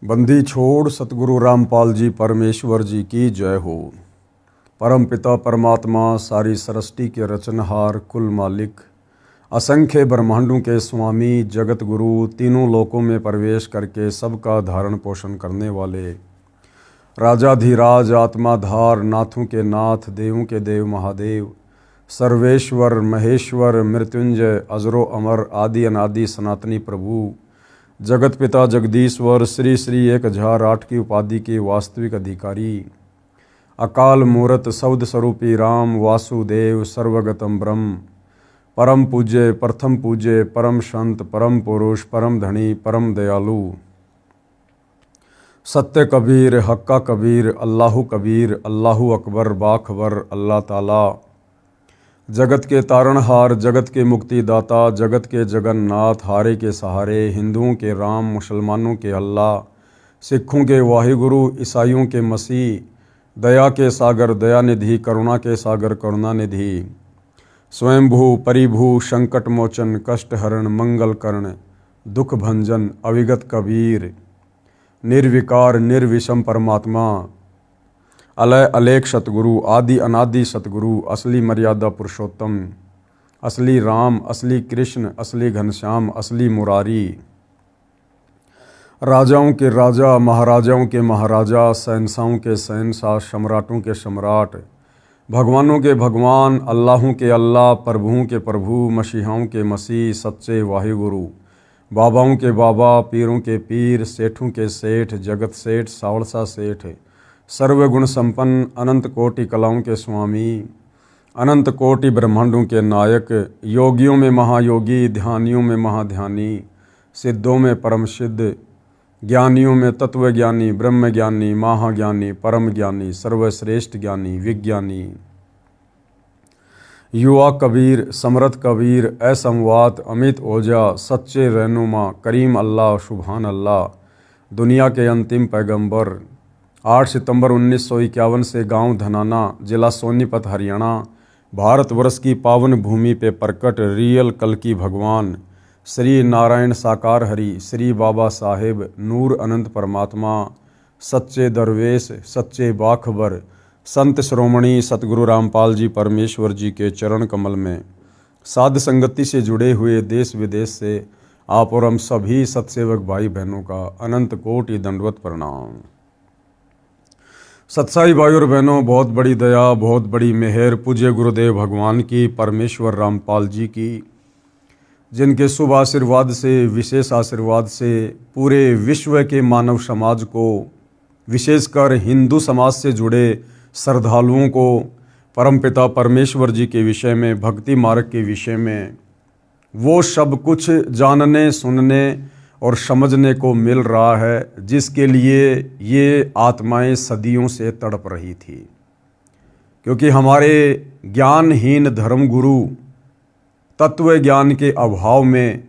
बंदी छोड़ सतगुरु रामपाल जी परमेश्वर जी की जय हो। परम पिता परमात्मा सारी सृष्टि के रचनहार कुल मालिक असंख्य ब्रह्मांडों के स्वामी जगत गुरु तीनों लोकों में प्रवेश करके सबका धारण पोषण करने वाले राजाधिराज आत्माधार नाथों के नाथ देवों के देव महादेव सर्वेश्वर महेश्वर मृत्युंजय अजरो अमर आदि अनादि सनातनी प्रभु जगत पिता जगदीश्वर श्री श्री 1008 की उपाधि के वास्तविक अधिकारी अकाल मूरत सौद स्वरूपी राम वासुदेव सर्वगतम ब्रह्म परम पूज्य प्रथम पूज्य परम संत परम पुरुष परम धनी परम दयालु सत्य कबीर हक्का कबीर अल्लाहु कबीर अल्लाहु अकबर बाखबर अल्लाह ताला जगत के तारणहार जगत के मुक्तिदाता जगत के जगन्नाथ हारे के सहारे हिंदुओं के राम मुसलमानों के अल्लाह सिखों के वाहिगुरु ईसाइयों के मसीह दया के सागर दयानिधि करुणा के सागर करुणानिधि स्वयंभू परिभू संकट मोचन कष्ट हरण मंगल कर्ण दुख भंजन अविगत कबीर निर्विकार निर्विषम परमात्मा अलय अलेख सतगुरु आदि अनादि सतगुरु असली मर्यादा पुरुषोत्तम असली राम असली कृष्ण असली घनश्याम असली मुरारी राजाओं के राजा महाराजाओं के महाराजा शहंशाहों के शहंशाह सम्राटों के सम्राट भगवानों के भगवान अल्लाहों के अल्लाह प्रभुओं के प्रभु मसीहाओं के मसीह सच्चे वाहिगुरु बाबाओं के बाबा पीरों के पीर सेठों के सेठ जगत सेठ सावड़सा सेठ सर्वगुण संपन्न अनंत कोटि कलाओं के स्वामी अनंत कोटि ब्रह्मांडों के नायक योगियों में महायोगी ध्यानियों में महाध्यानी सिद्धों में परम सिद्ध ज्ञानियों में तत्वज्ञानी ब्रह्म ज्ञानी महाज्ञानी परम ज्ञानी सर्वश्रेष्ठ ज्ञानी विज्ञानी युवा कबीर समर्थ कबीर असंवात अमित ओझा सच्चे रहनुमा करीम अल्लाह सुभान अल्लाह दुनिया के अंतिम पैगंबर 8 सितंबर 1951 से गांव धनाना जिला सोनीपत हरियाणा भारतवर्ष की पावन भूमि पे प्रकट रियल कल्कि भगवान श्री नारायण साकार हरि श्री बाबा साहेब नूर अनंत परमात्मा सच्चे दरवेश सच्चे बाखबर संत श्रोमणी सतगुरु रामपाल जी परमेश्वर जी के चरण कमल में साध संगति से जुड़े हुए देश विदेश से आप और हम सभी सतसेवक भाई बहनों का अनंत कोटि दंडवत प्रणाम। सत्साई भाई और बहनों, बहुत बड़ी दया बहुत बड़ी मेहर पूज्य गुरुदेव भगवान की परमेश्वर रामपाल जी की जिनके शुभ आशीर्वाद से विशेष आशीर्वाद से पूरे विश्व के मानव समाज को विशेषकर हिंदू समाज से जुड़े श्रद्धालुओं को परमपिता परमेश्वर जी के विषय में भक्ति मार्ग के विषय में वो सब कुछ जानने सुनने और समझने को मिल रहा है जिसके लिए ये आत्माएं सदियों से तड़प रही थी, क्योंकि हमारे ज्ञानहीन धर्मगुरु तत्व ज्ञान के अभाव में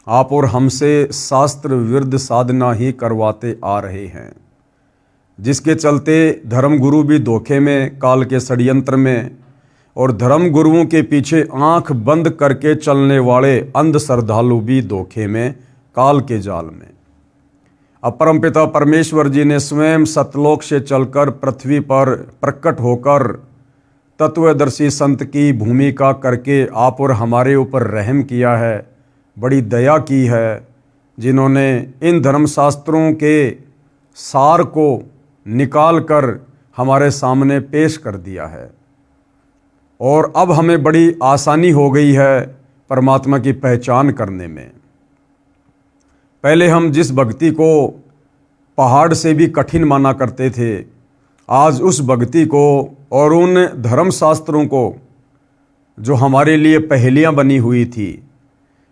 आप और हमसे शास्त्र विरुद्ध साधना ही करवाते आ रहे हैं, जिसके चलते धर्मगुरु भी धोखे में काल के षड्यंत्र में और धर्मगुरुओं के पीछे आंख बंद करके चलने वाले अंध श्रद्धालु भी धोखे में काल के जाल में। अब परमपिता परमेश्वर जी ने स्वयं सतलोक से चलकर पृथ्वी पर प्रकट होकर तत्वदर्शी संत की भूमिका करके आप और हमारे ऊपर रहम किया है, बड़ी दया की है, जिन्होंने इन धर्मशास्त्रों के सार को निकाल कर हमारे सामने पेश कर दिया है और अब हमें बड़ी आसानी हो गई है परमात्मा की पहचान करने में। पहले हम जिस भक्ति को पहाड़ से भी कठिन माना करते थे, आज उस भक्ति को और उन धर्मशास्त्रों को जो हमारे लिए पहेलियां बनी हुई थी,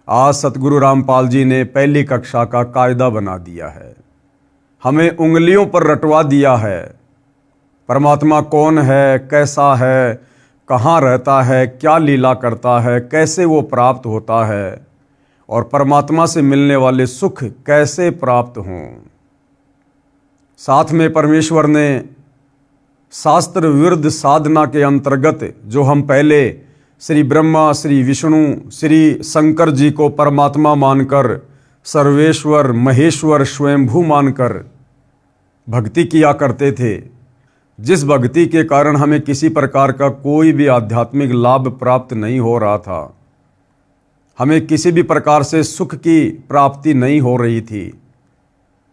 आज सतगुरु रामपाल जी ने पहली कक्षा का कायदा बना दिया है, हमें उंगलियों पर रटवा दिया है। परमात्मा कौन है, कैसा है, कहाँ रहता है, क्या लीला करता है, कैसे वो प्राप्त होता है और परमात्मा से मिलने वाले सुख कैसे प्राप्त हों। साथ में परमेश्वर ने शास्त्र विरुद्ध साधना के अंतर्गत जो हम पहले श्री ब्रह्मा श्री विष्णु श्री शंकर जी को परमात्मा मानकर सर्वेश्वर महेश्वर स्वयंभू मानकर भक्ति किया करते थे, जिस भक्ति के कारण हमें किसी प्रकार का कोई भी आध्यात्मिक लाभ प्राप्त नहीं हो रहा था, हमें किसी भी प्रकार से सुख की प्राप्ति नहीं हो रही थी,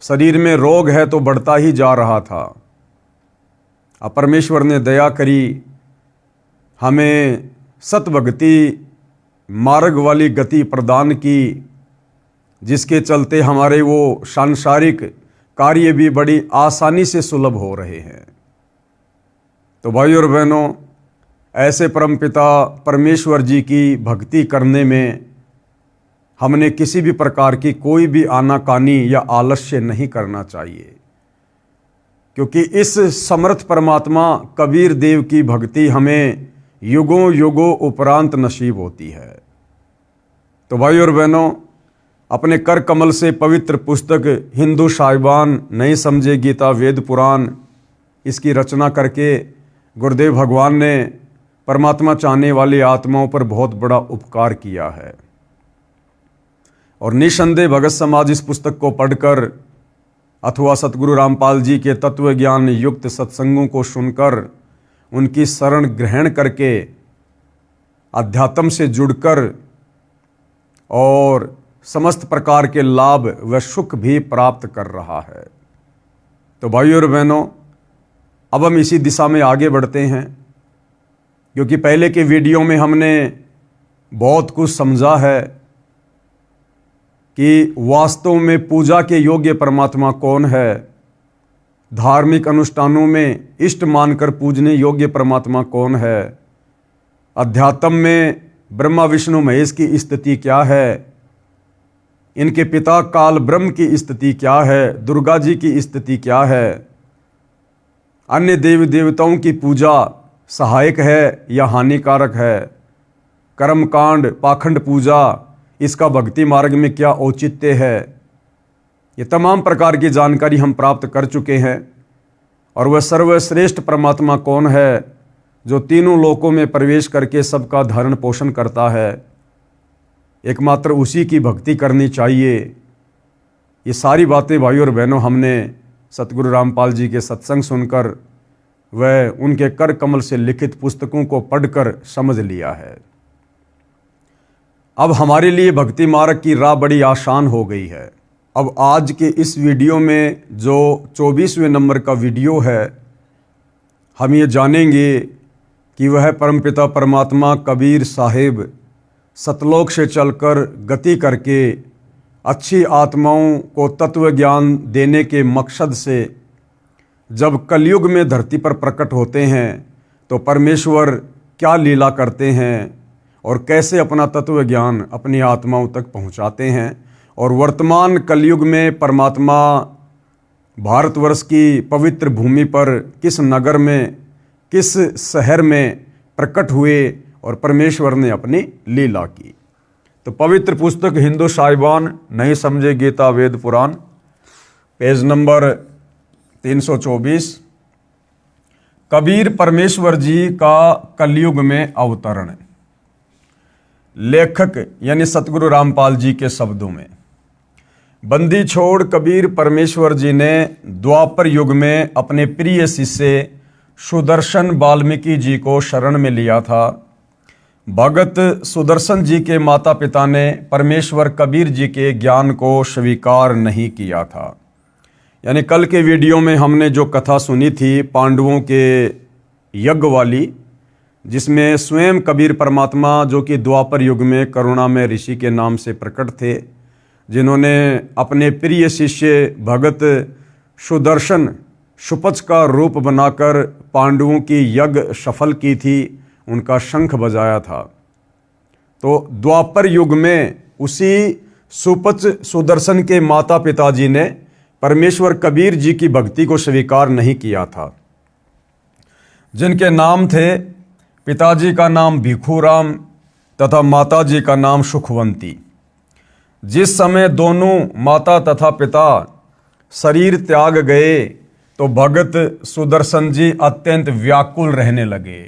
शरीर में रोग है तो बढ़ता ही जा रहा था। अब परमेश्वर ने दया करी, हमें सतभक्ति मार्ग वाली गति प्रदान की, जिसके चलते हमारे वो सांसारिक कार्य भी बड़ी आसानी से सुलभ हो रहे हैं। तो भाई और बहनों, ऐसे परमपिता परमेश्वर जी की भक्ति करने में हमने किसी भी प्रकार की कोई भी आनाकानी या आलस्य नहीं करना चाहिए, क्योंकि इस समर्थ परमात्मा कबीर देव की भक्ति हमें युगों युगों उपरांत नसीब होती है। तो भाई और बहनों, अपने कर कमल से पवित्र पुस्तक हिंदू साहिबान नहीं समझे गीता वेद पुराण, इसकी रचना करके गुरुदेव भगवान ने परमात्मा चाहने वाली आत्माओं पर बहुत बड़ा उपकार किया है। और निसंदेह भगत समाज इस पुस्तक को पढ़कर अथवा सतगुरु रामपाल जी के तत्व ज्ञान युक्त सत्संगों को सुनकर उनकी शरण ग्रहण करके अध्यात्म से जुड़कर और समस्त प्रकार के लाभ व सुख भी प्राप्त कर रहा है। तो भाइयों और बहनों, अब हम इसी दिशा में आगे बढ़ते हैं, क्योंकि पहले के वीडियो में हमने बहुत कुछ समझा है कि वास्तव में पूजा के योग्य परमात्मा कौन है, धार्मिक अनुष्ठानों में इष्ट मानकर पूजने योग्य परमात्मा कौन है, अध्यात्म में ब्रह्मा विष्णु महेश की स्थिति क्या है, इनके पिता काल ब्रह्म की स्थिति क्या है, दुर्गा जी की स्थिति क्या है, अन्य देवी देवताओं की पूजा सहायक है या हानिकारक है, कर्मकांड पाखंड पूजा इसका भक्ति मार्ग में क्या औचित्य है, ये तमाम प्रकार की जानकारी हम प्राप्त कर चुके हैं। और वह सर्वश्रेष्ठ परमात्मा कौन है जो तीनों लोकों में प्रवेश करके सबका धारण पोषण करता है, एकमात्र उसी की भक्ति करनी चाहिए। ये सारी बातें भाइयों और बहनों हमने सतगुरु रामपाल जी के सत्संग सुनकर व उनके कर कमल से लिखित पुस्तकों को पढ़कर समझ लिया है। अब हमारे लिए भक्ति मार्ग की राह बड़ी आसान हो गई है। अब आज के इस वीडियो में जो 24वें नंबर का वीडियो है, हम ये जानेंगे कि वह परमपिता परमात्मा कबीर साहिब सतलोक से चलकर गति करके अच्छी आत्माओं को तत्व ज्ञान देने के मकसद से जब कलयुग में धरती पर प्रकट होते हैं तो परमेश्वर क्या लीला करते हैं और कैसे अपना तत्व ज्ञान अपनी आत्माओं तक पहुंचाते हैं, और वर्तमान कलयुग में परमात्मा भारतवर्ष की पवित्र भूमि पर किस नगर में किस शहर में प्रकट हुए और परमेश्वर ने अपनी लीला की। तो पवित्र पुस्तक हिंदू साहिबान नहीं समझे गीता वेद पुराण, पेज नंबर 324, कबीर परमेश्वर जी का कलयुग में अवतरण। लेखक यानी सतगुरु रामपाल जी के शब्दों में, बंदी छोड़ कबीर परमेश्वर जी ने द्वापर युग में अपने प्रिय शिष्य सुदर्शन वाल्मीकि जी को शरण में लिया था। भगत सुदर्शन जी के माता पिता ने परमेश्वर कबीर जी के ज्ञान को स्वीकार नहीं किया था। यानी कल के वीडियो में हमने जो कथा सुनी थी पांडवों के यज्ञ वाली, जिसमें स्वयं कबीर परमात्मा जो कि द्वापर युग में करुणामय ऋषि के नाम से प्रकट थे, जिन्होंने अपने प्रिय शिष्य भगत सुदर्शन सुपच का रूप बनाकर पांडवों की यज्ञ सफल की थी, उनका शंख बजाया था। तो द्वापर युग में उसी सुपच सुदर्शन के माता पिताजी ने परमेश्वर कबीर जी की भक्ति को स्वीकार नहीं किया था, जिनके नाम थे, पिताजी का नाम भिखुराम तथा माताजी का नाम सुखवंती। जिस समय दोनों माता तथा पिता शरीर त्याग गए तो भगत सुदर्शन जी अत्यंत व्याकुल रहने लगे।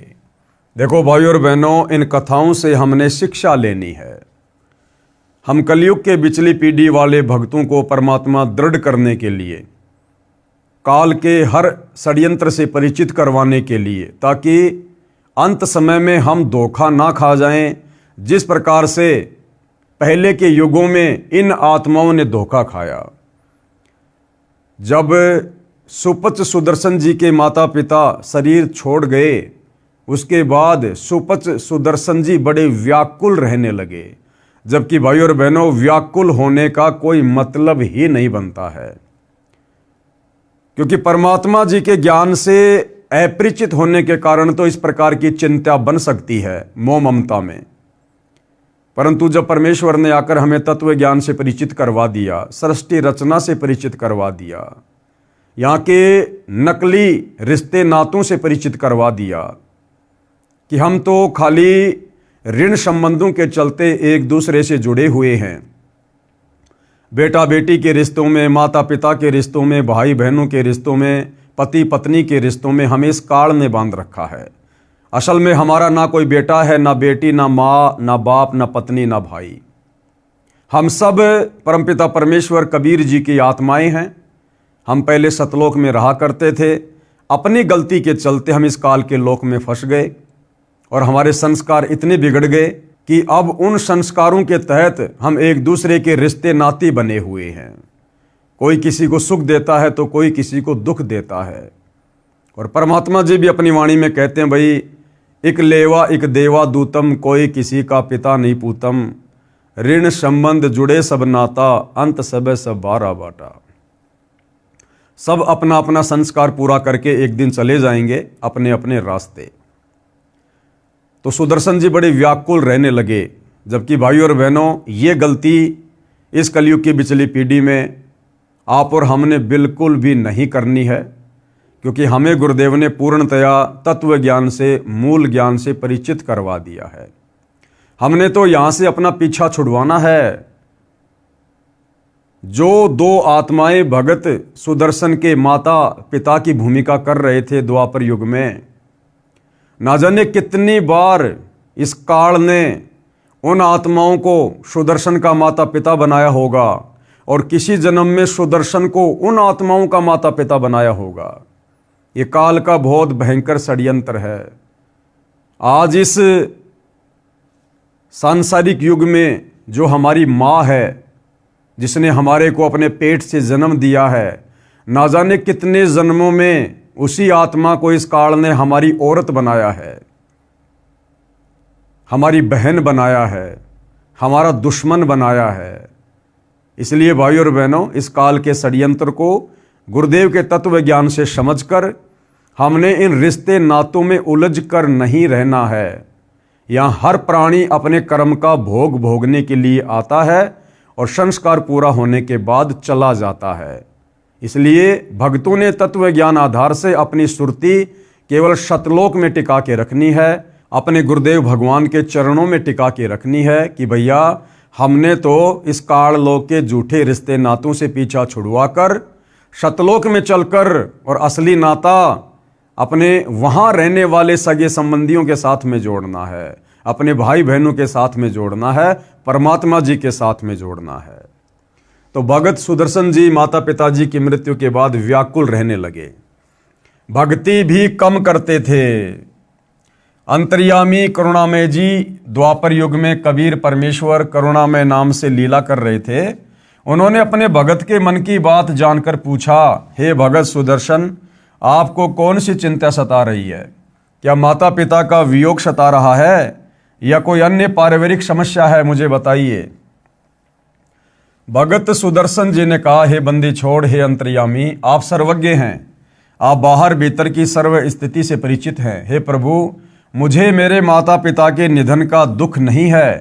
देखो भाइयों और बहनों, इन कथाओं से हमने शिक्षा लेनी है। हम कलयुग के बिचली पीढ़ी वाले भक्तों को परमात्मा दृढ़ करने के लिए, काल के हर षड्यंत्र से परिचित करवाने के लिए, ताकि अंत समय में हम धोखा ना खा जाएं, जिस प्रकार से पहले के युगों में इन आत्माओं ने धोखा खाया। जब सुपच सुदर्शन जी के माता पिता शरीर छोड़ गए, उसके बाद सुपच सुदर्शन जी बड़े व्याकुल रहने लगे, जबकि भाई और बहनों व्याकुल होने का कोई मतलब ही नहीं बनता है, क्योंकि परमात्मा जी के ज्ञान से अपरिचित होने के कारण तो इस प्रकार की चिंता बन सकती है मोह ममता में। परंतु जब परमेश्वर ने आकर हमें तत्व ज्ञान से परिचित करवा दिया, सृष्टि रचना से परिचित करवा दिया, यहाँ के नकली रिश्ते नातों से परिचित करवा दिया कि हम तो खाली ऋण संबंधों के चलते एक दूसरे से जुड़े हुए हैं, बेटा बेटी के रिश्तों में, माता पिता के रिश्तों में, भाई बहनों के रिश्तों में, पति पत्नी के रिश्तों में हमें इस काल ने बांध रखा है। असल में हमारा ना कोई बेटा है, ना बेटी, ना माँ, ना बाप, ना पत्नी, ना भाई। हम सब परमपिता परमेश्वर कबीर जी की आत्माएं हैं। हम पहले सतलोक में रहा करते थे, अपनी गलती के चलते हम इस काल के लोक में फंस गए और हमारे संस्कार इतने बिगड़ गए कि अब उन संस्कारों के तहत हम एक दूसरे के रिश्ते नाते बने हुए हैं। कोई किसी को सुख देता है तो कोई किसी को दुख देता है। और परमात्मा जी भी अपनी वाणी में कहते हैं, भाई इक लेवा इक देवा दूतम, कोई किसी का पिता नहीं पूतम, ऋण संबंध जुड़े सब नाता, अंत सब सब बारा बाटा। सब अपना अपना संस्कार पूरा करके एक दिन चले जाएंगे अपने अपने रास्ते। तो सुदर्शन जी बड़े व्याकुल रहने लगे, जबकि भाई और बहनों ये गलती इस कलयुग की बिचली पीढ़ी में आप और हमने बिल्कुल भी नहीं करनी है, क्योंकि हमें गुरुदेव ने पूर्णतया तत्व ज्ञान से, मूल ज्ञान से परिचित करवा दिया है। हमने तो यहाँ से अपना पीछा छुड़वाना है। जो दो आत्माएं भगत सुदर्शन के माता पिता की भूमिका कर रहे थे द्वापर युग में, ना जाने कितनी बार इस काल ने उन आत्माओं को सुदर्शन का माता पिता बनाया होगा और किसी जन्म में सुदर्शन को उन आत्माओं का माता पिता बनाया होगा। ये काल का बहुत भयंकर षड्यंत्र है। आज इस सांसारिक युग में जो हमारी माँ है, जिसने हमारे को अपने पेट से जन्म दिया है, ना जाने कितने जन्मों में उसी आत्मा को इस काल ने हमारी औरत बनाया है, हमारी बहन बनाया है, हमारा दुश्मन बनाया है। इसलिए भाई और बहनों, इस काल के षड्यंत्र को गुरुदेव के तत्व ज्ञान से समझकर हमने इन रिश्ते नातों में उलझ कर नहीं रहना है। यहाँ हर प्राणी अपने कर्म का भोग भोगने के लिए आता है और संस्कार पूरा होने के बाद चला जाता है। इसलिए भक्तों ने तत्व ज्ञान आधार से अपनी सुरती केवल सतलोक में टिका के रखनी है, अपने गुरुदेव भगवान के चरणों में टिका के रखनी है कि भैया हमने तो इस काल लोक के झूठे रिश्ते नातों से पीछा छुड़वाकर सतलोक में चलकर और असली नाता अपने वहाँ रहने वाले सगे संबंधियों के साथ में जोड़ना है, अपने भाई बहनों के साथ में जोड़ना है, परमात्मा जी के साथ में जोड़ना है। तो भगत सुदर्शन जी माता पिताजी की मृत्यु के बाद व्याकुल रहने लगे, भक्ति भी कम करते थे। अंतर्यामी करुणामय जी द्वापर युग में कबीर परमेश्वर करुणामय नाम से लीला कर रहे थे। उन्होंने अपने भगत के मन की बात जानकर पूछा, हे भगत सुदर्शन, आपको कौन सी चिंता सता रही है? क्या माता पिता का वियोग सता रहा है या कोई अन्य पारिवारिक समस्या है? मुझे बताइए। भगत सुदर्शन जी ने कहा, हे बंदी छोड़, हे अंतर्यामी, आप सर्वज्ञ हैं, आप बाहर भीतर की सर्व स्थिति से परिचित हैं। हे प्रभु, मुझे मेरे माता पिता के निधन का दुख नहीं है,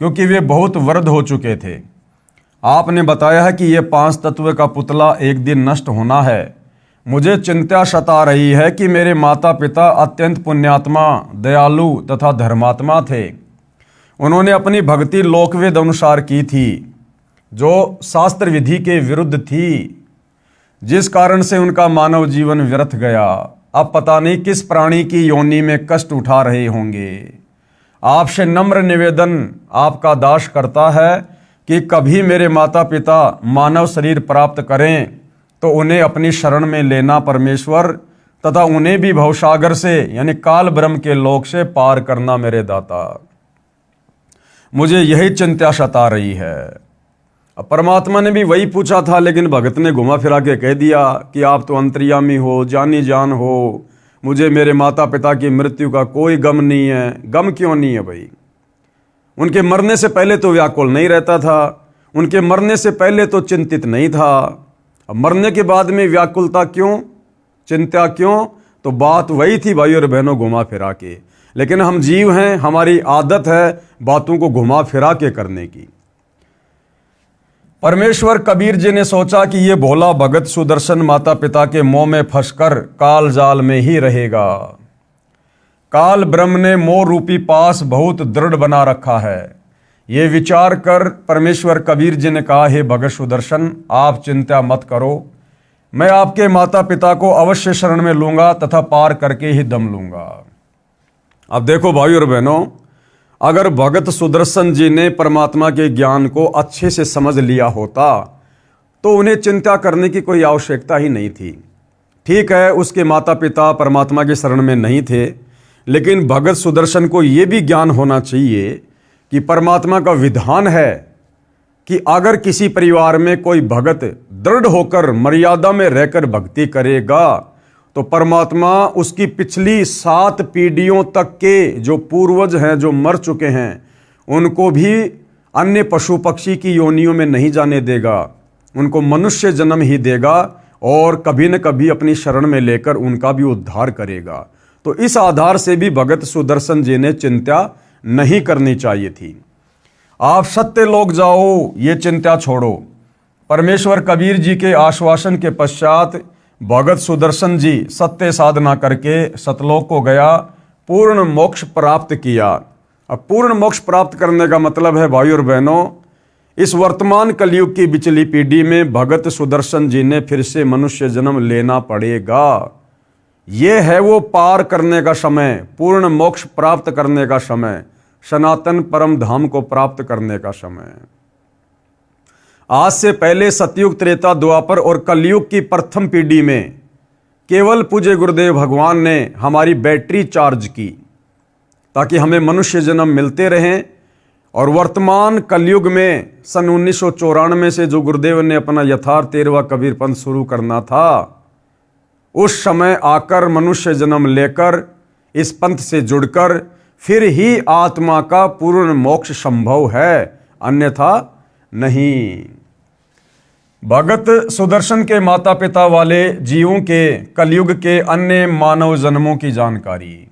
क्योंकि वे बहुत वृद्ध हो चुके थे। आपने बताया है कि ये 5 तत्व का पुतला एक दिन नष्ट होना है। मुझे चिंता सता रही है कि मेरे माता पिता अत्यंत पुण्यात्मा, दयालु तथा धर्मात्मा थे। उन्होंने अपनी भक्ति लोकवेद अनुसार की थी, जो शास्त्र विधि के विरुद्ध थी, जिस कारण से उनका मानव जीवन व्यर्थ गया। अब पता नहीं किस प्राणी की योनि में कष्ट उठा रहे होंगे। आपसे नम्र निवेदन आपका दास करता है, कि कभी मेरे माता पिता मानव शरीर प्राप्त करें तो उन्हें अपनी शरण में लेना परमेश्वर, तथा उन्हें भी भवसागर से यानी काल ब्रह्म के लोक से पार करना मेरे दाता। मुझे यही चिंता सता रही है। अब परमात्मा ने भी वही पूछा था, लेकिन भगत ने घुमा फिरा के कह दिया कि आप तो अंतर्यामी हो, जानी जान हो, मुझे मेरे माता पिता की मृत्यु का कोई गम नहीं है। गम क्यों नहीं है भाई? उनके मरने से पहले तो व्याकुल नहीं रहता था, उनके मरने से पहले तो चिंतित नहीं था। अब मरने के बाद में व्याकुलता क्यों, चिंता क्यों? तो बात वही थी भाई और बहनों, घुमा फिरा के। लेकिन हम जीव हैं, हमारी आदत है बातों को घुमा फिरा के करने की। परमेश्वर कबीर जी ने सोचा कि ये भोला भगत सुदर्शन माता पिता के मोह में फंसकर काल जाल में ही रहेगा। काल ब्रह्म ने मोह रूपी पास बहुत दृढ़ बना रखा है। ये विचार कर परमेश्वर कबीर जी ने कहा, हे भगत सुदर्शन, आप चिंता मत करो, मैं आपके माता पिता को अवश्य शरण में लूंगा तथा पार करके ही दम लूंगा। अब देखो भाई और बहनों, अगर भगत सुदर्शन जी ने परमात्मा के ज्ञान को अच्छे से समझ लिया होता तो उन्हें चिंता करने की कोई आवश्यकता ही नहीं थी। ठीक है, उसके माता पिता परमात्मा के शरण में नहीं थे, लेकिन भगत सुदर्शन को यह भी ज्ञान होना चाहिए कि परमात्मा का विधान है कि अगर किसी परिवार में कोई भगत दृढ़ होकर मर्यादा में रहकर भक्ति करेगा तो परमात्मा उसकी पिछली 7 पीढ़ियों तक के जो पूर्वज हैं, जो मर चुके हैं, उनको भी अन्य पशु पक्षी की योनियों में नहीं जाने देगा, उनको मनुष्य जन्म ही देगा और कभी न कभी अपनी शरण में लेकर उनका भी उद्धार करेगा। तो इस आधार से भी भगत सुदर्शन जी ने चिंता नहीं करनी चाहिए थी। आप सत्य लोग जाओ, ये चिंता छोड़ो। परमेश्वर कबीर जी के आश्वासन के पश्चात भगत सुदर्शन जी सत्य साधना करके सतलोक को गया, पूर्ण मोक्ष प्राप्त किया। अब पूर्ण मोक्ष प्राप्त करने का मतलब है भाई और बहनों, इस वर्तमान कलयुग की बिचली पीढ़ी में भगत सुदर्शन जी ने फिर से मनुष्य जन्म लेना पड़ेगा। ये है वो पार करने का समय, पूर्ण मोक्ष प्राप्त करने का समय, सनातन परम धाम को प्राप्त करने का समय। आज से पहले सतयुग, त्रेता, द्वापर और कलयुग की प्रथम पीढ़ी में केवल पूज्य गुरुदेव भगवान ने हमारी बैटरी चार्ज की ताकि हमें मनुष्य जन्म मिलते रहें। और वर्तमान कलयुग में सन 1994 से जो गुरुदेव ने अपना यथार्थ 13वां कबीर पंथ शुरू करना था, उस समय आकर मनुष्य जन्म लेकर इस पंथ से जुड़कर फिर ही आत्मा का पूर्ण मोक्ष संभव है, अन्यथा नहीं। भगत सुदर्शन के माता पिता वाले जीवों के कलयुग के अन्य मानव जन्मों की जानकारी।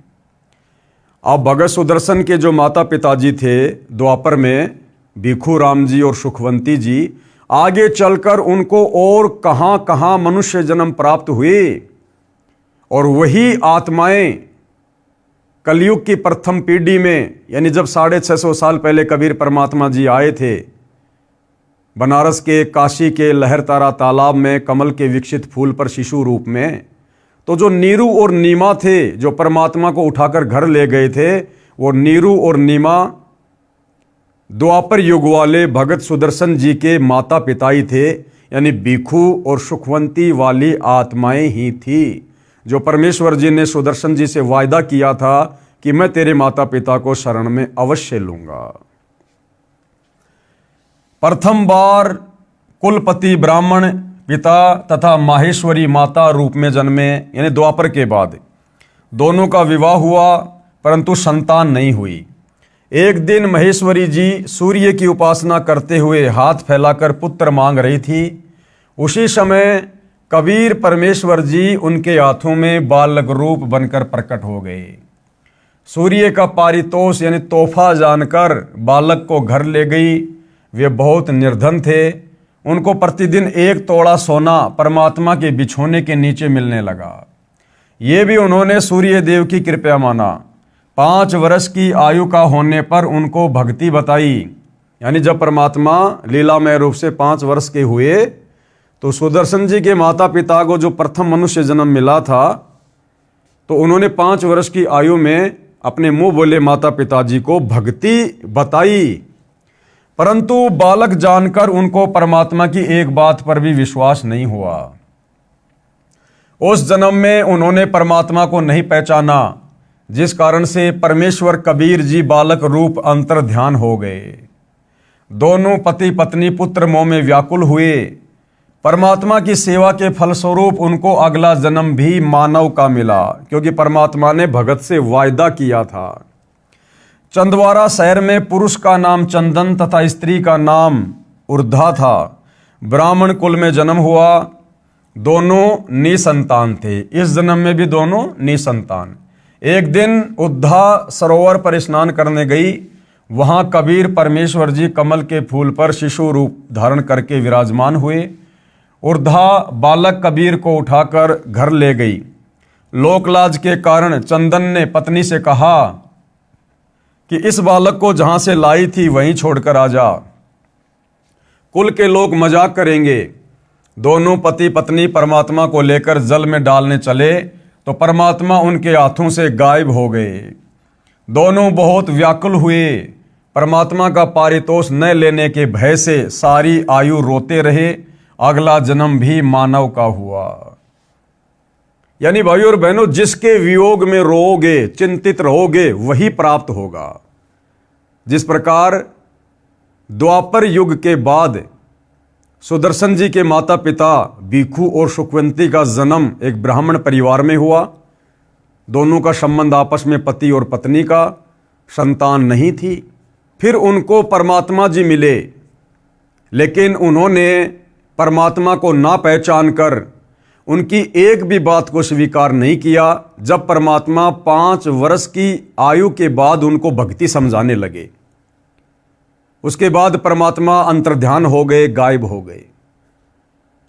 अब भगत सुदर्शन के जो माता पिताजी थे द्वापर में, भिखू राम जी और सुखवंती जी, आगे चलकर उनको और कहां कहां मनुष्य जन्म प्राप्त हुए और वही आत्माएं कलयुग की प्रथम पीढ़ी में, यानी जब 650 साल पहले कबीर परमात्मा जी आए थे बनारस के, काशी के लहरतारा तालाब में कमल के विकसित फूल पर शिशु रूप में, तो जो नीरू और नीमा थे जो परमात्मा को उठाकर घर ले गए थे, वो नीरू और नीमा द्वापर युग वाले भगत सुदर्शन जी के माता पिता ही थे, यानी भिखू और सुखवंती वाली आत्माएं ही थी जो परमेश्वर जी ने सुदर्शन जी से वायदा किया था कि मैं तेरे माता पिता को शरण में अवश्य लूंगा। प्रथम बार कुलपति ब्राह्मण पिता तथा माहेश्वरी माता रूप में जन्मे, यानी द्वापर के बाद दोनों का विवाह हुआ परंतु संतान नहीं हुई। एक दिन महेश्वरी जी सूर्य की उपासना करते हुए हाथ फैलाकर पुत्र मांग रही थी। उसी समय कबीर परमेश्वर जी उनके हाथों में बालक रूप बनकर प्रकट हो गए। सूर्य का पारितोष यानी तोहफा जानकर बालक को घर ले गई। वे बहुत निर्धन थे, उनको प्रतिदिन 1 तोड़ा सोना परमात्मा के बिछोने के नीचे मिलने लगा। ये भी उन्होंने सूर्य देव की कृपा माना। 5 वर्ष की आयु का होने पर उनको भक्ति बताई, यानी जब परमात्मा लीलामय रूप से 5 वर्ष के हुए तो सुदर्शन जी के माता पिता को जो प्रथम मनुष्य जन्म मिला था, तो उन्होंने 5 वर्ष की आयु में अपने मुंह बोले माता पिताजी को भक्ति बताई। परंतु बालक जानकर उनको परमात्मा की एक बात पर भी विश्वास नहीं हुआ। उस जन्म में उन्होंने परमात्मा को नहीं पहचाना, जिस कारण से परमेश्वर कबीर जी बालक रूप अंतर ध्यान हो गए। दोनों पति पत्नी पुत्र मोह में व्याकुल हुए। परमात्मा की सेवा के फलस्वरूप उनको अगला जन्म भी मानव का मिला, क्योंकि परमात्मा ने भगत से वायदा किया था। चंदवारा शहर में पुरुष का नाम चंदन तथा स्त्री का नाम उर्धा था। ब्राह्मण कुल में जन्म हुआ। दोनों निसंतान थे। इस जन्म में भी दोनों निसंतान। एक दिन उर्धा सरोवर पर स्नान करने गई। वहां कबीर परमेश्वर जी कमल के फूल पर शिशु रूप धारण करके विराजमान हुए। उर्धा बालक कबीर को उठाकर घर ले गई। लोकलाज के कारण चंदन ने पत्नी से कहा कि इस बालक को जहां से लाई थी वहीं छोड़कर आ जा, कुल के लोग मजाक करेंगे। दोनों पति पत्नी परमात्मा को लेकर जल में डालने चले तो परमात्मा उनके हाथों से गायब हो गए। दोनों बहुत व्याकुल हुए। परमात्मा का पारितोष न लेने के भय से सारी आयु रोते रहे। अगला जन्म भी मानव का हुआ। यानी भाइयों और बहनों, जिसके वियोग में रोओगे, चिंतित रहोगे, वही प्राप्त होगा। जिस प्रकार द्वापर युग के बाद सुदर्शन जी के माता पिता भिक्षु और सुखवंती का जन्म एक ब्राह्मण परिवार में हुआ। दोनों का संबंध आपस में पति और पत्नी का, संतान नहीं थी। फिर उनको परमात्मा जी मिले, लेकिन उन्होंने परमात्मा को ना पहचान कर उनकी एक भी बात को स्वीकार नहीं किया। जब परमात्मा 5 वर्ष की आयु के बाद उनको भक्ति समझाने लगे, उसके बाद परमात्मा अंतर्ध्यान हो गए, गायब हो गए।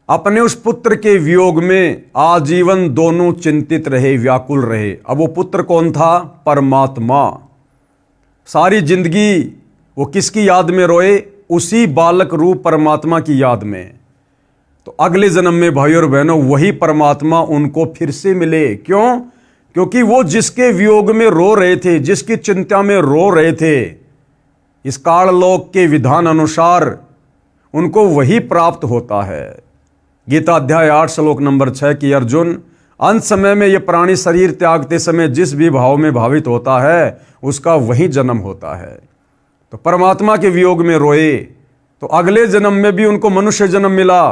अपने उस पुत्र के वियोग में आजीवन दोनों चिंतित रहे, व्याकुल रहे। अब वो पुत्र कौन था? परमात्मा। सारी जिंदगी वो किसकी याद में रोए? उसी बालक रूप परमात्मा की याद में। तो अगले जन्म में भाइयों और बहनों वही परमात्मा उनको फिर से मिले। क्यों? क्योंकि वो जिसके वियोग में रो रहे थे, जिसकी चिंता में रो रहे थे, इस काललोक के विधान अनुसार उनको वही प्राप्त होता है। गीता अध्याय 8 श्लोक नंबर 6 की अर्जुन, अंत समय में यह प्राणी शरीर त्यागते समय जिस भी भाव में भावित होता है उसका वही जन्म होता है। तो परमात्मा के वियोग में रोए तो अगले जन्म में भी उनको मनुष्य जन्म मिला।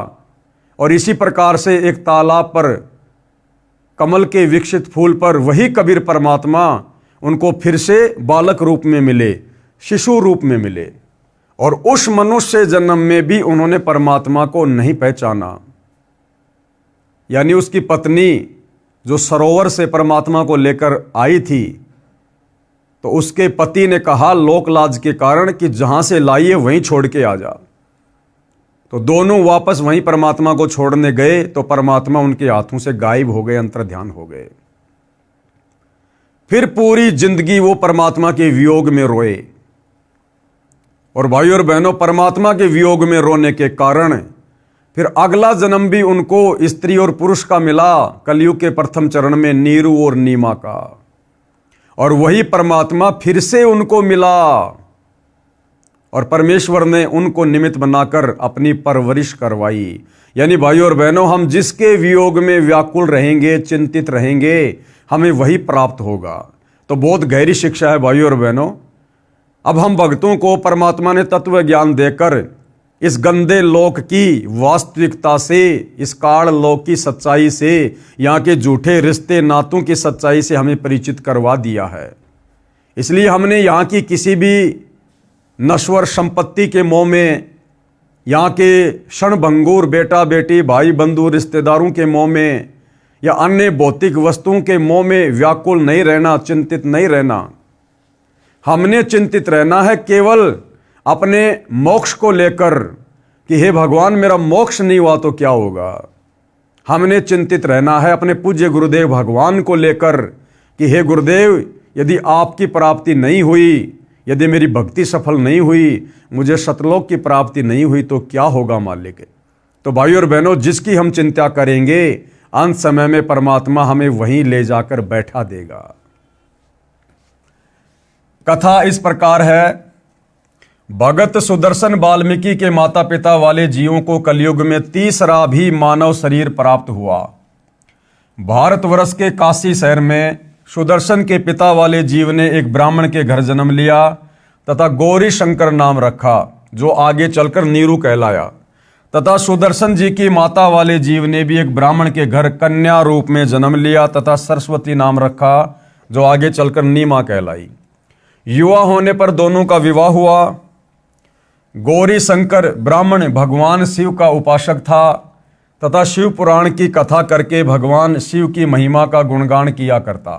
और इसी प्रकार से एक तालाब पर कमल के विकसित फूल पर वही कबीर परमात्मा उनको फिर से बालक रूप में मिले, शिशु रूप में मिले। और उस मनुष्य जन्म में भी उन्होंने परमात्मा को नहीं पहचाना। यानी उसकी पत्नी जो सरोवर से परमात्मा को लेकर आई थी, तो उसके पति ने कहा लोकलाज के कारण कि जहां से लाई है वहीं छोड़ के आ जा। तो दोनों वापस वहीं परमात्मा को छोड़ने गए तो परमात्मा उनके हाथों से गायब हो गए, अंतर्ध्यान हो गए। फिर पूरी जिंदगी वो परमात्मा के वियोग में रोए। और भाइयों और बहनों, परमात्मा के वियोग में रोने के कारण फिर अगला जन्म भी उनको स्त्री और पुरुष का मिला। कलयुग के प्रथम चरण में नीरू और नीमा का। और वही परमात्मा फिर से उनको मिला और परमेश्वर ने उनको निमित्त बनाकर अपनी परवरिश करवाई। यानी भाइयों और बहनों, हम जिसके वियोग में व्याकुल रहेंगे, चिंतित रहेंगे, हमें वही प्राप्त होगा। तो बहुत गहरी शिक्षा है भाइयों और बहनों। अब हम भक्तों को परमात्मा ने तत्व ज्ञान देकर इस गंदे लोक की वास्तविकता से, इस काल लोक की सच्चाई से, यहाँ के झूठे रिश्ते नातों की सच्चाई से हमें परिचित करवा दिया है। इसलिए हमने यहाँ की किसी भी नश्वर संपत्ति के मोह में, यहाँ के क्षणभंगुर बेटा बेटी भाई बंधु रिश्तेदारों के मोह में या अन्य भौतिक वस्तुओं के मोह में व्याकुल नहीं रहना, चिंतित नहीं रहना। हमने चिंतित रहना है केवल अपने मोक्ष को लेकर कि हे भगवान, मेरा मोक्ष नहीं हुआ तो क्या होगा। हमने चिंतित रहना है अपने पूज्य गुरुदेव भगवान को लेकर कि हे गुरुदेव, यदि आपकी प्राप्ति नहीं हुई, यदि मेरी भक्ति सफल नहीं हुई, मुझे सतलोक की प्राप्ति नहीं हुई तो क्या होगा मालिक। तो भाइयों और बहनों, जिसकी हम चिंता करेंगे अंत समय में परमात्मा हमें वहीं ले जाकर बैठा देगा। कथा इस प्रकार है। भगत सुदर्शन वाल्मीकि के माता पिता वाले जीवों को कलयुग में तीसरा भी मानव शरीर प्राप्त हुआ। भारतवर्ष के काशी शहर में सुदर्शन के पिता वाले जीव ने एक ब्राह्मण के घर जन्म लिया तथा गौरी शंकर नाम रखा, जो आगे चलकर नीरू कहलाया। तथा सुदर्शन जी की माता वाले जीव ने भी एक ब्राह्मण के घर कन्या रूप में जन्म लिया तथा सरस्वती नाम रखा, जो आगे चलकर नीमा कहलाई। युवा होने पर दोनों का विवाह हुआ। गौरी शंकर ब्राह्मण भगवान शिव का उपासक था तथा शिव पुराण की कथा करके भगवान शिव की महिमा का गुणगान किया करता।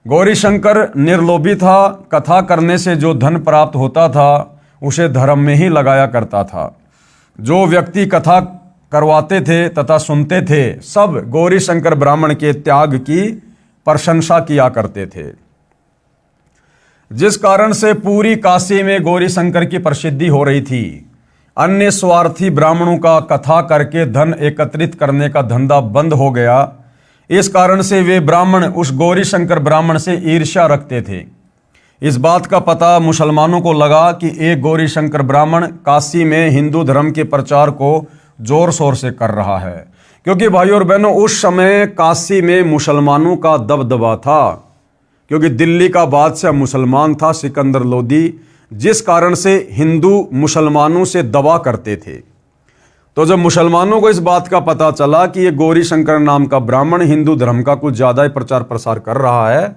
गौरी शंकर निर्लोभी था। कथा करने से जो धन प्राप्त होता था उसे धर्म में ही लगाया करता था। जो व्यक्ति कथा करवाते थे तथा सुनते थे, सब गौरी शंकर ब्राह्मण के त्याग की प्रशंसा किया करते थे, जिस कारण से पूरी काशी में गौरी शंकर की प्रसिद्धि हो रही थी। अन्य स्वार्थी ब्राह्मणों का कथा करके धन एकत्रित करने का धंधा बंद हो गया। इस कारण से वे ब्राह्मण उस गौरी शंकर ब्राह्मण से ईर्ष्या रखते थे। इस बात का पता मुसलमानों को लगा कि एक गौरी शंकर ब्राह्मण काशी में हिंदू धर्म के प्रचार को जोर शोर से कर रहा है, क्योंकि भाइयों और बहनों उस समय काशी में मुसलमानों का दबदबा था, क्योंकि दिल्ली का बादशाह मुसलमान था सिकंदर लोदी, जिस कारण से हिंदू मुसलमानों से दबा करते थे। तो जब मुसलमानों को इस बात का पता चला कि ये गौरी शंकर नाम का ब्राह्मण हिंदू धर्म का कुछ ज़्यादा ही प्रचार प्रसार कर रहा है,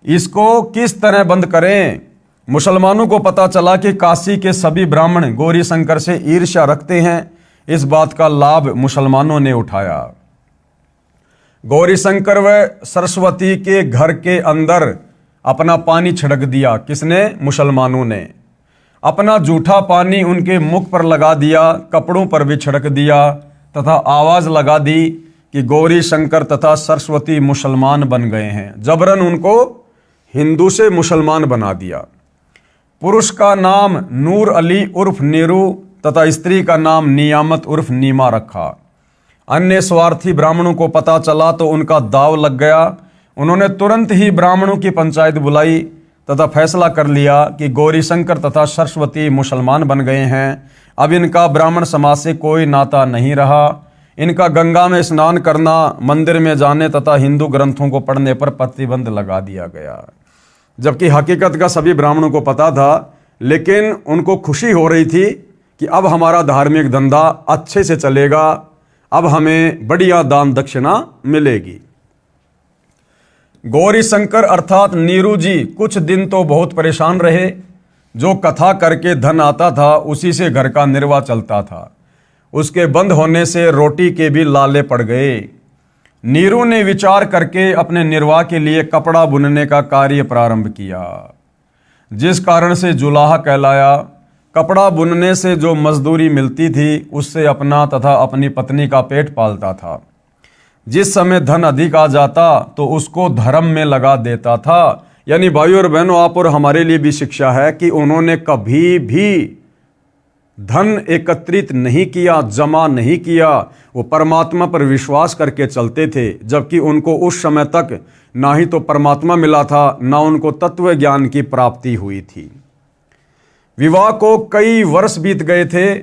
इसको किस तरह बंद करें। मुसलमानों को पता चला कि काशी के सभी ब्राह्मण गौरी शंकर से ईर्ष्या रखते हैं। इस बात का लाभ मुसलमानों ने उठाया। गौरी शंकर व सरस्वती के घर के अंदर अपना पानी छिड़क दिया। किसने? मुसलमानों ने। अपना जूठा पानी उनके मुख पर लगा दिया, कपड़ों पर भी छिड़क दिया तथा आवाज़ लगा दी कि गौरी शंकर तथा सरस्वती मुसलमान बन गए हैं। जबरन उनको हिंदू से मुसलमान बना दिया। पुरुष का नाम नूर अली उर्फ नीरू तथा स्त्री का नाम नियामत उर्फ नीमा रखा। अन्य स्वार्थी ब्राह्मणों को पता चला तो उनका दाव लग गया। उन्होंने तुरंत ही ब्राह्मणों की पंचायत बुलाई तथा फैसला कर लिया कि गौरी शंकर तथा सरस्वती मुसलमान बन गए हैं। अब इनका ब्राह्मण समाज से कोई नाता नहीं रहा। इनका गंगा में स्नान करना, मंदिर में जाने तथा हिंदू ग्रंथों को पढ़ने पर प्रतिबंध लगा दिया गया। जबकि हकीकत का सभी ब्राह्मणों को पता था, लेकिन उनको खुशी हो रही थी कि अब हमारा धार्मिक धंधा अच्छे से चलेगा, अब हमें बढ़िया दान दक्षिणा मिलेगी। गौरी शंकर अर्थात नीरू जी कुछ दिन तो बहुत परेशान रहे। जो कथा करके धन आता था उसी से घर का निर्वाह चलता था। उसके बंद होने से रोटी के भी लाले पड़ गए। नीरू ने विचार करके अपने निर्वाह के लिए कपड़ा बुनने का कार्य प्रारंभ किया, जिस कारण से जुलाहा कहलाया। कपड़ा बुनने से जो मजदूरी मिलती थी उससे अपना तथा अपनी पत्नी का पेट पालता था। जिस समय धन अधिक आ जाता तो उसको धर्म में लगा देता था। यानी भाइयों और बहनों, आप और हमारे लिए भी शिक्षा है कि उन्होंने कभी भी धन एकत्रित नहीं किया, जमा नहीं किया। वो परमात्मा पर विश्वास करके चलते थे, जबकि उनको उस समय तक ना ही तो परमात्मा मिला था, ना उनको तत्व ज्ञान की प्राप्ति हुई थी। विवाह को कई वर्ष बीत गए थे,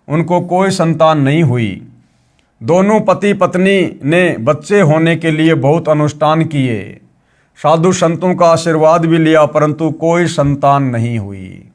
उनको कोई संतान नहीं हुई। दोनों पति पत्नी ने बच्चे होने के लिए बहुत अनुष्ठान किए, साधु संतों का आशीर्वाद भी लिया, परंतु कोई संतान नहीं हुई।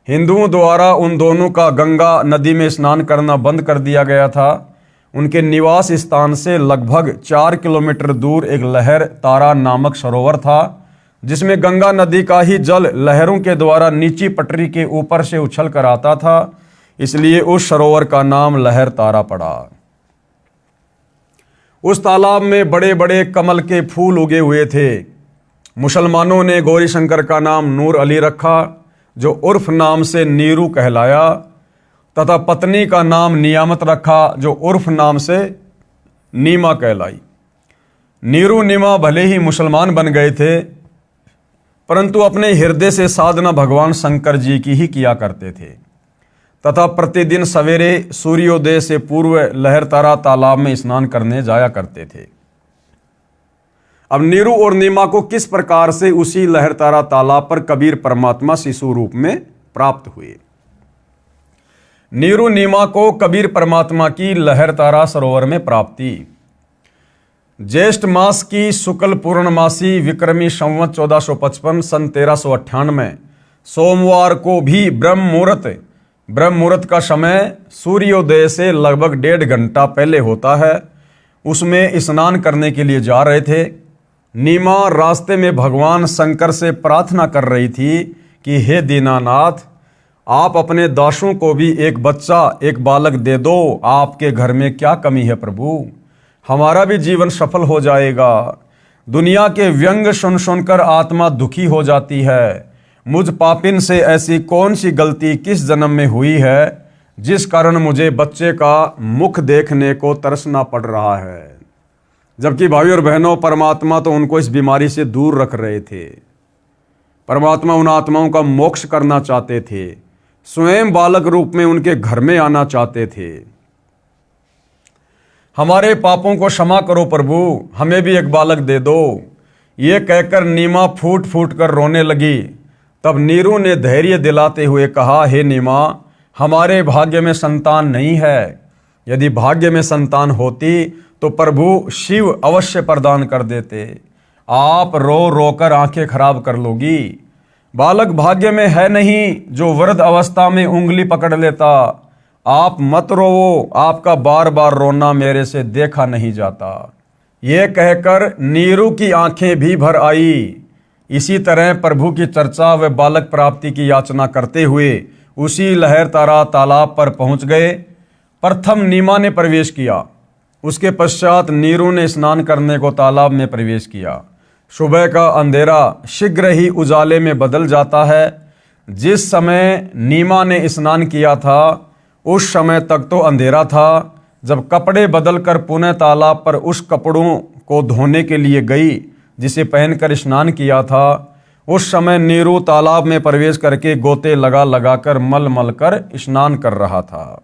हिंदुओं द्वारा उन दोनों का गंगा नदी में स्नान करना बंद कर दिया गया था। उनके निवास स्थान से लगभग 4 किलोमीटर दूर एक लहर तारा नामक सरोवर था, जिसमें गंगा नदी का ही जल लहरों के द्वारा नीची पटरी के ऊपर से उछल कर आता था, इसलिए उस सरोवर का नाम लहर तारा पड़ा। उस तालाब में बड़े बड़े कमल के फूल उगे हुए थे। मुसलमानों ने गौरी शंकर का नाम नूर अली रखा, जो उर्फ नाम से नीरू कहलाया, तथा पत्नी का नाम नियामत रखा, जो उर्फ नाम से नीमा कहलाई। नीरू नीमा भले ही मुसलमान बन गए थे, परंतु अपने हृदय से साधना भगवान शंकर जी की ही किया करते थे तथा प्रतिदिन सवेरे सूर्योदय से पूर्व लहरतारा तालाब में स्नान करने जाया करते थे। अब नीरू और नीमा को किस प्रकार से उसी लहरतारा तालाब पर कबीर परमात्मा शिशु रूप में प्राप्त हुए। नीरू नीमा को कबीर परमात्मा की लहरतारा सरोवर में प्राप्ति। ज्येष्ठ मास की शुक्ल पूर्णमासी विक्रमी संवत 1455 सन 1398 सोमवार को भी ब्रह्म मुहूर्त का समय सूर्योदय से लगभग 1.5 घंटा पहले होता है। उसमें स्नान करने के लिए जा रहे थे। नीमा रास्ते में भगवान शंकर से प्रार्थना कर रही थी कि हे दीनानाथ, आप अपने दासों को भी एक बच्चा, एक बालक दे दो। आपके घर में क्या कमी है प्रभु, हमारा भी जीवन सफल हो जाएगा। दुनिया के व्यंग सुन सुनकर आत्मा दुखी हो जाती है। मुझ पापिन से ऐसी कौन सी गलती किस जन्म में हुई है जिस कारण मुझे बच्चे का मुख देखने को तरसना पड़ रहा है। जबकि भाई और बहनों, परमात्मा तो उनको इस बीमारी से दूर रख रहे थे। परमात्मा उन आत्माओं का मोक्ष करना चाहते थे, स्वयं बालक रूप में उनके घर में आना चाहते थे। हमारे पापों को क्षमा करो प्रभु, हमें भी एक बालक दे दो। ये कहकर नीमा फूट फूट कर रोने लगी। तब नीरू ने धैर्य दिलाते हुए कहा, हे नीमा, हमारे भाग्य में संतान नहीं है। यदि भाग्य में संतान होती तो प्रभु शिव अवश्य प्रदान कर देते। आप रो रो कर आंखें खराब कर लोगी। बालक भाग्य में है नहीं जो वृद्ध अवस्था में उंगली पकड़ लेता। आप मत रोवो, आपका बार बार रोना मेरे से देखा नहीं जाता। ये कहकर नीरू की आंखें भी भर आई। इसी तरह प्रभु की चर्चा व बालक प्राप्ति की याचना करते हुए उसी लहरतारा तालाब पर पहुंच गए। प्रथम नीमा ने प्रवेश किया, उसके पश्चात नीरू ने स्नान करने को तालाब में प्रवेश किया। सुबह का अंधेरा शीघ्र ही उजाले में बदल जाता है। जिस समय नीमा ने स्नान किया था उस समय तक तो अंधेरा था। जब कपड़े बदलकर पुनः तालाब पर उस कपड़ों को धोने के लिए गई जिसे पहनकर स्नान किया था, उस समय नीरू तालाब में प्रवेश करके गोते लगा लगाकर मल मल कर स्नान कर रहा था।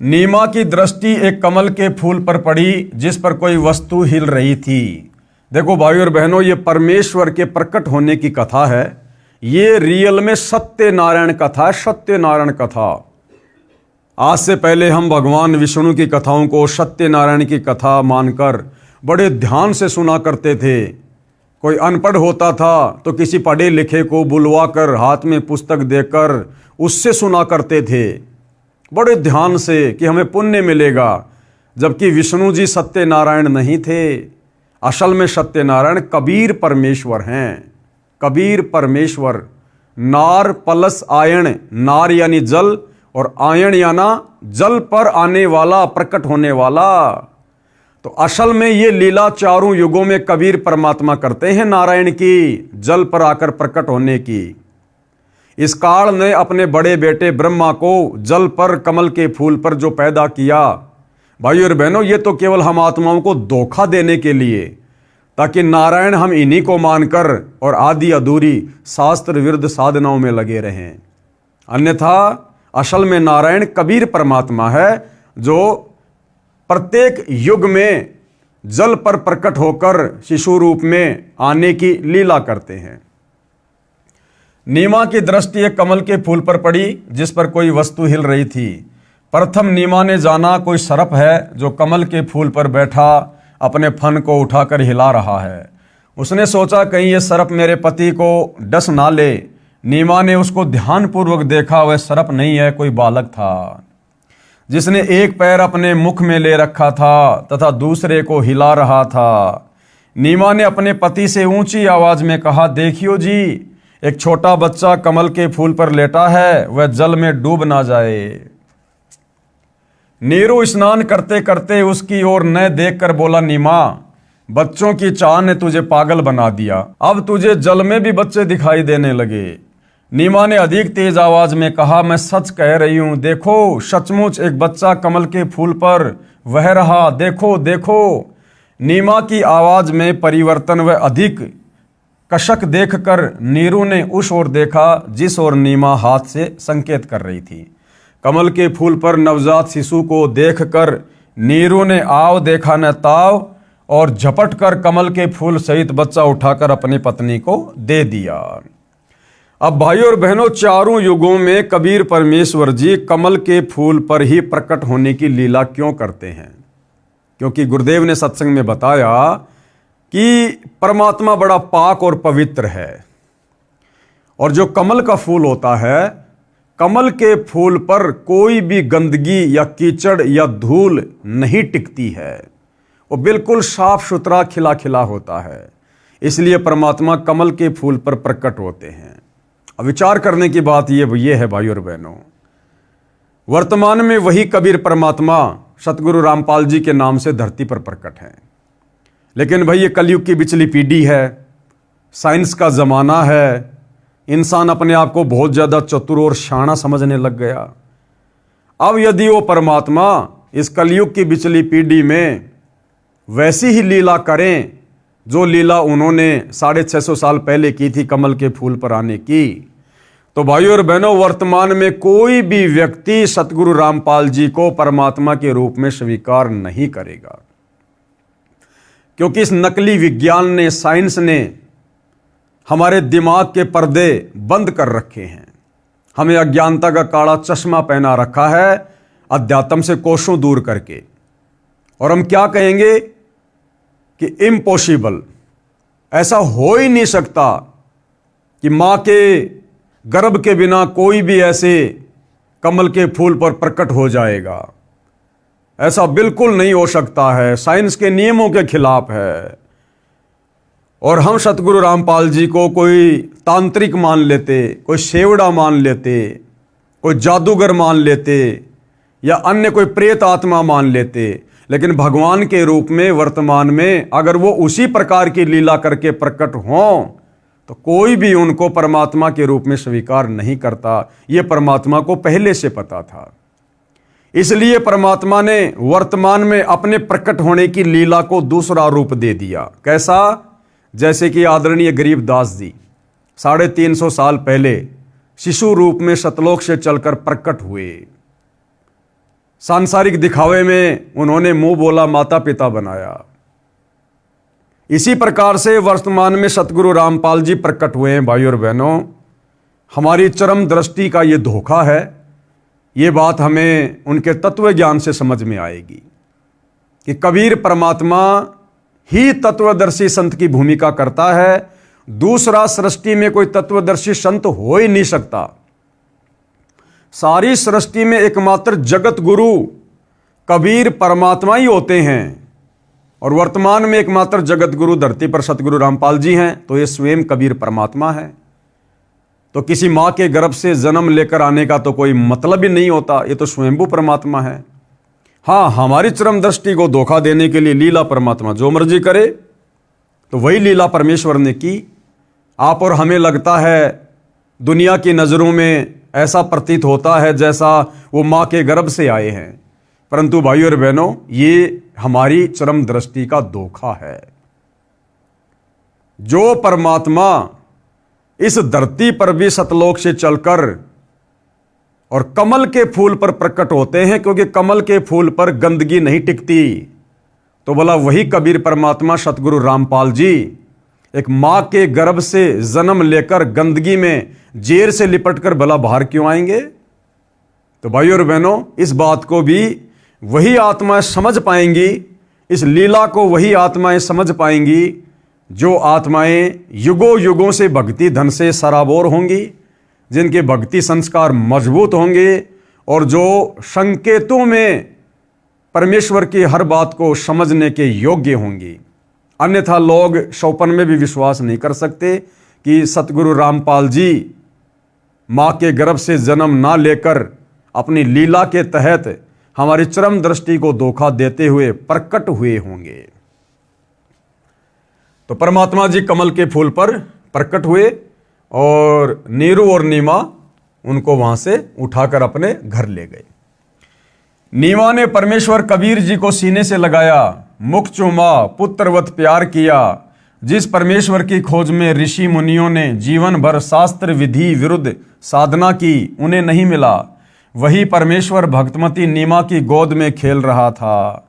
नीमा की दृष्टि एक कमल के फूल पर पड़ी जिस पर कोई वस्तु हिल रही थी। देखो भाई और बहनों, ये परमेश्वर के प्रकट होने की कथा है। ये रियल में सत्यनारायण कथा है, सत्यनारायण कथा। आज से पहले हम भगवान विष्णु की कथाओं को सत्यनारायण की कथा मानकर बड़े ध्यान से सुना करते थे। कोई अनपढ़ होता था तो किसी पढ़े लिखे को बुलवाकर हाथ में पुस्तक देकर उससे सुना करते थे बड़े ध्यान से कि हमें पुण्य मिलेगा। जबकि विष्णु जी सत्यनारायण नहीं थे। असल में सत्यनारायण कबीर परमेश्वर हैं। कबीर परमेश्वर। नार प्लस आयन, नार यानी जल और आयन याना जल पर आने वाला, प्रकट होने वाला। तो असल में ये लीला चारों युगों में कबीर परमात्मा करते हैं नारायण की, जल पर आकर प्रकट होने की। इस काल ने अपने बड़े बेटे ब्रह्मा को जल पर, कमल के फूल पर जो पैदा किया, भाई और बहनों, ये तो केवल हम आत्माओं को धोखा देने के लिए, ताकि नारायण हम इन्हीं को मानकर और आदि अधूरी शास्त्र विरुद्ध साधनाओं में लगे रहें। अन्यथा असल में नारायण कबीर परमात्मा है जो प्रत्येक युग में जल पर प्रकट होकर शिशु रूप में आने की लीला करते हैं। नीमा की दृष्टि एक कमल के फूल पर पड़ी जिस पर कोई वस्तु हिल रही थी। प्रथम नीमा ने जाना कोई सर्प है जो कमल के फूल पर बैठा अपने फन को उठाकर हिला रहा है। उसने सोचा कहीं ये सर्प मेरे पति को डस ना ले। नीमा ने उसको ध्यानपूर्वक देखा, वह सर्प नहीं है, कोई बालक था जिसने एक पैर अपने मुख में ले रखा था तथा दूसरे को हिला रहा था। नीमा ने अपने पति से ऊंची आवाज में कहा, देखियो जी, एक छोटा बच्चा कमल के फूल पर लेटा है, वह जल में डूब ना जाए। नीरू स्नान करते करते उसकी ओर न देखकर बोला, नीमा, बच्चों की चाह ने तुझे पागल बना दिया, अब तुझे जल में भी बच्चे दिखाई देने लगे। नीमा ने अधिक तेज आवाज में कहा, मैं सच कह रही हूं, देखो सचमुच एक बच्चा कमल के फूल पर वह रहा, देखो देखो। नीमा की आवाज में परिवर्तन व अधिक कशक देखकर नीरू ने उस ओर देखा जिस ओर नीमा हाथ से संकेत कर रही थी। कमल के फूल पर नवजात शिशु को देखकर नीरू ने आव देखा न ताव और झपट कर कमल के फूल सहित बच्चा उठाकर अपनी पत्नी को दे दिया। अब भाइयों और बहनों, चारों युगों में कबीर परमेश्वर जी कमल के फूल पर ही प्रकट होने की लीला क्यों करते हैं? क्योंकि गुरुदेव ने सत्संग में बताया कि परमात्मा बड़ा पाक और पवित्र है, और जो कमल का फूल होता है, कमल के फूल पर कोई भी गंदगी या कीचड़ या धूल नहीं टिकती है। वो बिल्कुल साफ सुथरा खिला खिला होता है। इसलिए परमात्मा कमल के फूल पर प्रकट होते हैं। अब विचार करने की बात ये है भाइयों और बहनों, वर्तमान में वही कबीर परमात्मा सतगुरु रामपाल जी के नाम से धरती पर प्रकट हैं। लेकिन भाई ये कलयुग की बिचली पीढ़ी है, साइंस का ज़माना है, इंसान अपने आप को बहुत ज़्यादा चतुर और शाना समझने लग गया। अब यदि वो परमात्मा इस कलयुग की बिचली पीढ़ी में वैसी ही लीला करें जो लीला उन्होंने 650 साल पहले की थी कमल के फूल पर आने की, तो भाइयों और बहनों, वर्तमान में कोई भी व्यक्ति सतगुरु रामपाल जी को परमात्मा के रूप में स्वीकार नहीं करेगा। क्योंकि इस नकली विज्ञान ने, साइंस ने हमारे दिमाग के पर्दे बंद कर रखे हैं। हमें अज्ञानता का काला चश्मा पहना रखा है, अध्यात्म से कोसों दूर करके। और हम क्या कहेंगे कि इम्पॉसिबल, ऐसा हो ही नहीं सकता कि मां के गर्भ के बिना कोई भी ऐसे कमल के फूल पर प्रकट हो जाएगा। ऐसा बिल्कुल नहीं हो सकता है, साइंस के नियमों के खिलाफ है। और हम सतगुरु रामपाल जी को कोई तांत्रिक मान लेते, कोई सेवड़ा मान लेते, कोई जादूगर मान लेते, या अन्य कोई प्रेत आत्मा मान लेते। लेकिन भगवान के रूप में वर्तमान में अगर वो उसी प्रकार की लीला करके प्रकट हों तो कोई भी उनको परमात्मा के रूप में स्वीकार नहीं करता। ये परमात्मा को पहले से पता था। इसलिए परमात्मा ने वर्तमान में अपने प्रकट होने की लीला को दूसरा रूप दे दिया। कैसा? जैसे कि आदरणीय गरीबदास जी 350 साल पहले शिशु रूप में सतलोक से चलकर प्रकट हुए। सांसारिक दिखावे में उन्होंने मुंह बोला माता पिता बनाया। इसी प्रकार से वर्तमान में सतगुरु रामपाल जी प्रकट हुए हैं। भाइयों और बहनों, हमारी चरम दृष्टि का ये धोखा है। ये बात हमें उनके तत्व ज्ञान से समझ में आएगी कि कबीर परमात्मा ही तत्वदर्शी संत की भूमिका करता है। दूसरा सृष्टि में कोई तत्वदर्शी संत हो ही नहीं सकता। सारी सृष्टि में एकमात्र जगत गुरु कबीर परमात्मा ही होते हैं। और वर्तमान में एकमात्र जगत गुरु धरती पर सतगुरु रामपाल जी हैं, तो ये स्वयं कबीर परमात्मा है। तो किसी मां के गर्भ से जन्म लेकर आने का तो कोई मतलब ही नहीं होता, ये तो स्वयंभू परमात्मा है। हाँ, हमारी चरम दृष्टि को धोखा देने के लिए लीला परमात्मा जो मर्जी करे, तो वही लीला परमेश्वर ने की। आप और हमें लगता है, दुनिया की नज़रों में ऐसा प्रतीत होता है जैसा वो माँ के गर्भ से आए हैं, परंतु भाइयों और बहनों, ये हमारी चरम दृष्टि का धोखा है। जो परमात्मा इस धरती पर भी सतलोक से चलकर और कमल के फूल पर प्रकट होते हैं, क्योंकि कमल के फूल पर गंदगी नहीं टिकती, तो बोला वही कबीर परमात्मा सतगुरु रामपाल जी एक मां के गर्भ से जन्म लेकर गंदगी में जेर से लिपटकर भला बाहर क्यों आएंगे? तो भाइयों और बहनों, इस बात को भी वही आत्माएं समझ पाएंगी, इस लीला को वही आत्माएं समझ पाएंगी जो आत्माएं युगों युगों से भक्ति धन से सराबोर होंगी, जिनके भक्ति संस्कार मजबूत होंगे और जो संकेतों में परमेश्वर की हर बात को समझने के योग्य होंगी। अन्यथा लोग सौपन में भी विश्वास नहीं कर सकते कि सतगुरु रामपाल जी माँ के गर्भ से जन्म ना लेकर अपनी लीला के तहत हमारी चरम दृष्टि को धोखा देते हुए प्रकट हुए होंगे। तो परमात्मा जी कमल के फूल पर प्रकट हुए और नीरू और नीमा उनको वहां से उठाकर अपने घर ले गए। नीमा ने परमेश्वर कबीर जी को सीने से लगाया, मुख चूमा, पुत्रवत प्यार किया। जिस परमेश्वर की खोज में ऋषि मुनियों ने जीवन भर शास्त्र विधि विरुद्ध साधना की, उन्हें नहीं मिला। वही परमेश्वर भक्तमती नीमा की गोद में खेल रहा था।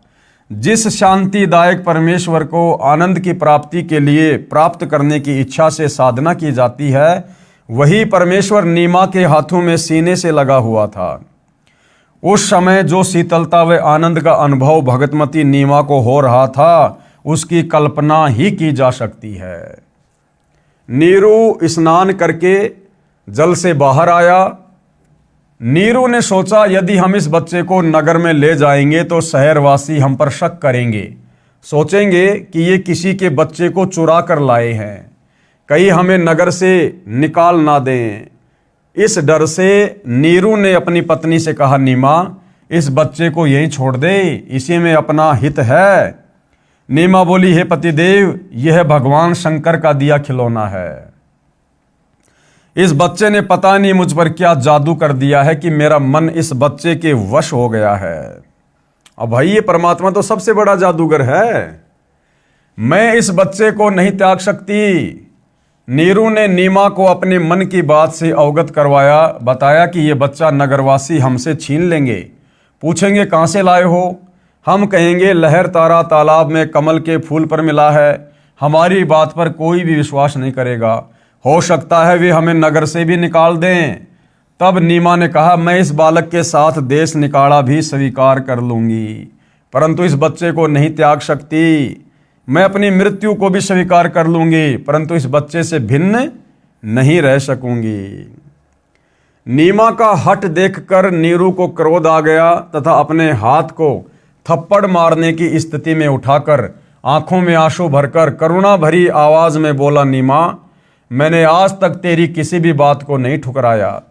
जिस शांतिदायक परमेश्वर को आनंद की प्राप्ति के लिए प्राप्त करने की इच्छा से साधना की जाती है, वही परमेश्वर नीमा के हाथों में सीने से लगा हुआ था। उस समय जो शीतलता व आनंद का अनुभव भगतमती नीमा को हो रहा था उसकी कल्पना ही की जा सकती है। नीरू स्नान करके जल से बाहर आया। नीरू ने सोचा यदि हम इस बच्चे को नगर में ले जाएंगे तो शहरवासी हम पर शक करेंगे, सोचेंगे कि ये किसी के बच्चे को चुरा कर लाए हैं, कहीं हमें नगर से निकाल ना दें। इस डर से नीरू ने अपनी पत्नी से कहा, नीमा इस बच्चे को यहीं छोड़ दे, इसी में अपना हित है। नीमा बोली, हे पतिदेव, यह भगवान शंकर का दिया खिलौना है। इस बच्चे ने पता नहीं मुझ पर क्या जादू कर दिया है कि मेरा मन इस बच्चे के वश हो गया है। अब भाई ये परमात्मा तो सबसे बड़ा जादूगर है, मैं इस बच्चे को नहीं त्याग सकती। नीरू ने नीमा को अपने मन की बात से अवगत करवाया, बताया कि ये बच्चा नगरवासी हमसे छीन लेंगे, पूछेंगे कहाँ से लाए हो, हम कहेंगे लहर तारा तालाब में कमल के फूल पर मिला है। हमारी बात पर कोई भी विश्वास नहीं करेगा, हो सकता है वे हमें नगर से भी निकाल दें। तब नीमा ने कहा, मैं इस बालक के साथ देश निकाला भी स्वीकार कर लूंगी, परंतु इस बच्चे को नहीं त्याग सकती। मैं अपनी मृत्यु को भी स्वीकार कर लूंगी, परंतु इस बच्चे से भिन्न नहीं रह सकूंगी। नीमा का हठ देखकर नीरू को क्रोध आ गया तथा अपने हाथ को थप्पड़ मारने की स्थिति में उठाकर आंखों में आंसू भरकर करुणा भरी आवाज में बोला, नीमा मैंने आज तक तेरी किसी भी बात को नहीं ठुकराया।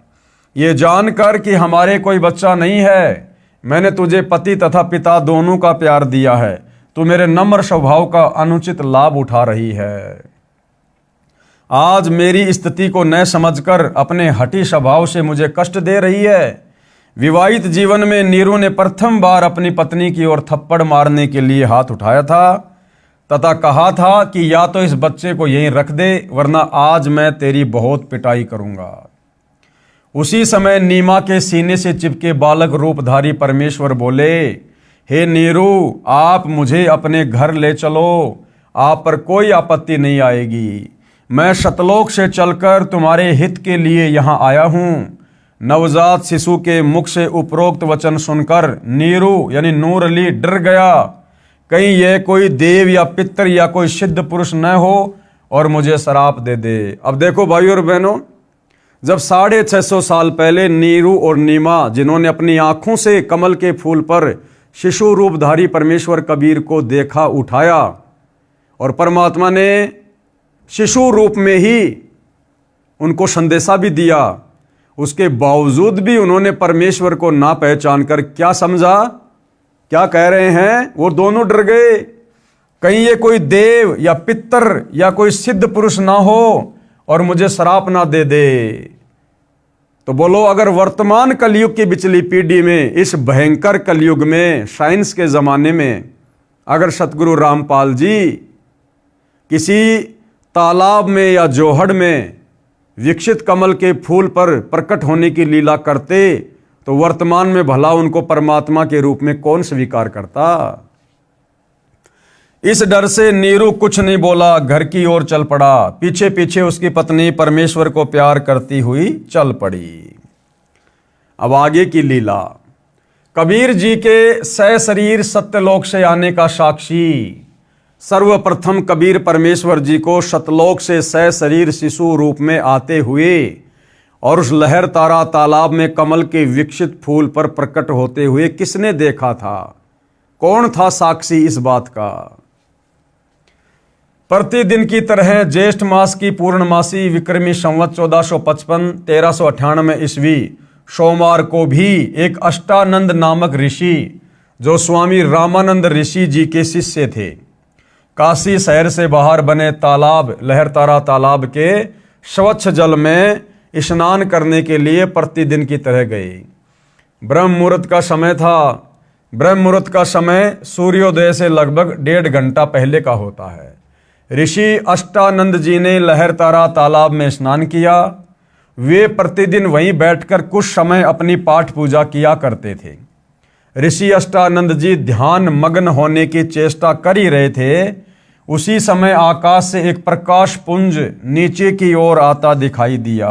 ये जानकर कि हमारे कोई बच्चा नहीं है, मैंने तुझे पति तथा पिता दोनों का प्यार दिया है, तू मेरे नम्र स्वभाव का अनुचित लाभ उठा रही है। आज मेरी स्थिति को न समझकर अपने हठी स्वभाव से मुझे कष्ट दे रही है। विवाहित जीवन में नीरू ने प्रथम बार अपनी पत्नी की ओर थप्पड़ मारने के लिए हाथ उठाया था तथा कहा था कि या तो इस बच्चे को यहीं रख दे, वरना आज मैं तेरी बहुत पिटाई करूंगा। उसी समय नीमा के सीने से चिपके बालक रूपधारी परमेश्वर बोले, हे नीरू, आप मुझे अपने घर ले चलो, आप पर कोई आपत्ति नहीं आएगी। मैं सतलोक से चलकर तुम्हारे हित के लिए यहाँ आया हूँ। नवजात शिशु के मुख से उपरोक्त वचन सुनकर नीरू यानी नूर अली डर गया, कहीं यह कोई देव या पितर या कोई सिद्ध पुरुष न हो और मुझे श्राप दे दे। अब देखो भाइयों और बहनों, जब 650 साल पहले नीरू और नीमा, जिन्होंने अपनी आंखों से कमल के फूल पर शिशु रूपधारी परमेश्वर कबीर को देखा, उठाया, और परमात्मा ने शिशु रूप में ही उनको संदेशा भी दिया, उसके बावजूद भी उन्होंने परमेश्वर को ना पहचान कर क्या समझा, क्या कह रहे हैं, वो दोनों डर गए, कहीं ये कोई देव या पितर या कोई सिद्ध पुरुष ना हो और मुझे श्राप ना दे दे। तो बोलो, अगर वर्तमान कलयुग की बिचली पीढ़ी में, इस भयंकर कलयुग में, साइंस के ज़माने में, अगर सतगुरु रामपाल जी किसी तालाब में या जोहड़ में विकसित कमल के फूल पर प्रकट होने की लीला करते, तो वर्तमान में भला उनको परमात्मा के रूप में कौन स्वीकार करता। इस डर से नीरू कुछ नहीं बोला, घर की ओर चल पड़ा। पीछे पीछे उसकी पत्नी परमेश्वर को प्यार करती हुई चल पड़ी। अब आगे की लीला। कबीर जी के सशरीर सत्यलोक से आने का साक्षी। सर्वप्रथम कबीर परमेश्वर जी को सतलोक से सशरीर शिशु रूप में आते हुए और उस लहर तारा तालाब में कमल के विकसित फूल पर प्रकट होते हुए किसने देखा था? कौन था साक्षी इस बात का? प्रतिदिन की तरह ज्येष्ठ मास की पूर्णमासी विक्रमी संवत 1455 1398 ईस्वी सोमवार को भी एक अष्टानंद नामक ऋषि, जो स्वामी रामानंद ऋषि जी के शिष्य थे, काशी शहर से बाहर बने तालाब लहरतारा तालाब के स्वच्छ जल में स्नान करने के लिए प्रतिदिन की तरह गए। ब्रह्म मुहूर्त का समय था। ब्रह्म मुहूर्त का समय सूर्योदय से लगभग 1.5 घंटा पहले का होता है। ऋषि अष्टानंद जी ने लहरतारा तालाब में स्नान किया। वे प्रतिदिन वहीं बैठकर कुछ समय अपनी पाठ पूजा किया करते थे। ऋषि अष्टानंद जी ध्यान मग्न होने की चेष्टा कर ही रहे थे, उसी समय आकाश से एक प्रकाश पुंज नीचे की ओर आता दिखाई दिया।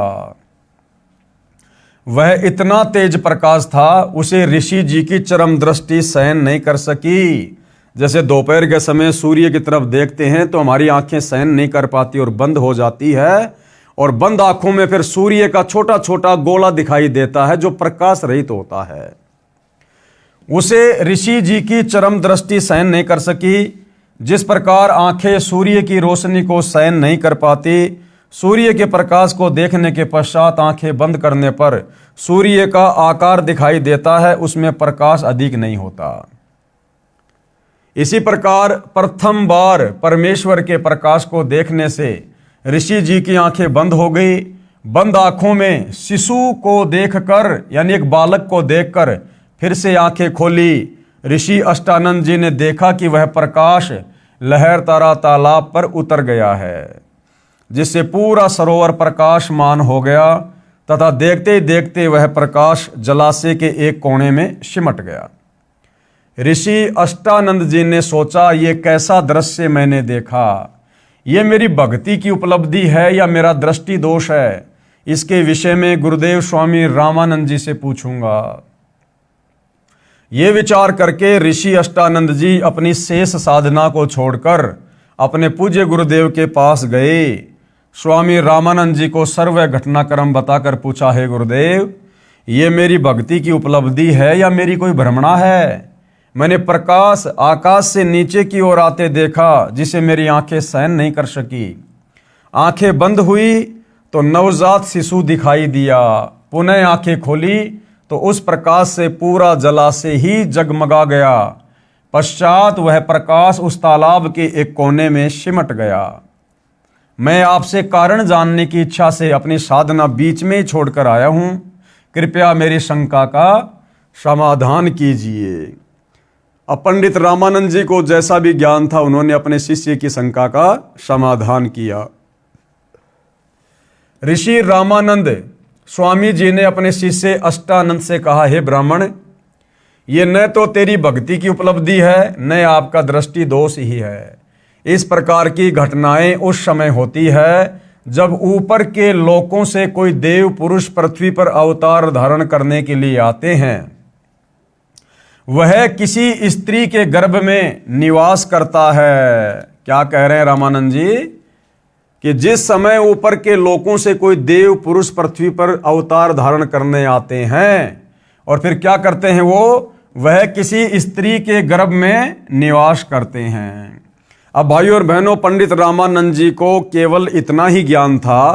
वह इतना तेज प्रकाश था, उसे ऋषि जी की चरम दृष्टि सहन नहीं कर सकी। जैसे दोपहर के समय सूर्य की तरफ देखते हैं तो हमारी आंखें सहन नहीं कर पाती और बंद हो जाती है, और बंद आंखों में फिर सूर्य का छोटा छोटा गोला दिखाई देता है जो प्रकाश रहित होता है। उसे ऋषि जी की चरम दृष्टि सहन नहीं कर सकी। जिस प्रकार आंखें सूर्य की रोशनी को सहन नहीं कर पाती, सूर्य के प्रकाश को देखने के पश्चात आंखें बंद करने पर सूर्य का आकार दिखाई देता है, उसमें प्रकाश अधिक नहीं होता। इसी प्रकार प्रथम बार परमेश्वर के प्रकाश को देखने से ऋषि जी की आंखें बंद हो गई। बंद आंखों में शिशु को देखकर, यानी एक बालक को देखकर फिर से आंखें खोली। ऋषि अष्टानंद जी ने देखा कि वह प्रकाश लहरतारा तालाब पर उतर गया है, जिससे पूरा सरोवर प्रकाशमान हो गया तथा देखते ही देखते वह प्रकाश जलाशय के एक कोने में सिमट गया। ऋषि अष्टानंद जी ने सोचा, ये कैसा दृश्य मैंने देखा, ये मेरी भक्ति की उपलब्धि है या मेरा दृष्टि दोष है। इसके विषय में गुरुदेव स्वामी रामानंद जी से पूछूंगा। ये विचार करके ऋषि अष्टानंद जी अपनी शेष साधना को छोड़कर अपने पूज्य गुरुदेव के पास गए। स्वामी रामानंद जी को सर्व घटनाक्रम बताकर पूछा, है गुरुदेव, ये मेरी भक्ति की उपलब्धि है या मेरी कोई भ्रमणा है? मैंने प्रकाश आकाश से नीचे की ओर आते देखा, जिसे मेरी आंखें सहन नहीं कर सकी। आंखें बंद हुई तो नवजात शिशु दिखाई दिया। पुनः आंखें खोली तो उस प्रकाश से पूरा जलाशय ही जगमगा गया। पश्चात वह प्रकाश उस तालाब के एक कोने में सिमट गया। मैं आपसे कारण जानने की इच्छा से अपनी साधना बीच में ही छोड़कर आया हूं। कृपया मेरी शंका का समाधान कीजिए। अब पंडित रामानंद जी को जैसा भी ज्ञान था, उन्होंने अपने शिष्य की शंका का समाधान किया। ऋषि रामानंद स्वामी जी ने अपने शिष्य अष्टानंद से कहा, हे ब्राह्मण, ये न तो तेरी भक्ति की उपलब्धि है, न आपका दृष्टि दोष ही है। इस प्रकार की घटनाएं उस समय होती है जब ऊपर के लोकों से कोई देव पुरुष पृथ्वी पर अवतार धारण करने के लिए आते हैं। वह किसी स्त्री के गर्भ में निवास करता है। क्या कह रहे हैं रामानंद जी? कि जिस समय ऊपर के लोकों से कोई देव पुरुष पृथ्वी पर अवतार धारण करने आते हैं और फिर क्या करते हैं, वह किसी स्त्री के गर्भ में निवास करते हैं। अब भाइयों और बहनों, पंडित रामानंद जी को केवल इतना ही ज्ञान था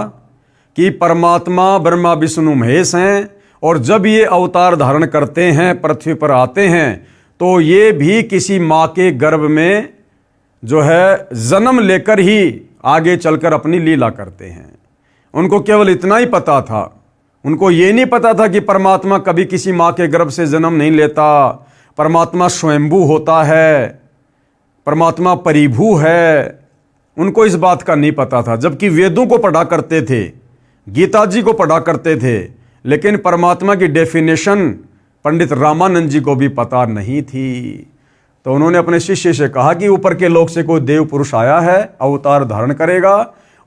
कि परमात्मा ब्रह्मा विष्णु महेश हैं, और जब ये अवतार धारण करते हैं, पृथ्वी पर आते हैं, तो ये भी किसी माँ के गर्भ में जो है जन्म लेकर ही आगे चलकर अपनी लीला करते हैं। उनको केवल इतना ही पता था। उनको ये नहीं पता था कि परमात्मा कभी किसी माँ के गर्भ से जन्म नहीं लेता, परमात्मा स्वयंभू होता है, परमात्मा परिभू है। उनको इस बात का नहीं पता था, जबकि वेदों को पढ़ा करते थे, गीता जी को पढ़ा करते थे, लेकिन परमात्मा की डेफिनेशन पंडित रामानंद जी को भी पता नहीं थी। तो उन्होंने अपने शिष्य से कहा कि ऊपर के लोक से कोई देव पुरुष आया है, अवतार धारण करेगा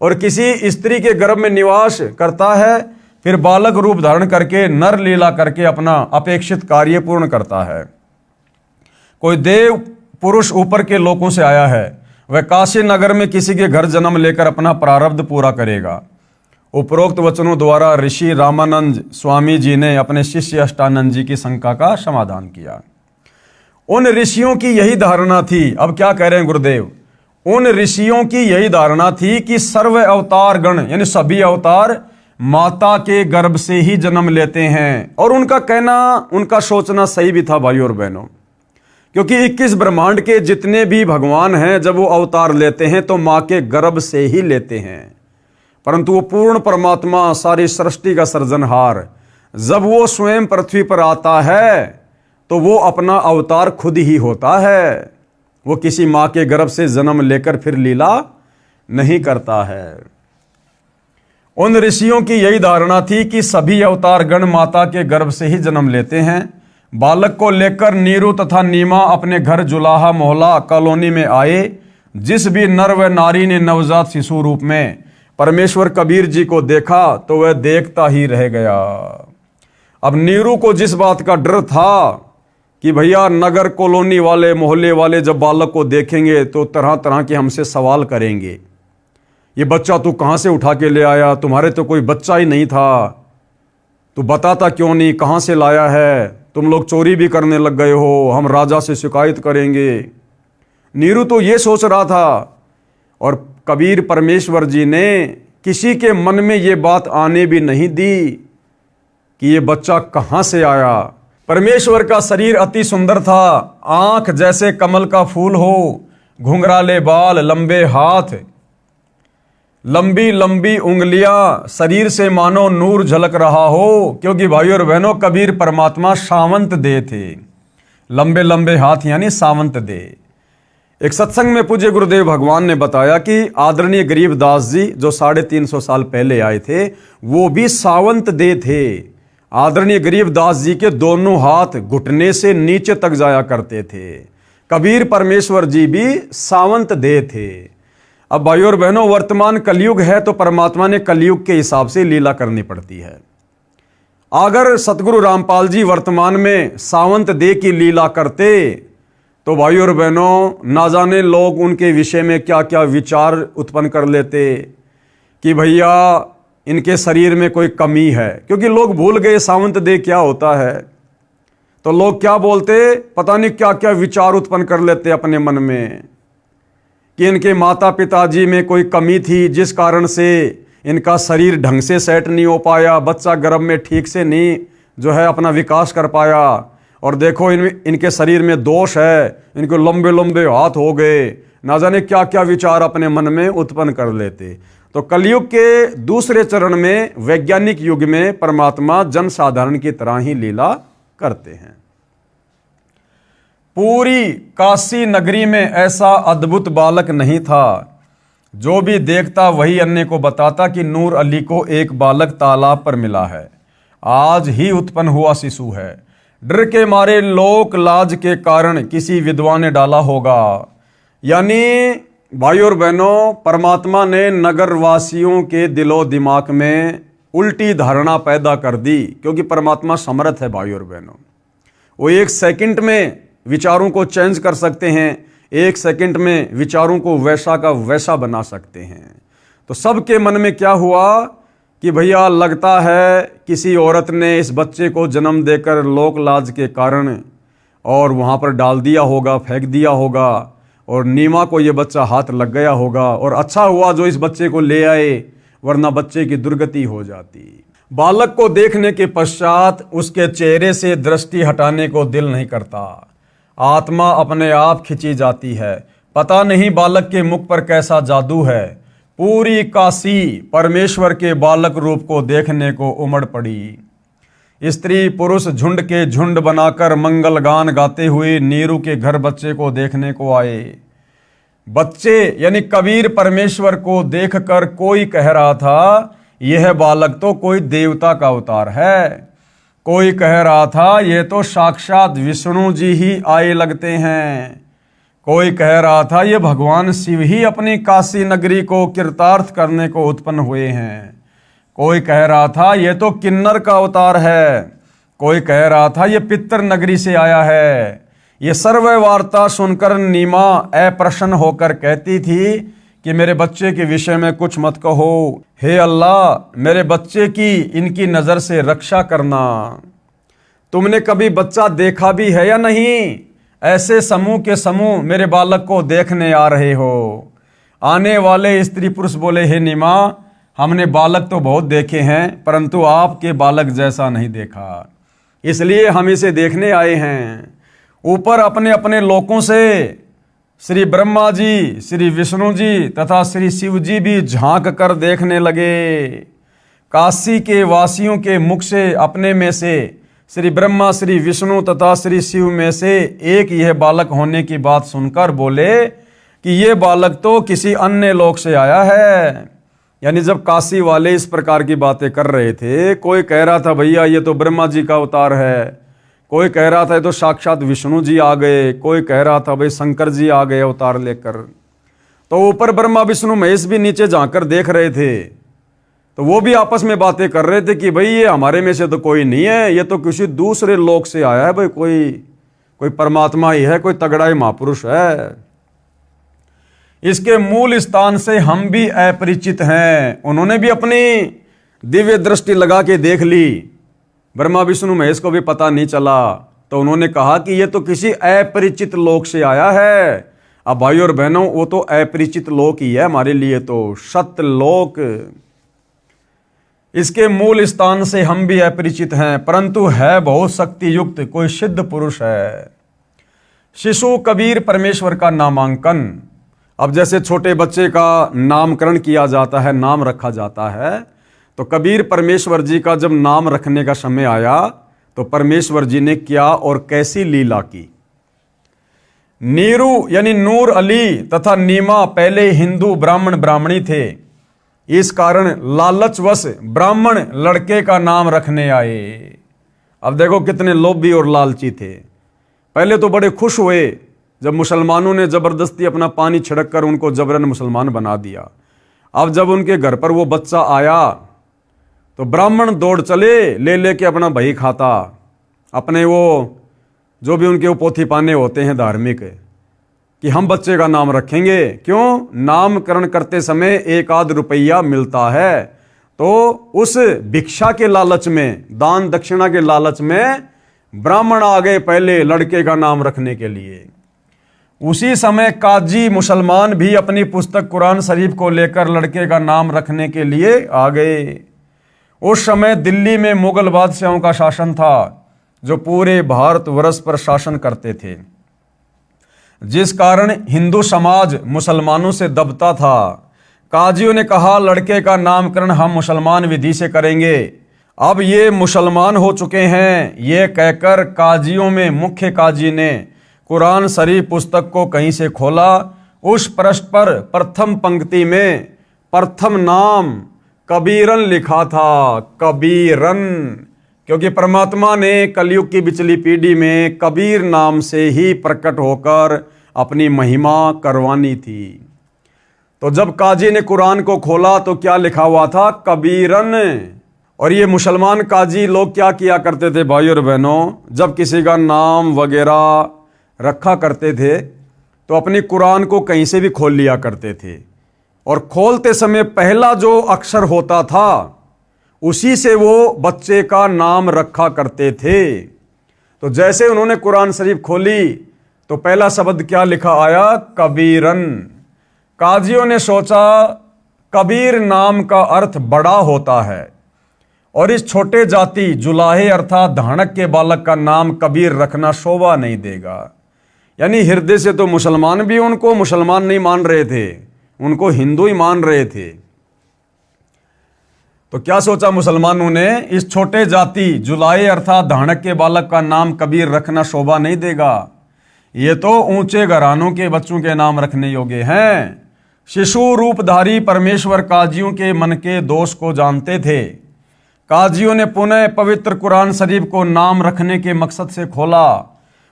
और किसी स्त्री के गर्भ में निवास करता है, फिर बालक रूप धारण करके नर लीला करके अपना अपेक्षित कार्य पूर्ण करता है। कोई देव पुरुष ऊपर के लोकों से आया है, वह काशी नगर में किसी के घर जन्म लेकर अपना प्रारब्ध पूरा करेगा। उपरोक्त वचनों द्वारा ऋषि रामानंद स्वामी जी ने अपने शिष्य अष्टानंद जी की शंका का समाधान किया। उन ऋषियों की यही धारणा थी। अब क्या कह रहे हैं गुरुदेव? उन ऋषियों की यही धारणा थी कि सर्व अवतार गण, यानी सभी अवतार माता के गर्भ से ही जन्म लेते हैं। और उनका कहना, उनका सोचना सही भी था भाइयों और बहनों, क्योंकि 21 ब्रह्मांड के जितने भी भगवान हैं, जब वो अवतार लेते हैं तो माँ के गर्भ से ही लेते हैं। परंतु वो पूर्ण परमात्मा, सारी सृष्टि का सृजनहार, जब वो स्वयं पृथ्वी पर आता है तो वो अपना अवतार खुद ही होता है। वो किसी माँ के गर्भ से जन्म लेकर फिर लीला नहीं करता है। उन ऋषियों की यही धारणा थी कि सभी अवतार गण माता के गर्भ से ही जन्म लेते हैं। बालक को लेकर नीरू तथा नीमा अपने घर जुलाहा मोहल्ला कॉलोनी में आए, जिस भी नर व नारी ने नवजात शिशु रूप में परमेश्वर कबीर जी को देखा तो वह देखता ही रह गया। अब नीरू को जिस बात का डर था कि भैया नगर कॉलोनी वाले मोहल्ले वाले जब बालक को देखेंगे तो तरह तरह के हमसे सवाल करेंगे, ये बच्चा तू कहाँ से उठा के ले आया, तुम्हारे तो कोई बच्चा ही नहीं था, तू बताता क्यों नहीं, कहाँ से लाया है, तुम लोग चोरी भी करने लग गए हो, हम राजा से शिकायत करेंगे। नीरू तो ये सोच रहा था और कबीर परमेश्वर जी ने किसी के मन में ये बात आने भी नहीं दी कि ये बच्चा कहाँ से आया। परमेश्वर का शरीर अति सुंदर था, आंख जैसे कमल का फूल हो, घुंघराले बाल, लंबे हाथ, लंबी लंबी उंगलियां, शरीर से मानो नूर झलक रहा हो, क्योंकि भाइयों और बहनों कबीर परमात्मा सावंत दे थे। लंबे लंबे हाथ यानी सावंत दे। एक सत्संग में पूज्य गुरुदेव भगवान ने बताया कि आदरणीय गरीबदास जी जो 350 साल पहले आए थे वो भी सावंत दे थे। आदरणीय गरीबदास जी के दोनों हाथ घुटने से नीचे तक जाया करते थे। कबीर परमेश्वर जी भी सावंत दे थे। अब भाइयों और बहनों वर्तमान कलयुग है तो परमात्मा ने कलयुग के हिसाब से लीला करनी पड़ती है। अगर सतगुरु रामपाल जी वर्तमान में सावंत दे की लीला करते तो भाइयों और बहनों ना जाने लोग उनके विषय में क्या क्या विचार उत्पन्न कर लेते कि भैया इनके शरीर में कोई कमी है, क्योंकि लोग भूल गए सावंत दे क्या होता है। तो लोग क्या बोलते, पता नहीं क्या क्या विचार उत्पन्न कर लेते अपने मन में कि इनके माता पिताजी में कोई कमी थी जिस कारण से इनका शरीर ढंग से सेट नहीं हो पाया, बच्चा गर्भ में ठीक से नहीं जो है अपना विकास कर पाया, और देखो इनके शरीर में दोष है, इनको लंबे लंबे हाथ हो गए, ना जाने क्या क्या विचार अपने मन में उत्पन्न कर लेते। तो कलयुग के दूसरे चरण में वैज्ञानिक युग में परमात्मा जनसाधारण की तरह ही लीला करते हैं। पूरी काशी नगरी में ऐसा अद्भुत बालक नहीं था, जो भी देखता वही अन्य को बताता कि नूर अली को एक बालक तालाब पर मिला है, आज ही उत्पन्न हुआ शिशु है। डर के मारे लोक लाज के कारण किसी विधवा ने डाला होगा। यानी भाइयों और बहनों परमात्मा ने नगर वासियों के दिलो दिमाग में उल्टी धारणा पैदा कर दी, क्योंकि परमात्मा समर्थ है भाइयों और बहनों। वो एक सेकंड में विचारों को चेंज कर सकते हैं, एक सेकंड में विचारों को वैसा का वैसा बना सकते हैं। तो सबके मन में क्या हुआ कि भैया लगता है किसी औरत ने इस बच्चे को जन्म देकर लोक लाज के कारण और वहाँ पर डाल दिया होगा, फेंक दिया होगा, और नीमा को ये बच्चा हाथ लग गया होगा, और अच्छा हुआ जो इस बच्चे को ले आए, वरना बच्चे की दुर्गति हो जाती। बालक को देखने के पश्चात उसके चेहरे से दृष्टि हटाने को दिल नहीं करता, आत्मा अपने आप खिंची जाती है। पता नहीं बालक के मुख पर कैसा जादू है, पूरी काशी परमेश्वर के बालक रूप को देखने को उमड़ पड़ी। स्त्री पुरुष झुंड के झुंड बनाकर मंगल गान गाते हुए नीरू के घर बच्चे को देखने को आए। बच्चे यानी कबीर परमेश्वर को देखकर कोई कह रहा था यह बालक तो कोई देवता का अवतार है, कोई कह रहा था ये तो साक्षात विष्णु जी ही आए लगते हैं, कोई कह रहा था ये भगवान शिव ही अपनी काशी नगरी को कृतार्थ करने को उत्पन्न हुए हैं, कोई कह रहा था ये तो किन्नर का अवतार है, कोई कह रहा था ये पितर नगरी से आया है। ये सर्व वार्ता सुनकर नीमा अप्रसन्न होकर कहती थी कि मेरे बच्चे के विषय में कुछ मत कहो, हे अल्लाह मेरे बच्चे की इनकी नज़र से रक्षा करना। तुमने कभी बच्चा देखा भी है या नहीं? ऐसे समूह के समूह मेरे बालक को देखने आ रहे हो। आने वाले स्त्री पुरुष बोले, हे नीमा हमने बालक तो बहुत देखे हैं परंतु आपके बालक जैसा नहीं देखा, इसलिए हम इसे देखने आए हैं। ऊपर अपने अपने लोकों से श्री ब्रह्मा जी, श्री विष्णु जी तथा श्री शिव जी भी झांक कर देखने लगे। काशी के वासियों के मुख से अपने में से श्री ब्रह्मा, श्री विष्णु तथा श्री शिव में से एक यह बालक होने की बात सुनकर बोले कि यह बालक तो किसी अन्य लोक से आया है। यानी जब काशी वाले इस प्रकार की बातें कर रहे थे, कोई कह रहा था भैया ये तो ब्रह्मा जी का अवतार है, कोई कह रहा था ये तो साक्षात विष्णु जी आ गए, कोई कह रहा था भाई शंकर जी आ गए अवतार लेकर। तो ऊपर ब्रह्मा विष्णु महेश भी नीचे झांक कर देख रहे थे। तो वो भी आपस में बातें कर रहे थे कि भाई ये हमारे में से तो कोई नहीं है, ये तो किसी दूसरे लोक से आया है, भाई कोई परमात्मा ही है, कोई तगड़ा ही महापुरुष है। इसके मूल स्थान से हम भी अपरिचित हैं। उन्होंने भी अपनी दिव्य दृष्टि लगा के देख ली, ब्रह्मा विष्णु महेश को भी पता नहीं चला। तो उन्होंने कहा कि ये तो किसी अपरिचित लोक से आया है। अब भाई और बहनों, वो तो अपरिचित लोक ही है हमारे लिए, तो सत्यलोक। इसके मूल स्थान से हम भी अपरिचित हैं, परंतु है बहुत शक्ति युक्त, कोई सिद्ध पुरुष है। शिशु कबीर परमेश्वर का नामांकन। अब जैसे छोटे बच्चे का नामकरण किया जाता है, नाम रखा जाता है, तो कबीर परमेश्वर जी का जब नाम रखने का समय आया तो परमेश्वर जी ने क्या और कैसी लीला की। नीरू यानी नूर अली तथा नीमा पहले हिंदू ब्राह्मण ब्राह्मणी थे। इस कारण लालचवश ब्राह्मण लड़के का नाम रखने आए। अब देखो कितने लोभी और लालची थे। पहले तो बड़े खुश हुए जब मुसलमानों ने जबरदस्ती अपना पानी छिड़क कर उनको जबरन मुसलमान बना दिया। अब जब उनके घर पर वो बच्चा आया तो ब्राह्मण दौड़ चले, ले लेके अपना बही खाता, अपने वो जो भी उनके पोथी पाने होते हैं धार्मिक, कि हम बच्चे का नाम रखेंगे। क्यों? नामकरण करते समय 1 आध रुपया मिलता है। तो उस भिक्षा के लालच में, दान दक्षिणा के लालच में ब्राह्मण आ गए पहले लड़के का नाम रखने के लिए। उसी समय काजी मुसलमान भी अपनी पुस्तक कुरान शरीफ को लेकर लड़के का नाम रखने के लिए आ गए। उस समय दिल्ली में मुगल बादशाहों का शासन था जो पूरे भारतवर्ष पर शासन करते थे, जिस कारण हिंदू समाज मुसलमानों से दबता था। काजियों ने कहा लड़के का नामकरण हम मुसलमान विधि से करेंगे। अब ये मुसलमान हो चुके हैं, ये कहकर काजियों में मुख्य काजी ने कुरान शरीफ पुस्तक को कहीं से खोला। उस पृष्ठ पर प्रथम पंक्ति में प्रथम नाम कबीरन लिखा था। कबीरन, क्योंकि परमात्मा ने कलयुग की बिचली पीढ़ी में कबीर नाम से ही प्रकट होकर अपनी महिमा करवानी थी। तो जब काजी ने कुरान को खोला तो क्या लिखा हुआ था? कबीरन। और ये मुसलमान काजी लोग क्या किया करते थे भाई और बहनों, जब किसी का नाम वगैरह रखा करते थे तो अपनी कुरान को कहीं से भी खोल लिया करते थे, और खोलते समय पहला जो अक्षर होता था उसी से वो बच्चे का नाम रखा करते थे। तो जैसे उन्होंने कुरान शरीफ खोली तो पहला शब्द क्या लिखा आया? कबीरन। काजियों ने सोचा कबीर नाम का अर्थ बड़ा होता है और इस छोटे जाति जुलाहे अर्थात धानक के बालक का नाम कबीर रखना शोभा नहीं देगा। यानी हृदय से तो मुसलमान भी उनको मुसलमान नहीं मान रहे थे, उनको हिंदू ही मान रहे थे। तो क्या सोचा मुसलमानों ने? इस छोटे जाति जुलाहे अर्थात धानक के बालक का नाम कबीर रखना शोभा नहीं देगा, ये तो ऊंचे घरानों के बच्चों के नाम रखने योग्य हैं। शिशु रूपधारी परमेश्वर काजियों के मन के दोष को जानते थे। काजियों ने पुनः पवित्र कुरान शरीफ को नाम रखने के मकसद से खोला।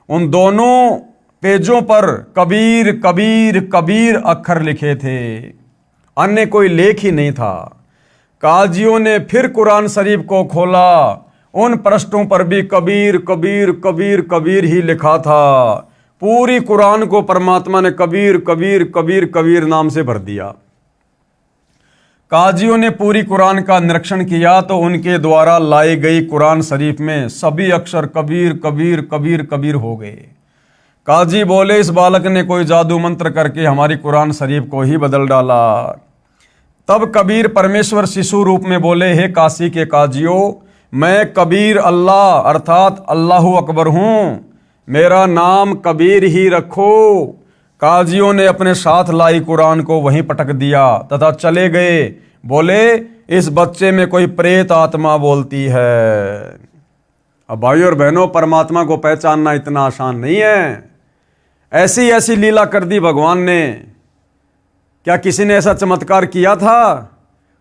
उन दोनों पेजों पर कबीर कबीर कबीर अक्षर लिखे थे, अन्य कोई लेख ही नहीं था। काजियों ने फिर कुरान शरीफ को खोला, उन पृष्ठों पर भी कबीर कबीर कबीर कबीर ही लिखा था। पूरी कुरान को परमात्मा ने कबीर कबीर कबीर कबीर नाम से भर दिया। काजियों ने पूरी कुरान का निरीक्षण किया तो उनके द्वारा लाई गई कुरान शरीफ में सभी अक्षर कबीर कबीर कबीर कबीर हो गए। काजी बोले इस बालक ने कोई जादू मंत्र करके हमारी कुरान शरीफ को ही बदल डाला। तब कबीर परमेश्वर शिशु रूप में बोले, हे काशी के काजियों, मैं कबीर अल्लाह अर्थात अल्लाहु अकबर हूँ, मेरा नाम कबीर ही रखो। काजियों ने अपने साथ लाई कुरान को वहीं पटक दिया तथा चले गए। बोले इस बच्चे में कोई प्रेत आत्मा बोलती है। अब भाई और बहनों, परमात्मा को पहचानना इतना आसान नहीं है। ऐसी ऐसी लीला कर दी भगवान ने। क्या किसी ने ऐसा चमत्कार किया था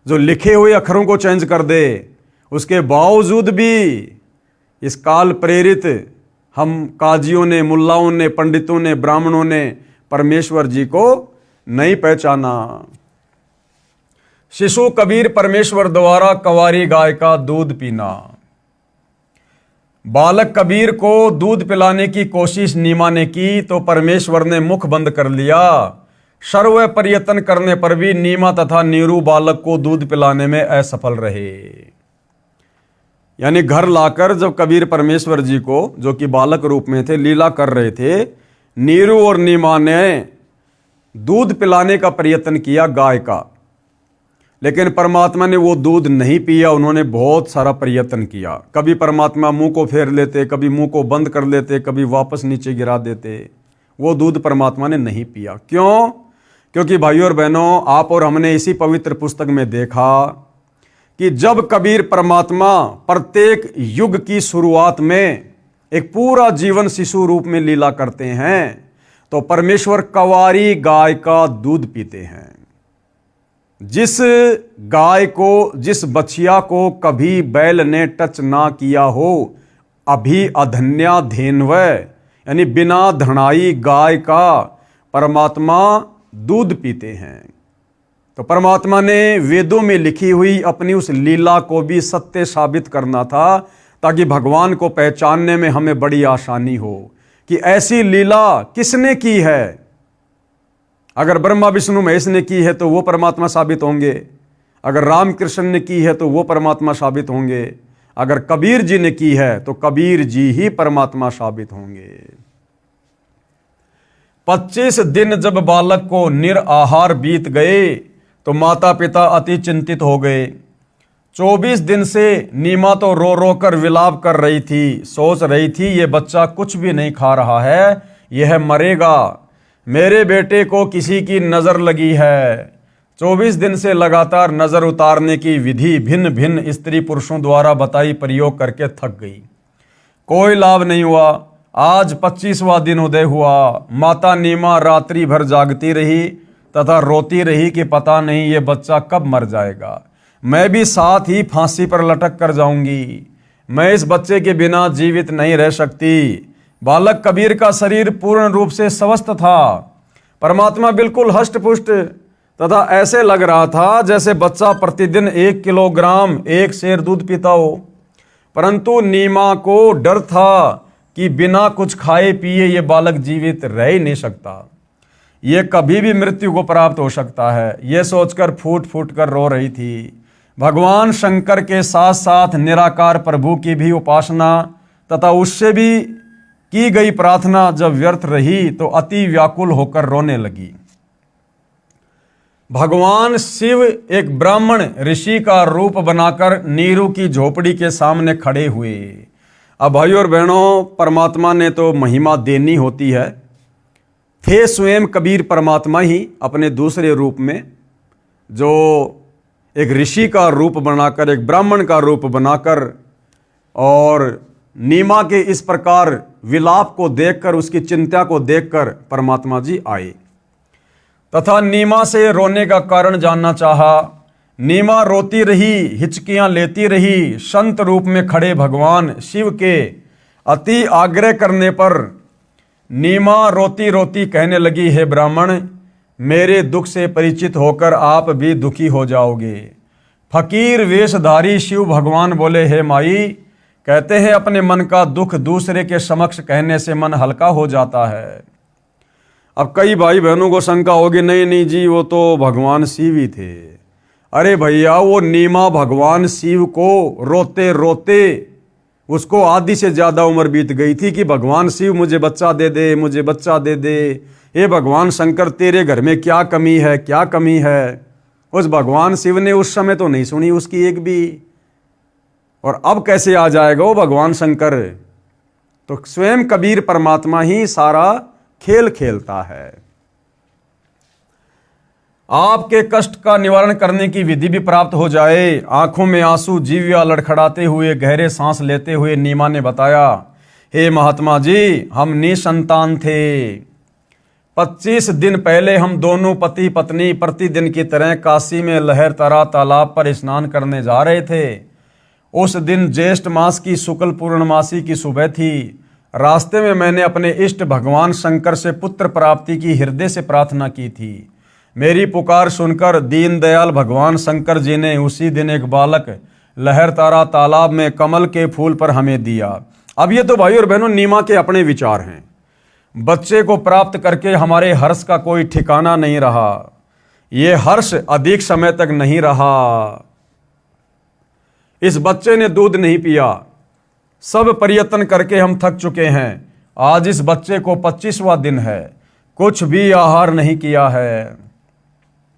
जो लिखे हुए अक्षरों को चेंज कर दे? उसके बावजूद भी इस काल प्रेरित हम काजियों ने, मुल्लाओं ने, पंडितों ने, ब्राह्मणों ने परमेश्वर जी को नहीं पहचाना। शिशु कबीर परमेश्वर द्वारा कंवारी गाय का दूध पीना। बालक कबीर को दूध पिलाने की कोशिश नीमा ने की तो परमेश्वर ने मुख बंद कर लिया। सर्व प्रयत्न करने पर भी नीमा तथा नीरू बालक को दूध पिलाने में असफल रहे। यानी घर लाकर जब कबीर परमेश्वर जी को, जो कि बालक रूप में थे, लीला कर रहे थे, नीरू और नीमा ने दूध पिलाने का प्रयत्न किया गाय का, लेकिन परमात्मा ने वो दूध नहीं पिया। उन्होंने बहुत सारा प्रयत्न किया। कभी परमात्मा मुंह को फेर लेते, कभी मुंह को बंद कर लेते, कभी वापस नीचे गिरा देते। वो दूध परमात्मा ने नहीं पिया। क्यों? क्योंकि भाइयों और बहनों, आप और हमने इसी पवित्र पुस्तक में देखा कि जब कबीर परमात्मा प्रत्येक युग की शुरुआत में एक पूरा जीवन शिशु रूप में लीला करते हैं तो परमेश्वर कंवारी गाय का दूध पीते हैं। जिस गाय को, जिस बछिया को कभी बैल ने टच ना किया हो, अभी अधन्या धेनव, यानी बिना धनाई गाय का परमात्मा दूध पीते हैं। तो परमात्मा ने वेदों में लिखी हुई अपनी उस लीला को भी सत्य साबित करना था, ताकि भगवान को पहचानने में हमें बड़ी आसानी हो कि ऐसी लीला किसने की है। अगर ब्रह्मा विष्णु महेश ने की है तो वो परमात्मा साबित होंगे, अगर रामकृष्ण ने की है तो वो परमात्मा साबित होंगे, अगर कबीर जी ने की है तो कबीर जी ही परमात्मा साबित होंगे। 25 दिन जब बालक को निराहार बीत गए तो माता पिता अति चिंतित हो गए। 24 दिन से नीमा तो रो रो कर विलाप कर रही थी, सोच रही थी ये बच्चा कुछ भी नहीं खा रहा है, यह मरेगा, मेरे बेटे को किसी की नज़र लगी है। 24 दिन से लगातार नज़र उतारने की विधि भिन्न भिन्न स्त्री पुरुषों द्वारा बताई प्रयोग करके थक गई। कोई लाभ नहीं हुआ। आज 25वां दिन उदय हुआ। माता नीमा रात्रि भर जागती रही तथा रोती रही कि पता नहीं ये बच्चा कब मर जाएगा, मैं भी साथ ही फांसी पर लटक कर जाऊंगी, मैं इस बच्चे के बिना जीवित नहीं रह सकती। बालक कबीर का शरीर पूर्ण रूप से स्वस्थ था। परमात्मा बिल्कुल हष्ट पुष्ट तथा ऐसे लग रहा था जैसे बच्चा प्रतिदिन 1 किलोग्राम 1 सेर दूध पीता हो। परंतु नीमा को डर था कि बिना कुछ खाए पिए ये बालक जीवित रह ही नहीं सकता, ये कभी भी मृत्यु को प्राप्त हो सकता है। ये सोचकर फूट फूट कर रो रही थी। भगवान शंकर के साथ साथ निराकार प्रभु की भी उपासना तथा उससे भी की गई प्रार्थना जब व्यर्थ रही तो अति व्याकुल होकर रोने लगी। भगवान शिव एक ब्राह्मण ऋषि का रूप बनाकर नीरू की झोपड़ी के सामने खड़े हुए। अब भाइयों और बहनों, परमात्मा ने तो महिमा देनी होती है। थे स्वयं कबीर परमात्मा ही अपने दूसरे रूप में, जो एक ऋषि का रूप बनाकर, एक ब्राह्मण का रूप बनाकर, और नीमा के इस प्रकार विलाप को देखकर, उसकी चिंता को देखकर परमात्मा जी आए तथा नीमा से रोने का कारण जानना चाहा। नीमा रोती रही, हिचकियां लेती रही। संत रूप में खड़े भगवान शिव के अति आग्रह करने पर नीमा रोती रोती कहने लगी, हे ब्राह्मण, मेरे दुख से परिचित होकर आप भी दुखी हो जाओगे। फकीर वेशधारी शिव भगवान बोले, हे माई, कहते हैं अपने मन का दुख दूसरे के समक्ष कहने से मन हल्का हो जाता है। अब कई भाई बहनों को शंका होगी, नहीं नहीं जी, वो तो भगवान शिव ही थे। अरे भैया, वो नीमा भगवान शिव को रोते रोते उसको आधी से ज़्यादा उम्र बीत गई थी कि भगवान शिव मुझे बच्चा दे दे, मुझे बच्चा दे दे। हे भगवान शंकर, तेरे घर में क्या कमी है, क्या कमी है। उस भगवान शिव ने उस समय तो नहीं सुनी उसकी एक भी, और अब कैसे आ जाएगा वो भगवान शंकर। तो स्वयं कबीर परमात्मा ही सारा खेल खेलता है। आपके कष्ट का निवारण करने की विधि भी प्राप्त हो जाए। आंखों में आंसू, जीव्या लड़खड़ाते हुए गहरे सांस लेते हुए नीमा ने बताया, हे महात्मा जी, हम निसंतान थे। 25 दिन पहले हम दोनों पति पत्नी प्रतिदिन की तरह काशी में लहरतरा तालाब पर स्नान करने जा रहे थे। उस दिन ज्येष्ठ मास की शुक्ल पूर्णमासी की सुबह थी। रास्ते में मैंने अपने इष्ट भगवान शंकर से पुत्र प्राप्ति की हृदय से प्रार्थना की थी। मेरी पुकार सुनकर दीनदयाल भगवान शंकर जी ने उसी दिन एक बालक लहर तारा तालाब में कमल के फूल पर हमें दिया। अब ये तो भाई और बहनों नीमा के अपने विचार हैं। बच्चे को प्राप्त करके हमारे हर्ष का कोई ठिकाना नहीं रहा। ये हर्ष अधिक समय तक नहीं रहा। इस बच्चे ने दूध नहीं पिया। सब प्रयत्न करके हम थक चुके हैं। आज इस बच्चे को 25वां दिन है, कुछ भी आहार नहीं किया है।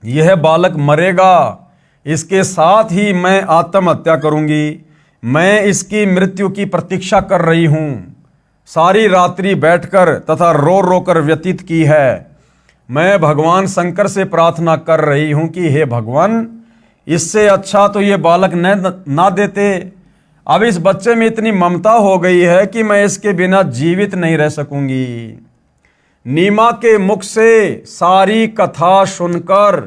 यह बालक मरेगा, इसके साथ ही मैं आत्महत्या करूंगी। मैं इसकी मृत्यु की प्रतीक्षा कर रही हूं। सारी रात्रि बैठकर तथा रो रो कर व्यतीत की है। मैं भगवान शंकर से प्रार्थना कर रही हूं कि हे भगवान, इससे अच्छा तो ये बालक ना देते। अब इस बच्चे में इतनी ममता हो गई है कि मैं इसके बिना जीवित नहीं रह सकूंगी। नीमा के मुख से सारी कथा सुनकर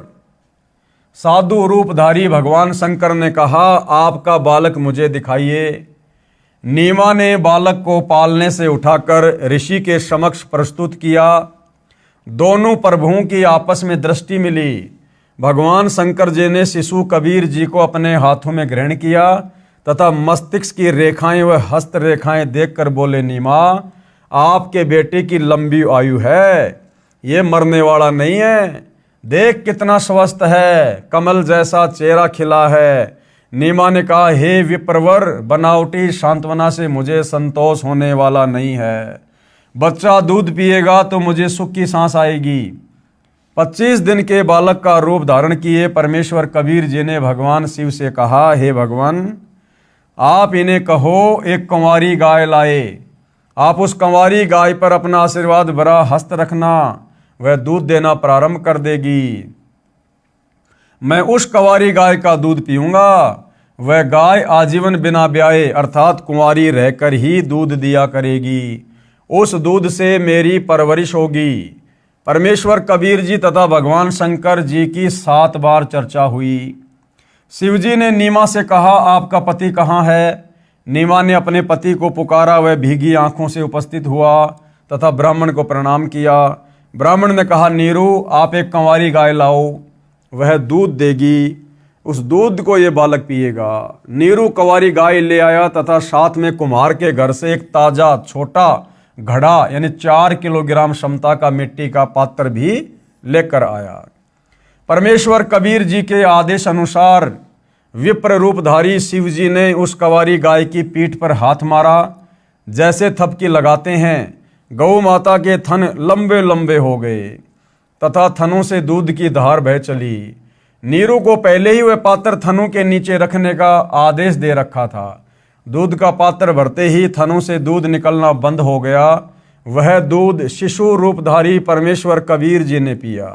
साधु रूपधारी भगवान शंकर ने कहा, आपका बालक मुझे दिखाइए। नीमा ने बालक को पालने से उठाकर ऋषि के समक्ष प्रस्तुत किया। दोनों प्रभुओं की आपस में दृष्टि मिली। भगवान शंकर जी ने शिशु कबीर जी को अपने हाथों में ग्रहण किया तथा मस्तिष्क की रेखाएं व हस्त रेखाएं देखकर बोले, नीमा, आपके बेटे की लंबी आयु है, ये मरने वाला नहीं है। देख कितना स्वस्थ है, कमल जैसा चेहरा खिला है। नीमा ने कहा, हे विप्रवर, बनावटी सांत्वना से मुझे संतोष होने वाला नहीं है। बच्चा दूध पिएगा तो मुझे सुख की सांस आएगी। 25 दिन के बालक का रूप धारण किए परमेश्वर कबीर जी ने भगवान शिव से कहा, हे भगवान, आप इन्हें कहो एक कंवारी गाय लाए। आप उस कंवारी गाय पर अपना आशीर्वाद भरा हस्त रखना, वह दूध देना प्रारंभ कर देगी। मैं उस कंवारी गाय का दूध पीऊंगा। वह गाय आजीवन बिना ब्याए अर्थात कुंवारी रहकर ही दूध दिया करेगी। उस दूध से मेरी परवरिश होगी। परमेश्वर कबीर जी तथा भगवान शंकर जी की 7 बार चर्चा हुई। शिवजी ने नीमा से कहा, आपका पति कहाँ है? नीमा ने अपने पति को पुकारा। वह भीगी आंखों से उपस्थित हुआ तथा ब्राह्मण को प्रणाम किया। ब्राह्मण ने कहा, नीरू, आप एक कंवारी गाय लाओ, वह दूध देगी। उस दूध को ये बालक पिएगा। नीरू कंवारी गाय ले आया तथा साथ में कुम्हार के घर से एक ताजा छोटा घड़ा यानी 4 किलोग्राम क्षमता का मिट्टी का पात्र भी लेकर आया। परमेश्वर कबीर जी के आदेश अनुसार विप्र रूपधारी शिव जी ने उस कंवारी गाय की पीठ पर हाथ मारा। जैसे थपकी लगाते हैं, गौ माता के थन लंबे लंबे हो गए तथा थनों से दूध की धार बह चली। नीरू को पहले ही वह पात्र थनों के नीचे रखने का आदेश दे रखा था। दूध का पात्र भरते ही थनों से दूध निकलना बंद हो गया। वह दूध शिशु रूपधारी परमेश्वर कबीर जी ने पिया।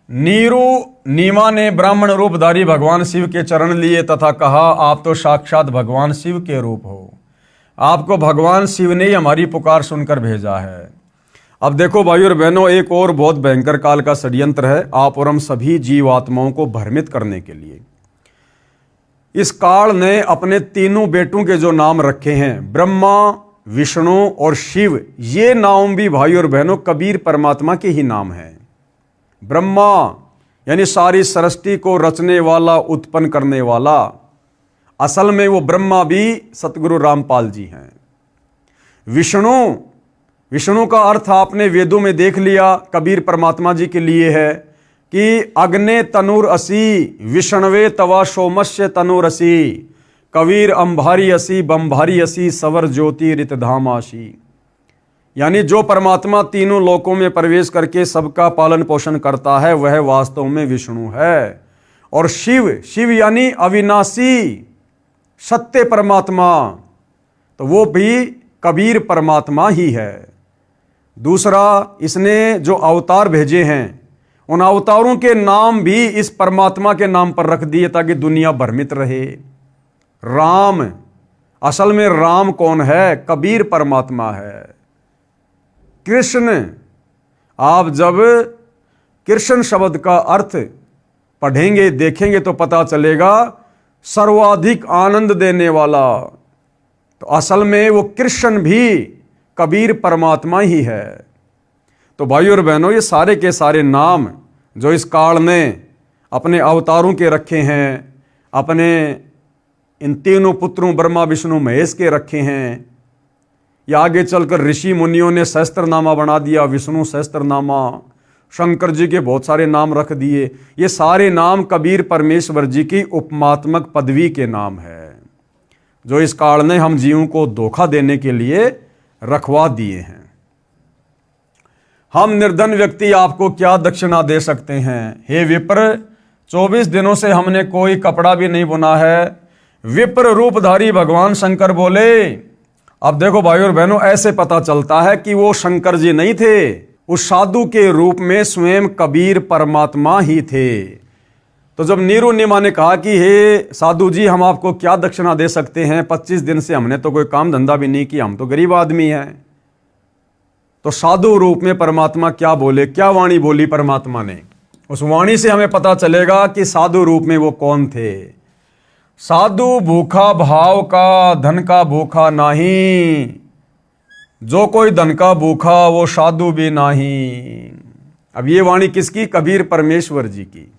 नीमा ने ब्राह्मण रूपधारी भगवान शिव के चरण लिए तथा कहा, आप तो साक्षात भगवान शिव के रूप हो। आपको भगवान शिव ने ही हमारी पुकार सुनकर भेजा है। अब देखो भाइयों और बहनों, एक और बहुत भयंकर काल का षड्यंत्र है आप और हम सभी जीवात्माओं को भ्रमित करने के लिए। इस काल ने अपने तीनों बेटों के जो नाम रखे हैं, ब्रह्मा, विष्णु और शिव, ये नाम भी भाइयों और बहनों कबीर परमात्मा के ही नाम हैं। ब्रह्मा यानी सारी सृष्टि को रचने वाला, उत्पन्न करने वाला, असल में वो ब्रह्मा भी सतगुरु रामपाल जी हैं। विष्णु का अर्थ आपने वेदों में देख लिया, कबीर परमात्मा जी के लिए है कि अग्ने तनुर असी, विष्णवे तवा सोमस्य तनुर असी, कबीर अंभारी असी, बंभारी असी, सवर ज्योति रितधाम आशी। यानी जो परमात्मा तीनों लोकों में प्रवेश करके सबका पालन पोषण करता है, वह वास्तव में विष्णु है। और शिव यानी अविनाशी सत्य परमात्मा, तो वो भी कबीर परमात्मा ही है। दूसरा, इसने जो अवतार भेजे हैं, उन अवतारों के नाम भी इस परमात्मा के नाम पर रख दिए ताकि दुनिया भ्रमित रहे। राम, असल में राम कौन है? कबीर परमात्मा है। कृष्ण, आप जब कृष्ण शब्द का अर्थ पढ़ेंगे, देखेंगे तो पता चलेगा सर्वाधिक आनंद देने वाला। तो असल में वो कृष्ण भी कबीर परमात्मा ही है। तो भाइयों और बहनों, ये सारे के सारे नाम जो इस काल ने अपने अवतारों के रखे हैं, अपने इन तीनों पुत्रों ब्रह्मा विष्णु महेश के रखे हैं, या आगे चलकर ऋषि मुनियों ने सहस्त्रनामा बना दिया, विष्णु सहस्त्रनामा, शंकर जी के बहुत सारे नाम रख दिए। ये सारे नाम कबीर परमेश्वर जी की उपमात्मक पदवी के नाम है, जो इस काल ने हम जीवों को धोखा देने के लिए रखवा दिए हैं। हम निर्धन व्यक्ति आपको क्या दक्षिणा दे सकते हैं? हे विप्र, 24 दिनों से हमने कोई कपड़ा भी नहीं बुना है। विप्र रूपधारी भगवान शंकर बोले। अब देखो भाइयों और बहनों, ऐसे पता चलता है कि वो शंकर जी नहीं थे, उस साधु के रूप में स्वयं कबीर परमात्मा ही थे। तो जब नीरू निमा ने कहा कि हे साधु जी, हम आपको क्या दक्षिणा दे सकते हैं, 25 दिन से हमने तो कोई काम धंधा भी नहीं किया, हम तो गरीब आदमी हैं। तो साधु रूप में परमात्मा क्या बोले, क्या वाणी बोली परमात्मा ने? उस वाणी से हमें पता चलेगा कि साधु रूप में वो कौन थे। साधु भूखा भाव का, धन का भूखा नहीं, जो कोई धन का भूखा वो साधु भी नहीं। अब ये वाणी किसकी? कबीर परमेश्वर जी की।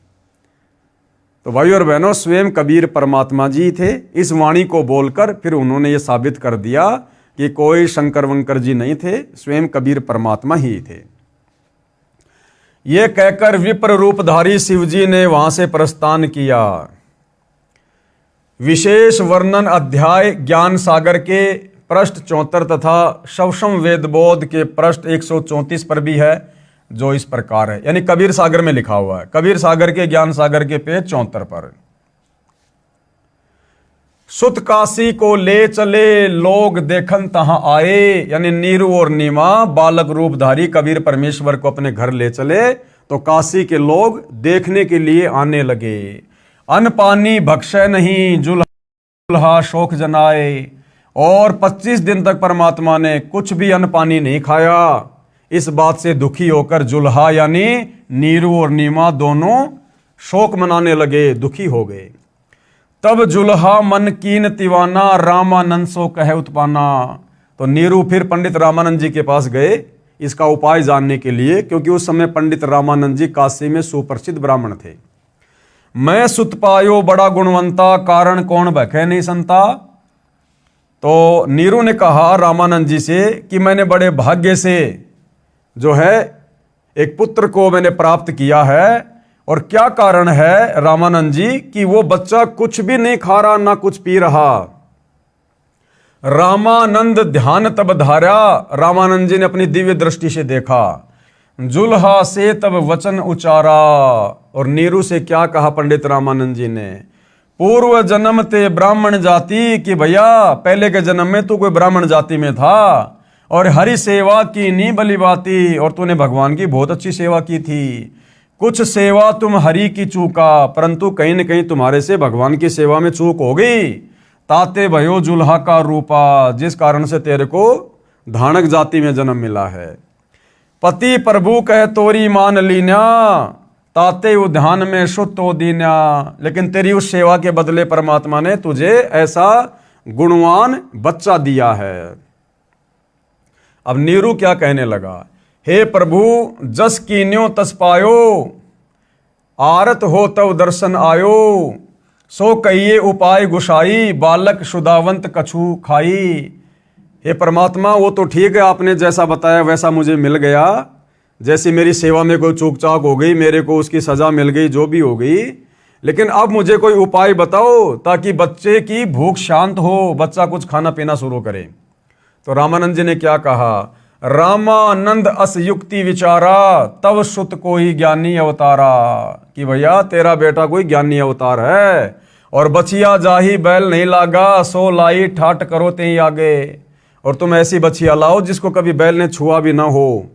तो भाइयों और बहनों, स्वयं कबीर परमात्मा जी थे। इस वाणी को बोलकर फिर उन्होंने ये साबित कर दिया कि कोई शंकर वंकर जी नहीं थे, स्वयं कबीर परमात्मा ही थे। ये कहकर विप्र रूपधारी शिव जी ने वहां से प्रस्थान किया। विशेष वर्णन अध्याय ज्ञान सागर के पृष्ठ 74 तथा शवशम वेदबोध के पृष्ठ 134 पर भी है, जो इस प्रकार है, यानी कबीर सागर में लिखा हुआ है, कबीर सागर के ज्ञान सागर के पेज 74 पर। सुत काशी को ले चले लोग देखन तहां आए, यानी नीरू और नीमा बालक रूपधारी कबीर परमेश्वर को अपने घर ले चले तो काशी के लोग देखने के लिए आने लगे। अन्न पानी भक्षय नहीं, जुल्हा शोक जनाए। और 25 दिन तक परमात्मा ने कुछ भी अन्न पानी नहीं खाया। इस बात से दुखी होकर जुल्हा यानी नीरू और नीमा दोनों शोक मनाने लगे, दुखी हो गए। तब जुल्हा मन कीन तिवाना, रामानंद सो कहे उत्पाना। तो नीरू फिर पंडित रामानंद जी के पास गए इसका उपाय जानने के लिए, क्योंकि उस समय पंडित रामानंद जी काशी में सुप्रसिद्ध ब्राह्मण थे। मैं सुत पायो बड़ा गुणवंता, कारण कौन भखे नहीं संता। तो नीरू ने कहा रामानंद जी से कि मैंने बड़े भाग्य से जो है एक पुत्र को मैंने प्राप्त किया है। और क्या कारण है रामानंद जी कि वो बच्चा कुछ भी नहीं खा रहा, ना कुछ पी रहा। रामानंद ध्यान तब धारा, रामानंद जी ने अपनी दिव्य दृष्टि से देखा। जुल्हा से तब वचन उचारा। और नीरू से क्या कहा पंडित रामानंद जी ने? पूर्व जन्म ते ब्राह्मण जाति, कि भैया पहले के जन्म में तू कोई ब्राह्मण जाति में था और हरि सेवा की नी बली बाती, और तूने भगवान की बहुत अच्छी सेवा की थी। कुछ सेवा तुम हरि की चूका, परंतु कहीं न कहीं तुम्हारे से भगवान की सेवा में चूक हो गई। ताते भयो जुल्हा का रूपा, जिस कारण से तेरे को धानक जाति में जन्म मिला है। पति प्रभु कह तोरी मान लीन्या, ताते उद्यान में शुद्धो दीन्या। लेकिन तेरी उस सेवा के बदले परमात्मा ने तुझे ऐसा गुणवान बच्चा दिया है। अब नीरू क्या कहने लगा? हे प्रभु जस कीन्यो तस पायो, आरत हो तव दर्शन आयो। सो कहिए उपाय गुसाई, बालक शुदावंत कछु खाई। हे परमात्मा, वो तो ठीक है, आपने जैसा बताया वैसा मुझे मिल गया। जैसी मेरी सेवा में कोई चूक चाक हो गई, मेरे को उसकी सजा मिल गई, जो भी हो गई। लेकिन अब मुझे कोई उपाय बताओ ताकि बच्चे की भूख शांत हो, बच्चा कुछ खाना पीना शुरू करे। तो रामानंद जी ने क्या कहा? रामानंद अस युक्ति विचारा, तव सुत कोई ज्ञानी अवतारा। कि भैया तेरा बेटा कोई ज्ञानी अवतार है। और बछिया जाही बैल नहीं लागा, सो लाई ठाट करो ते आगे। और तुम ऐसी बछिया लाओ जिसको कभी बैल ने छुआ भी ना हो।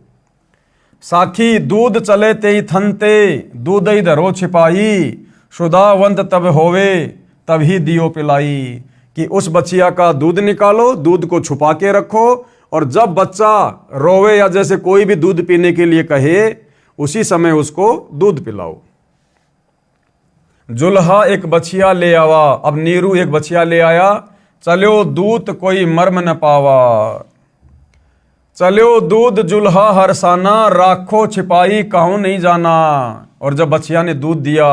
साखी दूध चले ते थनते, दूध ही धरो छिपाई। शुदावंत तब होवे, तभी दियो पिलाई। कि उस बछिया का दूध निकालो, दूध को छुपा के रखो, और जब बच्चा रोवे या जैसे कोई भी दूध पीने के लिए कहे, उसी समय उसको दूध पिलाओ। जुल्हा एक बछिया ले आवा। अब नीरू एक बछिया ले आया। चलो दूत कोई मर्म न पावा। चलो दूध जुल्हा हरसाना, राखो छिपाई कहूं नहीं जाना। और जब बछिया ने दूध दिया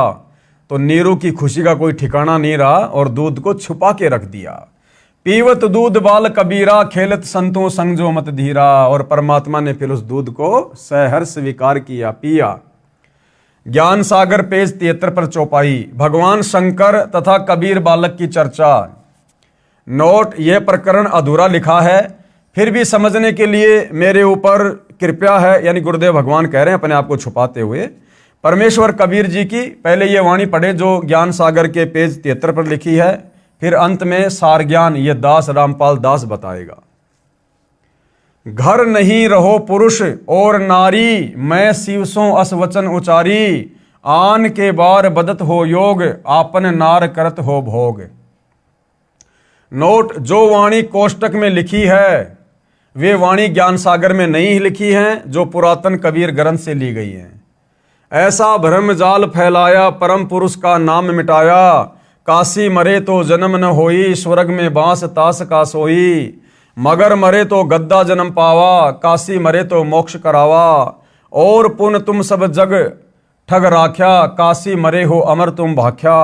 तो नीरू की खुशी का कोई ठिकाना नहीं रहा और दूध को छुपा के रख दिया। पीवत दूध बाल कबीरा, खेलत संतों संग जो मत धीरा। और परमात्मा ने फिर उस दूध को सहर्ष स्वीकार किया, पिया। ज्ञान सागर पेज 73 पर चौपाई। भगवान शंकर तथा कबीर बालक की चर्चा। नोट, यह प्रकरण अधूरा लिखा है, फिर भी समझने के लिए मेरे ऊपर कृपया है, यानी गुरुदेव भगवान कह रहे हैं अपने आप को छुपाते हुए। परमेश्वर कबीर जी की पहले ये वाणी पढ़े जो ज्ञान सागर के पेज 73 पर लिखी है, फिर अंत में सार ज्ञान ये दास रामपाल दास बताएगा। घर नहीं रहो पुरुष और नारी, मैं शिवसों असवचन उचारी। आन के बार बदत हो योग, आपन नार करत हो भोग। नोट, जो वाणी कोष्टक में लिखी है वे वाणी ज्ञान सागर में नहीं लिखी हैं, जो पुरातन कबीर ग्रंथ से ली गई हैं। ऐसा भ्रम जाल फैलाया, परम पुरुष का नाम मिटाया। काशी मरे तो जन्म न होई, स्वर्ग में बांस तास का सोई। मगर मरे तो गद्दा जन्म पावा, काशी मरे तो मोक्ष करावा। और पुन तुम सब जग ठग राख्या, काशी मरे हो अमर तुम भाख्या।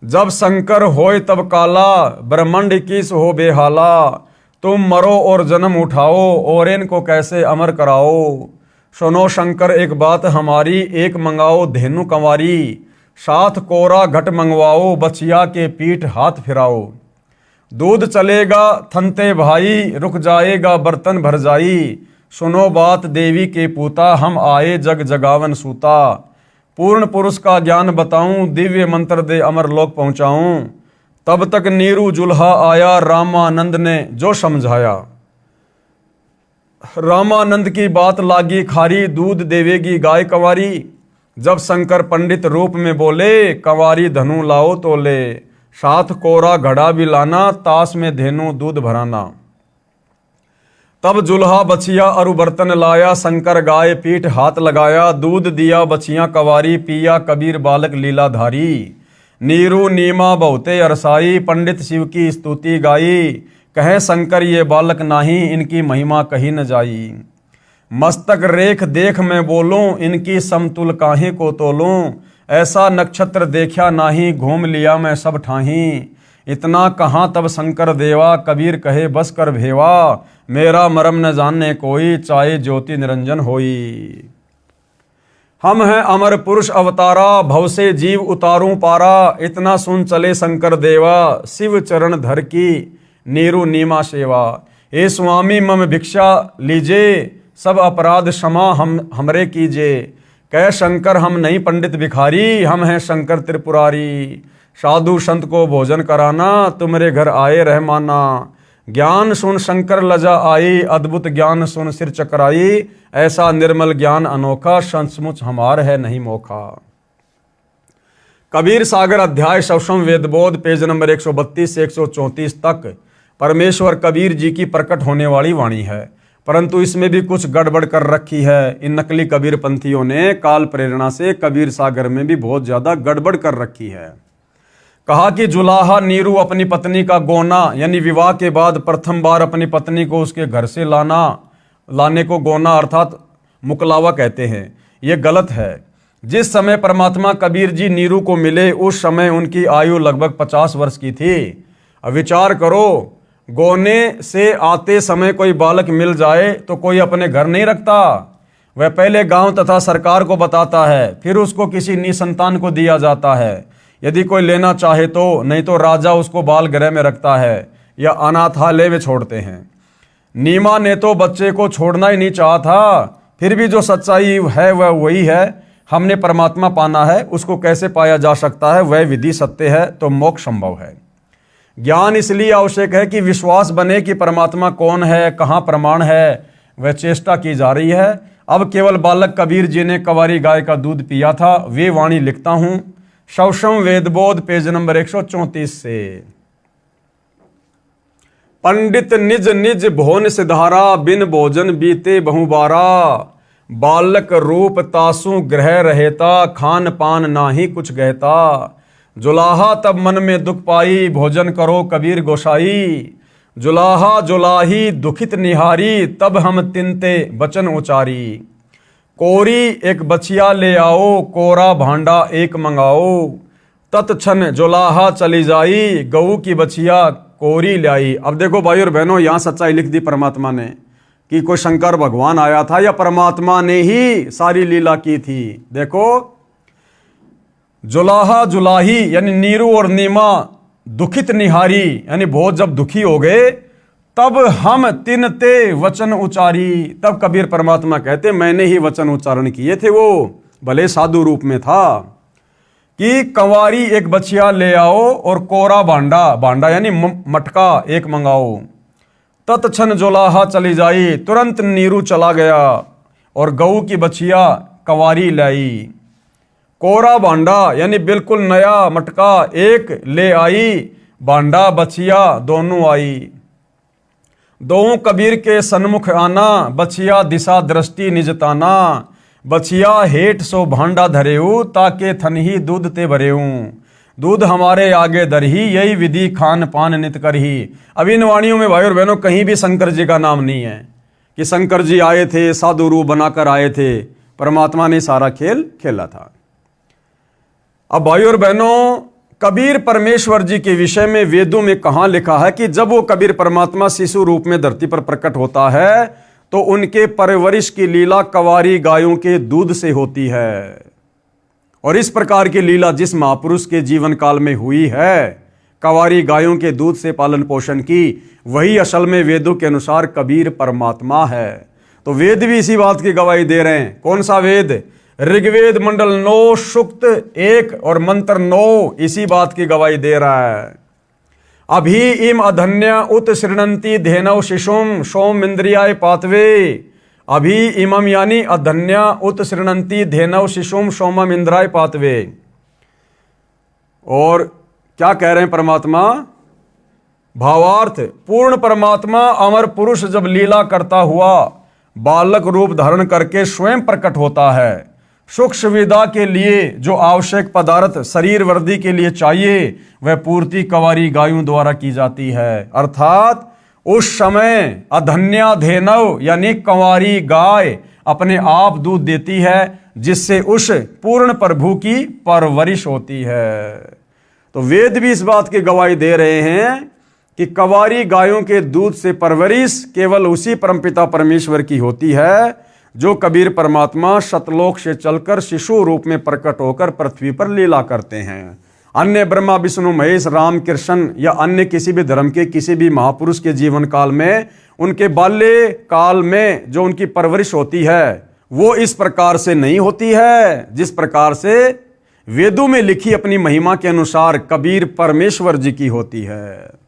जब शंकर होय तब काला, ब्रह्मांड किस हो बेहाला। तुम मरो और जन्म उठाओ, और इनको कैसे अमर कराओ। सुनो शंकर एक बात हमारी, एक मंगाओ धेनु कंवारी। 7 कोरा घट मंगवाओ, बछिया के पीठ हाथ फिराओ। दूध चलेगा थनते भाई, रुक जाएगा बर्तन भर जाई। सुनो बात देवी के पूता, हम आए जग जगावन सूता। पूर्ण पुरुष का ज्ञान बताऊं, दिव्य मंत्र दे अमर लोक पहुंचाऊं। तब तक नीरू जुल्हा आया, रामानंद ने जो समझाया। रामानंद की बात लागी खारी, दूध देवेगी गाय कंवारी। जब शंकर पंडित रूप में बोले, कंवारी धनु लाओ तोले। 7 कोरा घड़ा भी लाना, तास में धेनु दूध भराना। तब जुल्हा बछिया अरु बर्तन लाया, शंकर गाय पीठ हाथ लगाया। दूध दिया बछिया कंवारी, पिया कबीर बालक लीलाधारी। नीरू नीमा बहुते अरसाई, पंडित शिव की स्तुति गाई। कहे शंकर ये बालक नाही, इनकी महिमा कही न जाई। मस्तक रेख देख मैं बोलूं, इनकी समतुल काहे को तोलूं। ऐसा नक्षत्र देखा नाही, घूम लिया मैं सब ठाही। इतना कहाँ तब शंकर देवा, कबीर कहे बस कर भेवा। मेरा मरम न जानने कोई, चाहे ज्योति निरंजन होई। हम हैं अमर पुरुष अवतारा, भव से जीव उतारूं पारा। इतना सुन चले शंकर देवा, शिव चरण धर की नीरू नीमा सेवा। हे स्वामी मम भिक्षा लीजे, सब अपराध क्षमा हमरे कीजे। कह शंकर हम नहीं पंडित भिखारी, हम हैं शंकर त्रिपुरारी। साधु संत को भोजन कराना, तुम्हारे घर आए रहमाना। ज्ञान सुन शंकर लजा आई, अद्भुत ज्ञान सुन सिर चकराई। ऐसा निर्मल ज्ञान अनोखा, सचमुच हमार है नहीं मोखा। कबीर सागर अध्याय सवसम वेदबोध पेज नंबर 132 से 134 तक परमेश्वर कबीर जी की प्रकट होने वाली वाणी है, परंतु इसमें भी कुछ गड़बड़ कर रखी है। इन नकली कबीर पंथियों ने काल प्रेरणा से कबीर सागर में भी बहुत ज्यादा गड़बड़ कर रखी है। कहा कि जुलाहा नीरू अपनी पत्नी का गोना, यानी विवाह के बाद प्रथम बार अपनी पत्नी को उसके घर से लाने को गोना अर्थात मुकलावा कहते हैं। यह गलत है। जिस समय परमात्मा कबीर जी नीरू को मिले उस समय उनकी आयु लगभग 50 वर्ष की थी। अब विचार करो, गोने से आते समय कोई बालक मिल जाए तो कोई अपने घर नहीं रखता। वह पहले गांव तथा सरकार को बताता है, फिर उसको किसी निसंतान को दिया जाता है यदि कोई लेना चाहे तो, नहीं तो राजा उसको बाल गृह में रखता है या अनाथालय में छोड़ते हैं। नीमा ने तो बच्चे को छोड़ना ही नहीं चाहा था, फिर भी जो सच्चाई है वह वही है। हमने परमात्मा पाना है, उसको कैसे पाया जा सकता है, वह विधि सत्य है तो मोक्ष संभव है। ज्ञान इसलिए आवश्यक है कि विश्वास बने कि परमात्मा कौन है, कहाँ प्रमाण है, वह चेष्टा की जा रही है। अब केवल बालक कबीर जी ने कंवारी गाय का दूध पिया था, वे वाणी लिखता हूं सवसम वेदबोध पेज नंबर 134 से। पंडित निज निज भोन सिधारा, बिन भोजन बीते बहुबारा। बालक रूप तासु ग्रह रहेता, खान पान नाही कुछ गहता। जुलाहा तब मन में दुख पाई, भोजन करो कबीर गोसाई। जुलाहा जुलाही दुखित निहारी, तब हम तिनते वचन उचारी। कोरी एक बछिया ले आओ, कोरा भांडा एक मंगाओ, तत्क्षण जुलाहा चली जाई, गऊ की बछिया कोरी लाई। अब देखो भाई और बहनों, यहां सच्चाई लिख दी परमात्मा ने कि कोई शंकर भगवान आया था या परमात्मा ने ही सारी लीला की थी। देखो, जुलाहा जुलाही यानी नीरू और नीमा दुखित निहारी, यानी बहुत जब दुखी हो गए तब हम तिनते वचन उचारी। तब कबीर परमात्मा कहते मैंने ही वचन उच्चारण किए थे, वो भले साधु रूप में था कि कंवारी एक बछिया ले आओ और कोरा भांडा, भांडा यानी मटका एक मंगाओ, तत्क्षण जुलाहा चली जाई, तुरंत नीरू चला गया और गऊ की बछिया कंवारी लाई। कोरा भांडा यानी बिल्कुल नया मटका एक ले आई, भांडा बछिया दोनों आई। दोनों कबीर के सन्मुख आना, बछिया दिशा दृष्टि निजताना, बछिया हेठ सो भांडा धरेऊ, ताके थनही दूध ते भरेऊ, दूध हमारे आगे दरही, यही विधि खान पान नित करही। अब इन वाणियों में भाई और बहनों कहीं भी शंकर जी का नाम नहीं है कि शंकर जी आए थे, साधु रूप बनाकर आए थे। परमात्मा ने सारा खेल खेला था। अब भाई और बहनों, कबीर परमेश्वर जी के विषय में वेदों में कहां लिखा है कि जब वो कबीर परमात्मा शिशु रूप में धरती पर प्रकट होता है तो उनके परवरिश की लीला कंवारी गायों के दूध से होती है। और इस प्रकार की लीला जिस महापुरुष के जीवन काल में हुई है, कंवारी गायों के दूध से पालन पोषण की, वही असल में वेदों के अनुसार कबीर परमात्मा है। तो वेद भी इसी बात की गवाही दे रहे हैं। कौन सा वेद? ऋग्वेद मंडल 9 सूक्त 1 और मंत्र 9 इसी बात की गवाही दे रहा है। अभी इम अधन्य उत श्रृणंती धेनव शिशुम सोम इंद्रियाय पातवे। अभी इमम यानी अधन्य उत श्रृणंती धेनव शिशुम सोमम इंद्राय पातवे। और क्या कह रहे हैं परमात्मा? भावार्थ, पूर्ण परमात्मा अमर पुरुष जब लीला करता हुआ बालक रूप धारण करके स्वयं प्रकट होता है, सुख सुविधा के लिए जो आवश्यक पदार्थ शरीर वृद्धि के लिए चाहिए वह पूर्ति कंवारी गायों द्वारा की जाती है। अर्थात उस समय अधन्या धेनव यानी कंवारी गाय अपने आप दूध देती है, जिससे उस पूर्ण प्रभु की परवरिश होती है। तो वेद भी इस बात की गवाही दे रहे हैं कि कंवारी गायों के दूध से परवरिश केवल उसी परमपिता परमेश्वर की होती है जो कबीर परमात्मा सतलोक से चलकर शिशु रूप में प्रकट होकर पृथ्वी पर लीला करते हैं। अन्य ब्रह्मा विष्णु महेश राम कृष्ण या अन्य किसी भी धर्म के किसी भी महापुरुष के जीवन काल में उनके बाल्य काल में जो उनकी परवरिश होती है वो इस प्रकार से नहीं होती है जिस प्रकार से वेदों में लिखी अपनी महिमा के अनुसार कबीर परमेश्वर जी की होती है।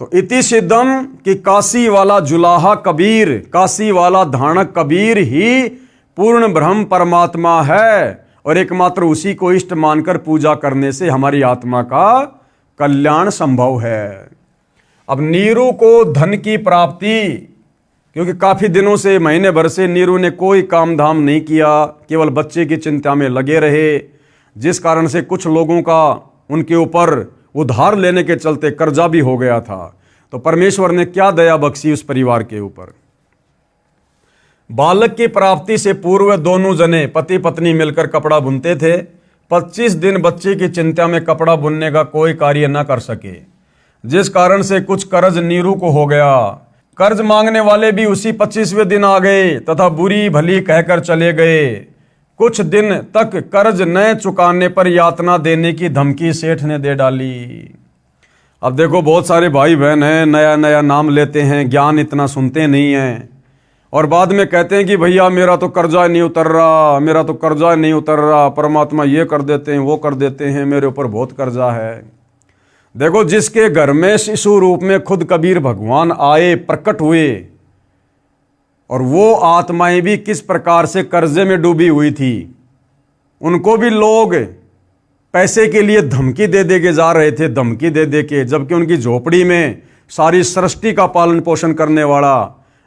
तो इति सिद्धम कि काशी वाला जुलाहा कबीर, काशी वाला धानक कबीर ही पूर्ण ब्रह्म परमात्मा है और एकमात्र उसी को इष्ट मानकर पूजा करने से हमारी आत्मा का कल्याण संभव है। अब नीरू को धन की प्राप्ति, क्योंकि काफी दिनों से महीने भर से नीरू ने कोई काम धाम नहीं किया, केवल बच्चे की चिंता में लगे रहे, जिस कारण से कुछ लोगों का उनके ऊपर उधार लेने के चलते कर्जा भी हो गया था। तो परमेश्वर ने क्या दया बख्शी उस परिवार के ऊपर। बालक की प्राप्ति से पूर्व दोनों जने पति पत्नी मिलकर कपड़ा बुनते थे। 25 दिन बच्चे की चिंता में कपड़ा बुनने का कोई कार्य न कर सके, जिस कारण से कुछ कर्ज नीरू को हो गया। कर्ज मांगने वाले भी उसी 25वें दिन आ गए तथा बुरी भली कहकर चले गए। कुछ दिन तक कर्ज न चुकाने पर यातना देने की धमकी सेठ ने दे डाली। अब देखो, बहुत सारे भाई बहन हैं, नया नया नाम लेते हैं, ज्ञान इतना सुनते नहीं हैं और बाद में कहते हैं कि भैया मेरा तो कर्जा नहीं उतर रहा, मेरा तो कर्जा नहीं उतर रहा, परमात्मा ये कर देते हैं वो कर देते हैं, मेरे ऊपर बहुत कर्जा है। देखो, जिसके घर में शिशु रूप में खुद कबीर भगवान आए, प्रकट हुए, और वो आत्माएं भी किस प्रकार से कर्जे में डूबी हुई थी, उनको भी लोग पैसे के लिए धमकी दे दे के जा रहे थे, धमकी दे दे के, जबकि उनकी झोपड़ी में सारी सृष्टि का पालन पोषण करने वाला,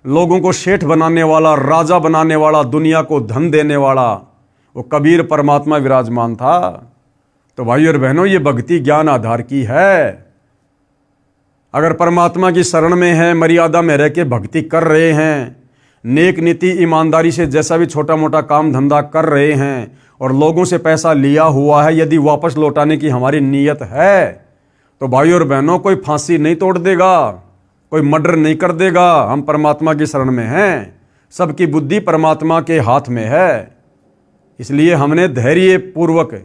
लोगों को सेठ बनाने वाला, राजा बनाने वाला, दुनिया को धन देने वाला वो कबीर परमात्मा विराजमान था। तो भाई और बहनों, ये भक्ति ज्ञान आधार की है। अगर परमात्मा की शरण में है, मर्यादा में रह के भक्ति कर रहे हैं, नेक नीति ईमानदारी से जैसा भी छोटा मोटा काम धंधा कर रहे हैं और लोगों से पैसा लिया हुआ है, यदि वापस लौटाने की हमारी नीयत है तो भाइयों और बहनों, कोई फांसी नहीं तोड़ देगा, कोई मर्डर नहीं कर देगा। हम परमात्मा की शरण में हैं, सबकी बुद्धि परमात्मा के हाथ में है। इसलिए हमने धैर्य पूर्वक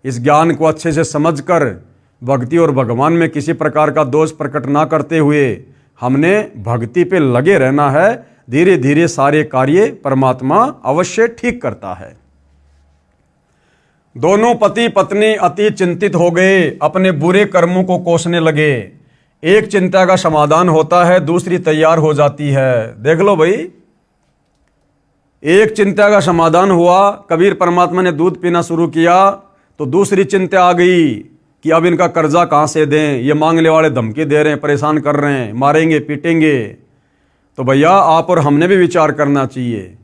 इस ज्ञान को अच्छे से समझकर भक्ति और भगवान में किसी प्रकार का दोष प्रकट ना करते हुए हमने भक्ति पे लगे रहना है। धीरे धीरे सारे कार्य परमात्मा अवश्य ठीक करता है। दोनों पति पत्नी अति चिंतित हो गए, अपने बुरे कर्मों को कोसने लगे। एक चिंता का समाधान होता है, दूसरी तैयार हो जाती है। देख लो भाई, एक चिंता का समाधान हुआ, कबीर परमात्मा ने दूध पीना शुरू किया तो दूसरी चिंता आ गई कि अब इनका कर्जा कहाँ से दें, ये मांगने वाले धमकी दे रहे हैं, परेशान कर रहे हैं, मारेंगे पीटेंगे। तो भैया आप और हमने भी विचार करना चाहिए।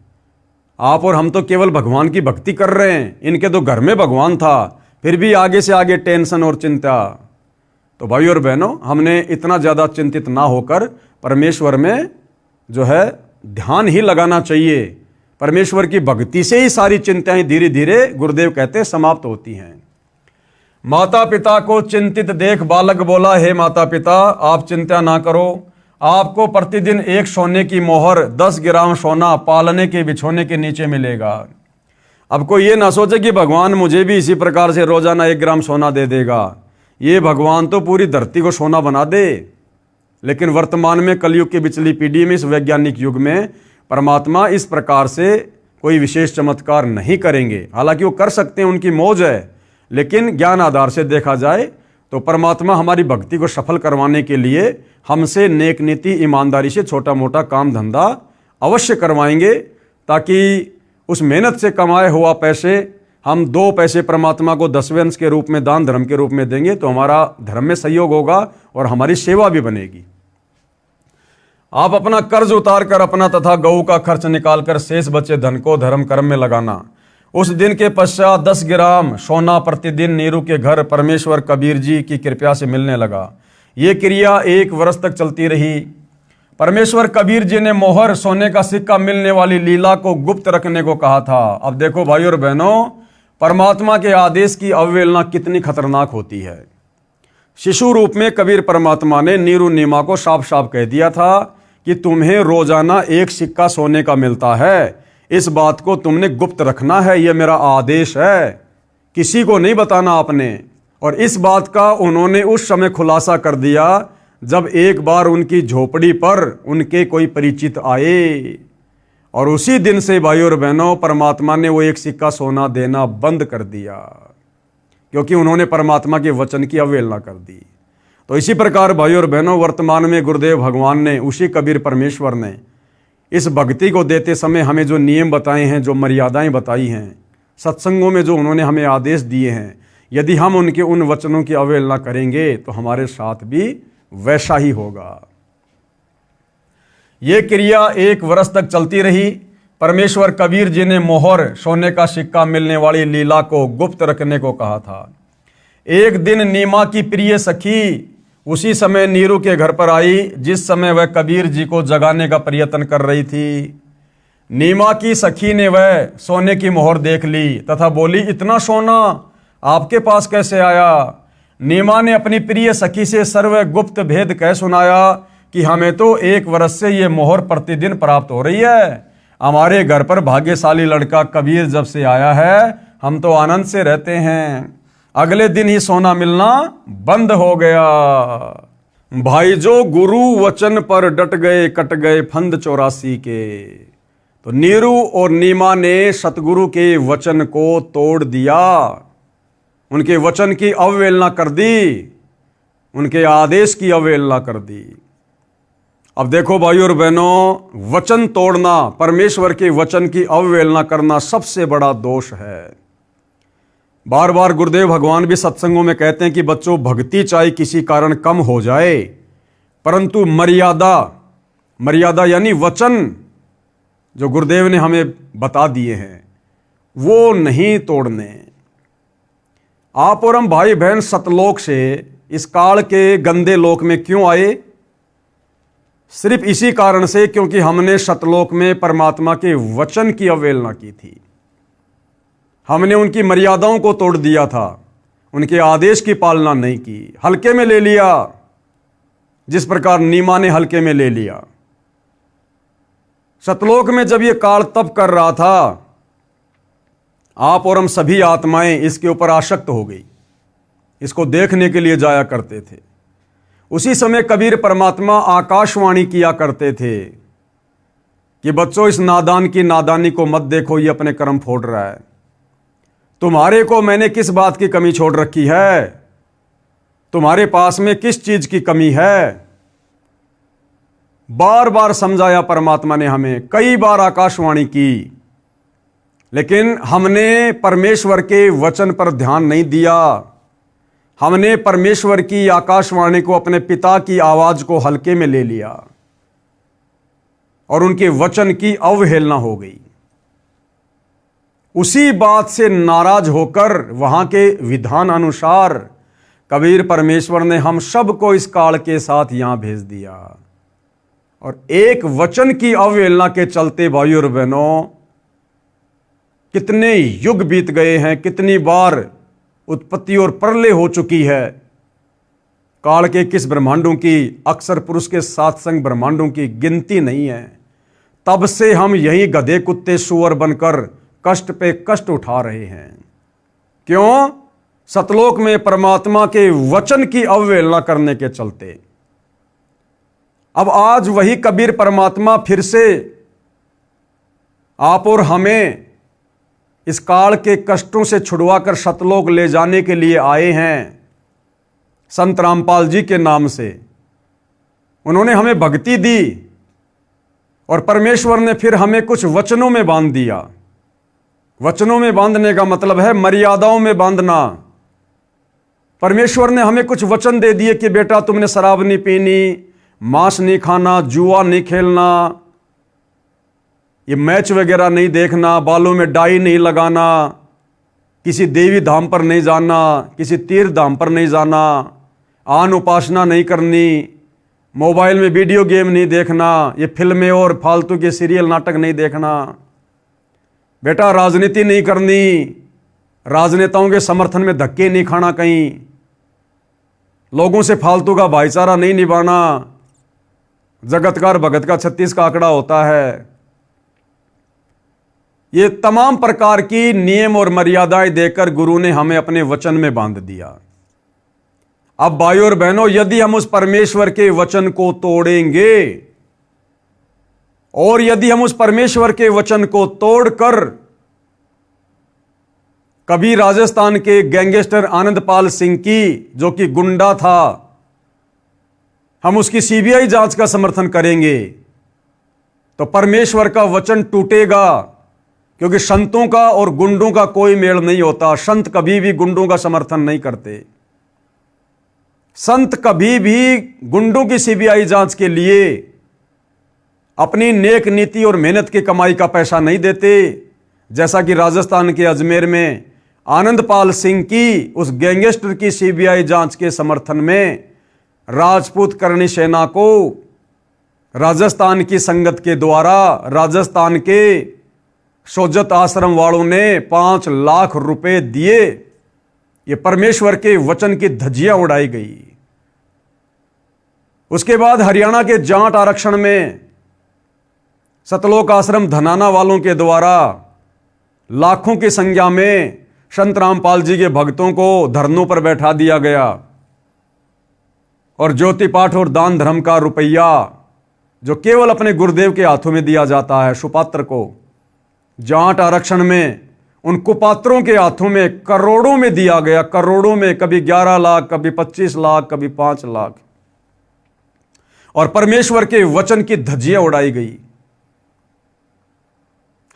आप और हम तो केवल भगवान की भक्ति कर रहे हैं, इनके तो घर में भगवान था, फिर भी आगे से आगे टेंशन और चिंता। तो भाई और बहनों, हमने इतना ज़्यादा चिंतित ना होकर परमेश्वर में जो है ध्यान ही लगाना चाहिए। परमेश्वर की भक्ति से ही सारी चिंताएं धीरे धीरे, गुरुदेव कहते हैं, समाप्त होती हैं। माता पिता को चिंतित देख बालक बोला, हे माता पिता आप चिंता ना करो, आपको प्रतिदिन एक सोने की मोहर 10 ग्राम सोना पालने के बिछोने के नीचे मिलेगा। अब कोई ये ना सोचे कि भगवान मुझे भी इसी प्रकार से रोजाना 1 ग्राम सोना दे देगा। ये भगवान तो पूरी धरती को सोना बना दे। लेकिन वर्तमान में कलयुग की बिचली पीढ़ी में, इस वैज्ञानिक युग में, परमात्मा इस प्रकार से कोई विशेष चमत्कार नहीं करेंगे। हालांकि वो कर सकते हैं, उनकी मौज है, लेकिन ज्ञान आधार से देखा जाए तो परमात्मा हमारी भक्ति को सफल करवाने के लिए हमसे नेक नीति ईमानदारी से छोटा मोटा काम धंधा अवश्य करवाएंगे, ताकि उस मेहनत से कमाए हुआ पैसे हम 2 पैसे परमात्मा को 10वें अंश के रूप में, दान धर्म के रूप में देंगे तो हमारा धर्म में सहयोग होगा और हमारी सेवा भी बनेगी। आप अपना कर्ज उतार कर अपना तथा गऊ का खर्च निकालकर शेष बचे धन को धर्म कर्म में लगाना। उस दिन के पश्चात 10 ग्राम सोना प्रतिदिन नीरू के घर परमेश्वर कबीर जी की कृपा से मिलने लगा। ये क्रिया 1 वर्ष तक चलती रही। परमेश्वर कबीर जी ने मोहर सोने का सिक्का मिलने वाली लीला को गुप्त रखने को कहा था। अब देखो भाई और बहनों, परमात्मा के आदेश की अवहेलना कितनी खतरनाक होती है। शिशु रूप में कबीर परमात्मा ने नीरू नीमा को साफ साफ कह दिया था कि तुम्हें रोजाना 1 सिक्का सोने का मिलता है, इस बात को तुमने गुप्त रखना है, यह मेरा आदेश है, किसी को नहीं बताना आपने। और इस बात का उन्होंने उस समय खुलासा कर दिया जब एक बार उनकी झोपड़ी पर उनके कोई परिचित आए, और उसी दिन से भाई और बहनों परमात्मा ने वो 1 सिक्का सोना देना बंद कर दिया, क्योंकि उन्होंने परमात्मा के वचन की अवहेलना कर दी। तो इसी प्रकार भाई और बहनों, वर्तमान में गुरुदेव भगवान ने, उसी कबीर परमेश्वर ने इस भक्ति को देते समय हमें जो नियम बताए हैं, जो मर्यादाएं बताई हैं, सत्संगों में जो उन्होंने हमें आदेश दिए हैं, यदि हम उनके उन वचनों की अवहेलना करेंगे तो हमारे साथ भी वैसा ही होगा। ये क्रिया 1 वर्ष तक चलती रही। परमेश्वर कबीर जी ने मोहर सोने का सिक्का मिलने वाली लीला को गुप्त रखने को कहा था। एक दिन नीमा की प्रिय सखी उसी समय नीरू के घर पर आई, जिस समय वह कबीर जी को जगाने का प्रयत्न कर रही थी। नीमा की सखी ने वह सोने की मोहर देख ली तथा बोली, इतना सोना आपके पास कैसे आया? नीमा ने अपनी प्रिय सखी से सर्व गुप्त भेद कह सुनाया कि हमें तो 1 वर्ष से ये मोहर प्रतिदिन प्राप्त हो रही है। हमारे घर पर भाग्यशाली लड़का कबीर जब से आया है, हम तो आनंद से रहते हैं। अगले दिन ही सोना मिलना बंद हो गया। भाई जो गुरु वचन पर डट गए, कट गए फंद 84 के। तो नीरू और नीमा ने सतगुरु के वचन को तोड़ दिया, उनके वचन की अवहेलना कर दी, उनके आदेश की अवहेलना कर दी। अब देखो भाई और बहनों, वचन तोड़ना, परमेश्वर के वचन की अवहेलना करना सबसे बड़ा दोष है। बार बार गुरुदेव भगवान भी सत्संगों में कहते हैं कि बच्चों, भक्ति चाहे किसी कारण कम हो जाए, परंतु मर्यादा यानी वचन जो गुरुदेव ने हमें बता दिए हैं वो नहीं तोड़ने। आप और हम भाई बहन सतलोक से इस काल के गंदे लोक में क्यों आए? सिर्फ इसी कारण से क्योंकि हमने सतलोक में परमात्मा के वचन की अवहेलना की थी। हमने उनकी मर्यादाओं को तोड़ दिया था, उनके आदेश की पालना नहीं की, हल्के में ले लिया, जिस प्रकार नीमा ने हल्के में ले लिया। सतलोक में जब ये काल तप कर रहा था, आप और हम सभी आत्माएं इसके ऊपर आसक्त हो गई, इसको देखने के लिए जाया करते थे। उसी समय कबीर परमात्मा आकाशवाणी किया करते थे कि बच्चों, इस नादान की नादानी को मत देखो, ये अपने कर्म फोड़ रहा है। तुम्हारे को मैंने किस बात की कमी छोड़ रखी है? तुम्हारे पास में किस चीज की कमी है? बार बार समझाया परमात्मा ने हमें, कई बार आकाशवाणी की, लेकिन हमने परमेश्वर के वचन पर ध्यान नहीं दिया। हमने परमेश्वर की आकाशवाणी को, अपने पिता की आवाज को हल्के में ले लिया और उनके वचन की अवहेलना हो गई। उसी बात से नाराज होकर वहां के विधान अनुसार कबीर परमेश्वर ने हम सबको इस काल के साथ यहां भेज दिया। और एक वचन की अवहेलना के चलते भाइयों और बहनों, कितने युग बीत गए हैं, कितनी बार उत्पत्ति और प्रलय हो चुकी है। काल के किस ब्रह्मांडों की, अक्सर पुरुष के साथ संग ब्रह्मांडों की गिनती नहीं है। तब से हम यही गधे कुत्ते सुअर बनकर कष्ट पे कष्ट उठा रहे हैं। क्यों? सतलोक में परमात्मा के वचन की अवहेलना करने के चलते। अब आज वही कबीर परमात्मा फिर से आप और हमें इस काल के कष्टों से छुड़वाकर सतलोक ले जाने के लिए आए हैं। संत रामपाल जी के नाम से उन्होंने हमें भक्ति दी और परमेश्वर ने फिर हमें कुछ वचनों में बांध दिया। वचनों में बांधने का मतलब है मर्यादाओं में बांधना। परमेश्वर ने हमें कुछ वचन दे दिए कि बेटा, तुमने शराब नहीं पीनी, मांस नहीं खाना, जुआ नहीं खेलना, ये मैच वगैरह नहीं देखना, बालों में डाई नहीं लगाना, किसी देवी धाम पर नहीं जाना, किसी तीर्थ धाम पर नहीं जाना, आन उपासना नहीं करनी, मोबाइल में वीडियो गेम नहीं देखना, ये फिल्में और फालतू के सीरियल नाटक नहीं देखना, बेटा राजनीति नहीं करनी, राजनेताओं के समर्थन में धक्के नहीं खाना, कहीं लोगों से फालतू का भाईचारा नहीं निभाना। जगतकार भगत का 36 का आंकड़ा होता है। ये तमाम प्रकार की नियम और मर्यादाएं देकर गुरु ने हमें अपने वचन में बांध दिया। अब भाइयों और बहनों, यदि हम उस परमेश्वर के वचन को तोड़ेंगे और यदि हम उस परमेश्वर के वचन को तोड़कर कभी राजस्थान के गैंगस्टर आनंदपाल सिंह की, जो कि गुंडा था, हम उसकी सीबीआई जांच का समर्थन करेंगे तो परमेश्वर का वचन टूटेगा। क्योंकि संतों का और गुंडों का कोई मेल नहीं होता। संत कभी भी गुंडों का समर्थन नहीं करते। संत कभी भी गुंडों की सीबीआई जांच के लिए अपनी नेक नीति और मेहनत की कमाई का पैसा नहीं देते। जैसा कि राजस्थान के अजमेर में आनंदपाल सिंह की उस गैंगस्टर की सीबीआई जांच के समर्थन में राजपूत करणी सेना को राजस्थान की संगत के द्वारा राजस्थान के सोजत आश्रम वालों ने 5 लाख रुपए दिए। ये परमेश्वर के वचन की धज्जियां उड़ाई गई। उसके बाद हरियाणा के जाट आरक्षण में सतलोक आश्रम धनाना वालों के द्वारा लाखों की संख्या में संत रामपाल जी के भक्तों को धरनों पर बैठा दिया गया और ज्योति पाठ और दान धर्म का रुपया, जो केवल अपने गुरुदेव के हाथों में दिया जाता है, सुपात्र को, जाट आरक्षण में उन कुपात्रों के हाथों में करोड़ों में दिया गया। करोड़ों में, कभी 11 लाख, कभी 25 लाख, कभी 5 लाख। और परमेश्वर के वचन की धज्जियां उड़ाई गई।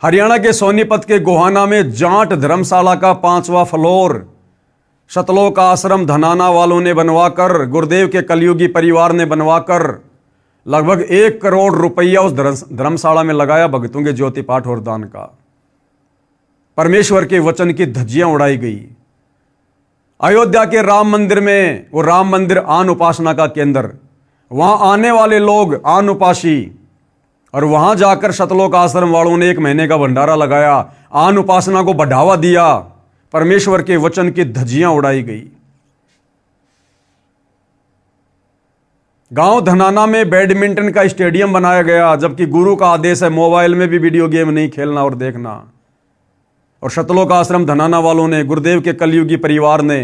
हरियाणा के सोनीपत के गोहाना में जाट धर्मशाला का 5वां फ्लोर सतलोक आश्रम धनाना वालों ने बनवाकर, गुरुदेव के कलयुगी परिवार ने बनवाकर लगभग 1 करोड़ रुपया उस धर्मशाला में लगाया भक्तों के ज्योति पाठ और दान का। परमेश्वर के वचन की धज्जियां उड़ाई गई। अयोध्या के राम मंदिर में, वो राम मंदिर आन उपासना का केंद्र, वहां आने वाले लोग आन उपासी, और वहां जाकर सतलोक आश्रम वालों ने 1 महीने का भंडारा लगाया, आन उपासना को बढ़ावा दिया, परमेश्वर के वचन की धज्जियां उड़ाई गई। गांव धनाना में बैडमिंटन का स्टेडियम बनाया गया, जबकि गुरु का आदेश है मोबाइल में भी वीडियो गेम नहीं खेलना और देखना। और सतलोक आश्रम धनाना वालों ने, गुरुदेव के कलयुगी परिवार ने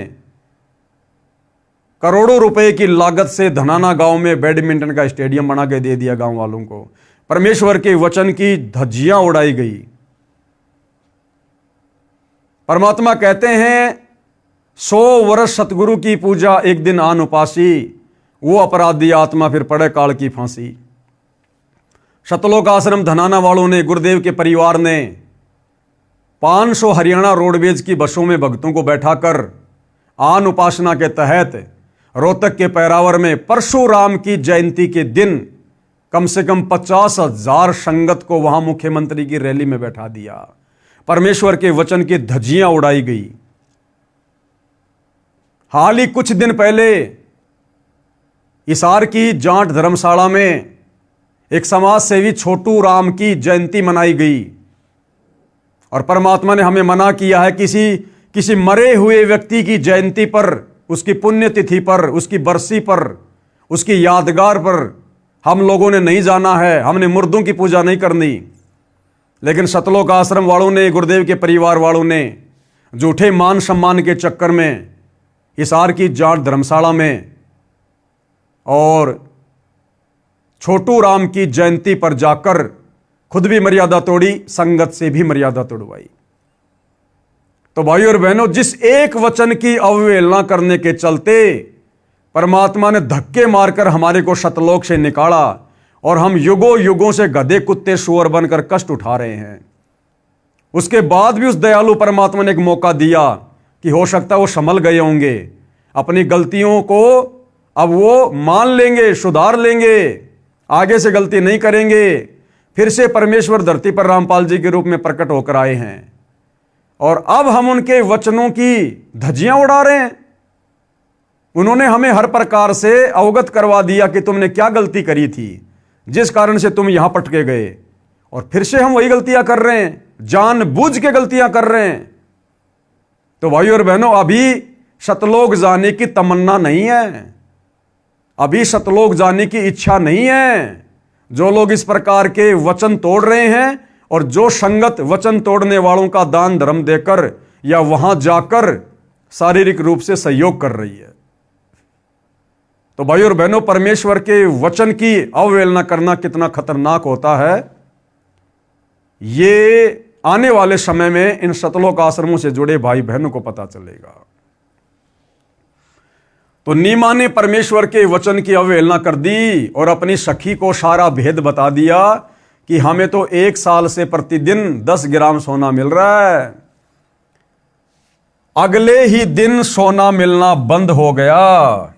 करोड़ों रुपए की लागत से धनाना गांव में बैडमिंटन का स्टेडियम बना के दे दिया गांव वालों को। परमेश्वर के वचन की धज्जियां उड़ाई गई। परमात्मा कहते हैं 100 वर्ष सतगुरु की पूजा, एक दिन आन उपासी, वो अपराधी आत्मा फिर पड़े काल की फांसी। सतलोक आश्रम धनाना वालों ने, गुरुदेव के परिवार ने 500 हरियाणा रोडवेज की बसों में भक्तों को बैठाकर आन उपासना के तहत रोहतक के पैरावर में परशुराम की जयंती के दिन कम से कम 50,000 संगत को वहां मुख्यमंत्री की रैली में बैठा दिया। परमेश्वर के वचन की धज्जियां उड़ाई गई। हाल ही कुछ दिन पहले हिसार की जाट धर्मशाला में एक समाज सेवी छोटू राम की जयंती मनाई गई, और परमात्मा ने हमें मना किया है किसी मरे हुए व्यक्ति की जयंती पर, उसकी पुण्यतिथि पर, उसकी बरसी पर, उसकी यादगार पर हम लोगों ने नहीं जाना है। हमने मुर्दों की पूजा नहीं करनी। लेकिन सतलोक आश्रम वालों ने, गुरुदेव के परिवार वालों ने झूठे मान सम्मान के चक्कर में हिसार की जाट धर्मशाला में और छोटू राम की जयंती पर जाकर खुद भी मर्यादा तोड़ी, संगत से भी मर्यादा तोड़वाई। तो भाइयों और बहनों, जिस एक वचन की अवहेलना करने के चलते परमात्मा ने धक्के मारकर हमारे को सतलोक से निकाला, और हम युगों युगों से गधे कुत्ते सुअर बनकर कष्ट उठा रहे हैं, उसके बाद भी उस दयालु परमात्मा ने एक मौका दिया कि हो सकता है वो संभल गए होंगे, अपनी गलतियों को अब वो मान लेंगे, सुधार लेंगे, आगे से गलती नहीं करेंगे। फिर से परमेश्वर धरती पर रामपाल जी के रूप में प्रकट होकर आए हैं, और अब हम उनके वचनों की धज्जियां उड़ा रहे हैं। उन्होंने हमें हर प्रकार से अवगत करवा दिया कि तुमने क्या गलती करी थी, जिस कारण से तुम यहां पटके गए, और फिर से हम वही गलतियां कर रहे हैं, जानबूझ के गलतियां कर रहे हैं। तो भाइयों और बहनों, अभी सतलोक जाने की तमन्ना नहीं है, अभी सतलोक जाने की इच्छा नहीं है। जो लोग इस प्रकार के वचन तोड़ रहे हैं, और जो संगत वचन तोड़ने वालों का दान धर्म देकर या वहां जाकर शारीरिक रूप से सहयोग कर रही है। तो भाइयों और बहनों, परमेश्वर के वचन की अवहेलना करना कितना खतरनाक होता है, ये आने वाले समय में इन सतलोक आश्रमों से जुड़े भाई बहनों को पता चलेगा। तो नीमा ने परमेश्वर के वचन की अवहेलना कर दी और अपनी सखी को सारा भेद बता दिया कि हमें तो 1 साल से प्रतिदिन 10 ग्राम सोना मिल रहा है। अगले ही दिन सोना मिलना बंद हो गया।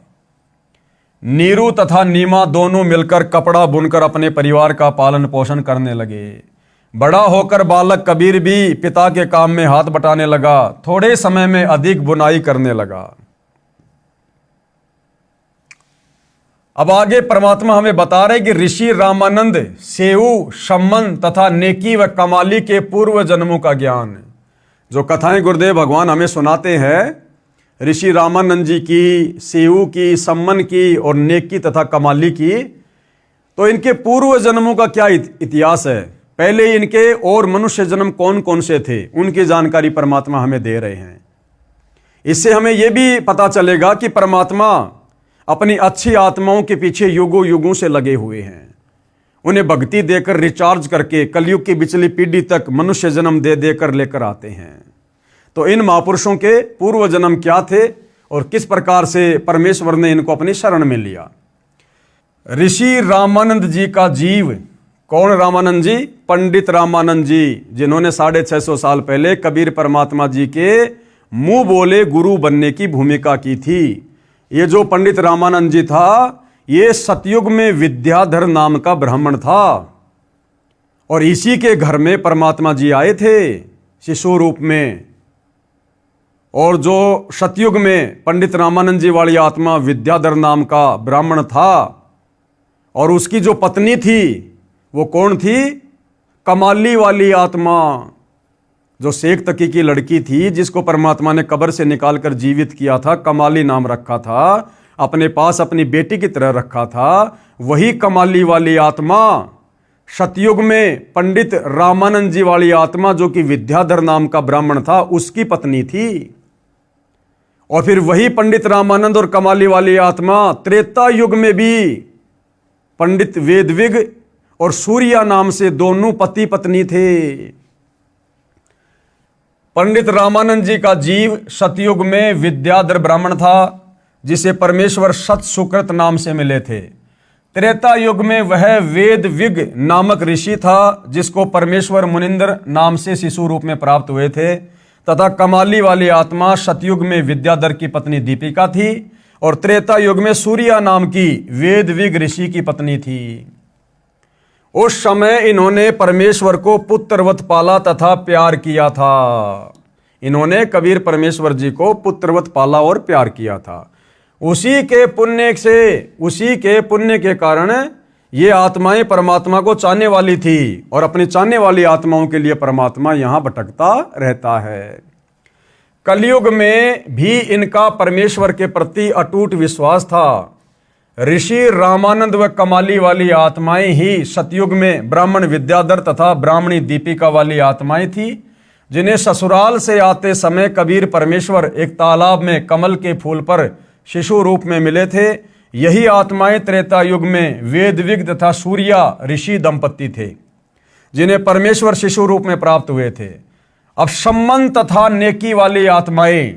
नीरू तथा नीमा दोनों मिलकर कपड़ा बुनकर अपने परिवार का पालन पोषण करने लगे। बड़ा होकर बालक कबीर भी पिता के काम में हाथ बटाने लगा। थोड़े समय में अधिक बुनाई करने लगा। अब आगे परमात्मा हमें बता रहे कि ऋषि रामानंद सेऊ, सम्मन तथा नेकी व कमाली के पूर्व जन्मों का ज्ञान, जो कथाएं गुरुदेव भगवान हमें सुनाते हैं, ऋषि रामानंद जी की, सेऊ की, सम्मन की और नेकी तथा कमाली की, तो इनके पूर्व जन्मों का क्या इतिहास है, पहले इनके और मनुष्य जन्म कौन कौन से थे, उनकी जानकारी परमात्मा हमें दे रहे हैं। इससे हमें यह भी पता चलेगा कि परमात्मा अपनी अच्छी आत्माओं के पीछे युगों युगों से लगे हुए हैं। उन्हें भक्ति देकर रिचार्ज करके कलयुग की पिछली पीढ़ी तक मनुष्य जन्म दे देकर लेकर आते हैं। तो इन महापुरुषों के पूर्व जन्म क्या थे और किस प्रकार से परमेश्वर ने इनको अपनी शरण में लिया। ऋषि रामानंद जी का जीव, कौन रामानंद जी? पंडित रामानंद जी, जिन्होंने 650 साल पहले कबीर परमात्मा जी के मुंह बोले गुरु बनने की भूमिका की थी। ये जो पंडित रामानंद जी था, ये सतयुग में विद्याधर नाम का ब्राह्मण था, और इसी के घर में परमात्मा जी आए थे शिशु रूप में। और जो सतयुग में पंडित रामानंद जी वाली आत्मा विद्याधर नाम का ब्राह्मण था, और उसकी जो पत्नी थी वो कौन थी? कमाली वाली आत्मा, जो शेख तकी की लड़की थी जिसको परमात्मा ने कब्र से निकालकर जीवित किया था, कमाली नाम रखा था, अपने पास अपनी बेटी की तरह रखा था। वही कमाली वाली आत्मा सतयुग में पंडित रामानंद जी वाली आत्मा, जो कि विद्याधर नाम का ब्राह्मण था, उसकी पत्नी थी। और फिर वही पंडित रामानंद और कमाली वाली आत्मा त्रेता युग में भी पंडित वेदविग और सूर्या नाम से दोनों पति पत्नी थे। पंडित रामानंद जी का जीव सतयुग में विद्याधर ब्राह्मण था, जिसे परमेश्वर सत सुकृत नाम से मिले थे। त्रेता युग में वह वेदविग नामक ऋषि था, जिसको परमेश्वर मुनिंद्र नाम से शिशु रूप में प्राप्त हुए थे। तथा कमाली वाली आत्मा सतयुग में विद्याधर की पत्नी दीपिका थी और त्रेता युग में सूर्या नाम की वेदविग ऋषि की पत्नी थी। उस समय इन्होंने परमेश्वर को पुत्रवत पाला तथा प्यार किया था। इन्होंने कबीर परमेश्वर जी को पुत्रवत पाला और प्यार किया था। उसी के पुण्य के कारण ये आत्माएं परमात्मा को चाहने वाली थी और अपनी चाहने वाली आत्माओं के लिए परमात्मा यहां भटकता रहता है। कलयुग में भी इनका परमेश्वर के प्रति अटूट विश्वास था। ऋषि रामानंद व कमाली वाली आत्माएं ही सतयुग में ब्राह्मण विद्याधर तथा ब्राह्मणी दीपिका वाली आत्माएं थी, जिन्हें ससुराल से आते समय कबीर परमेश्वर एक तालाब में कमल के फूल पर शिशु रूप में मिले थे। यही आत्माएं त्रेता युग में वेदविग तथा सूर्या ऋषि दंपत्ति थे, जिन्हें परमेश्वर शिशु रूप में प्राप्त हुए थे। अब सम्मन तथा नेकी वाली आत्माएं,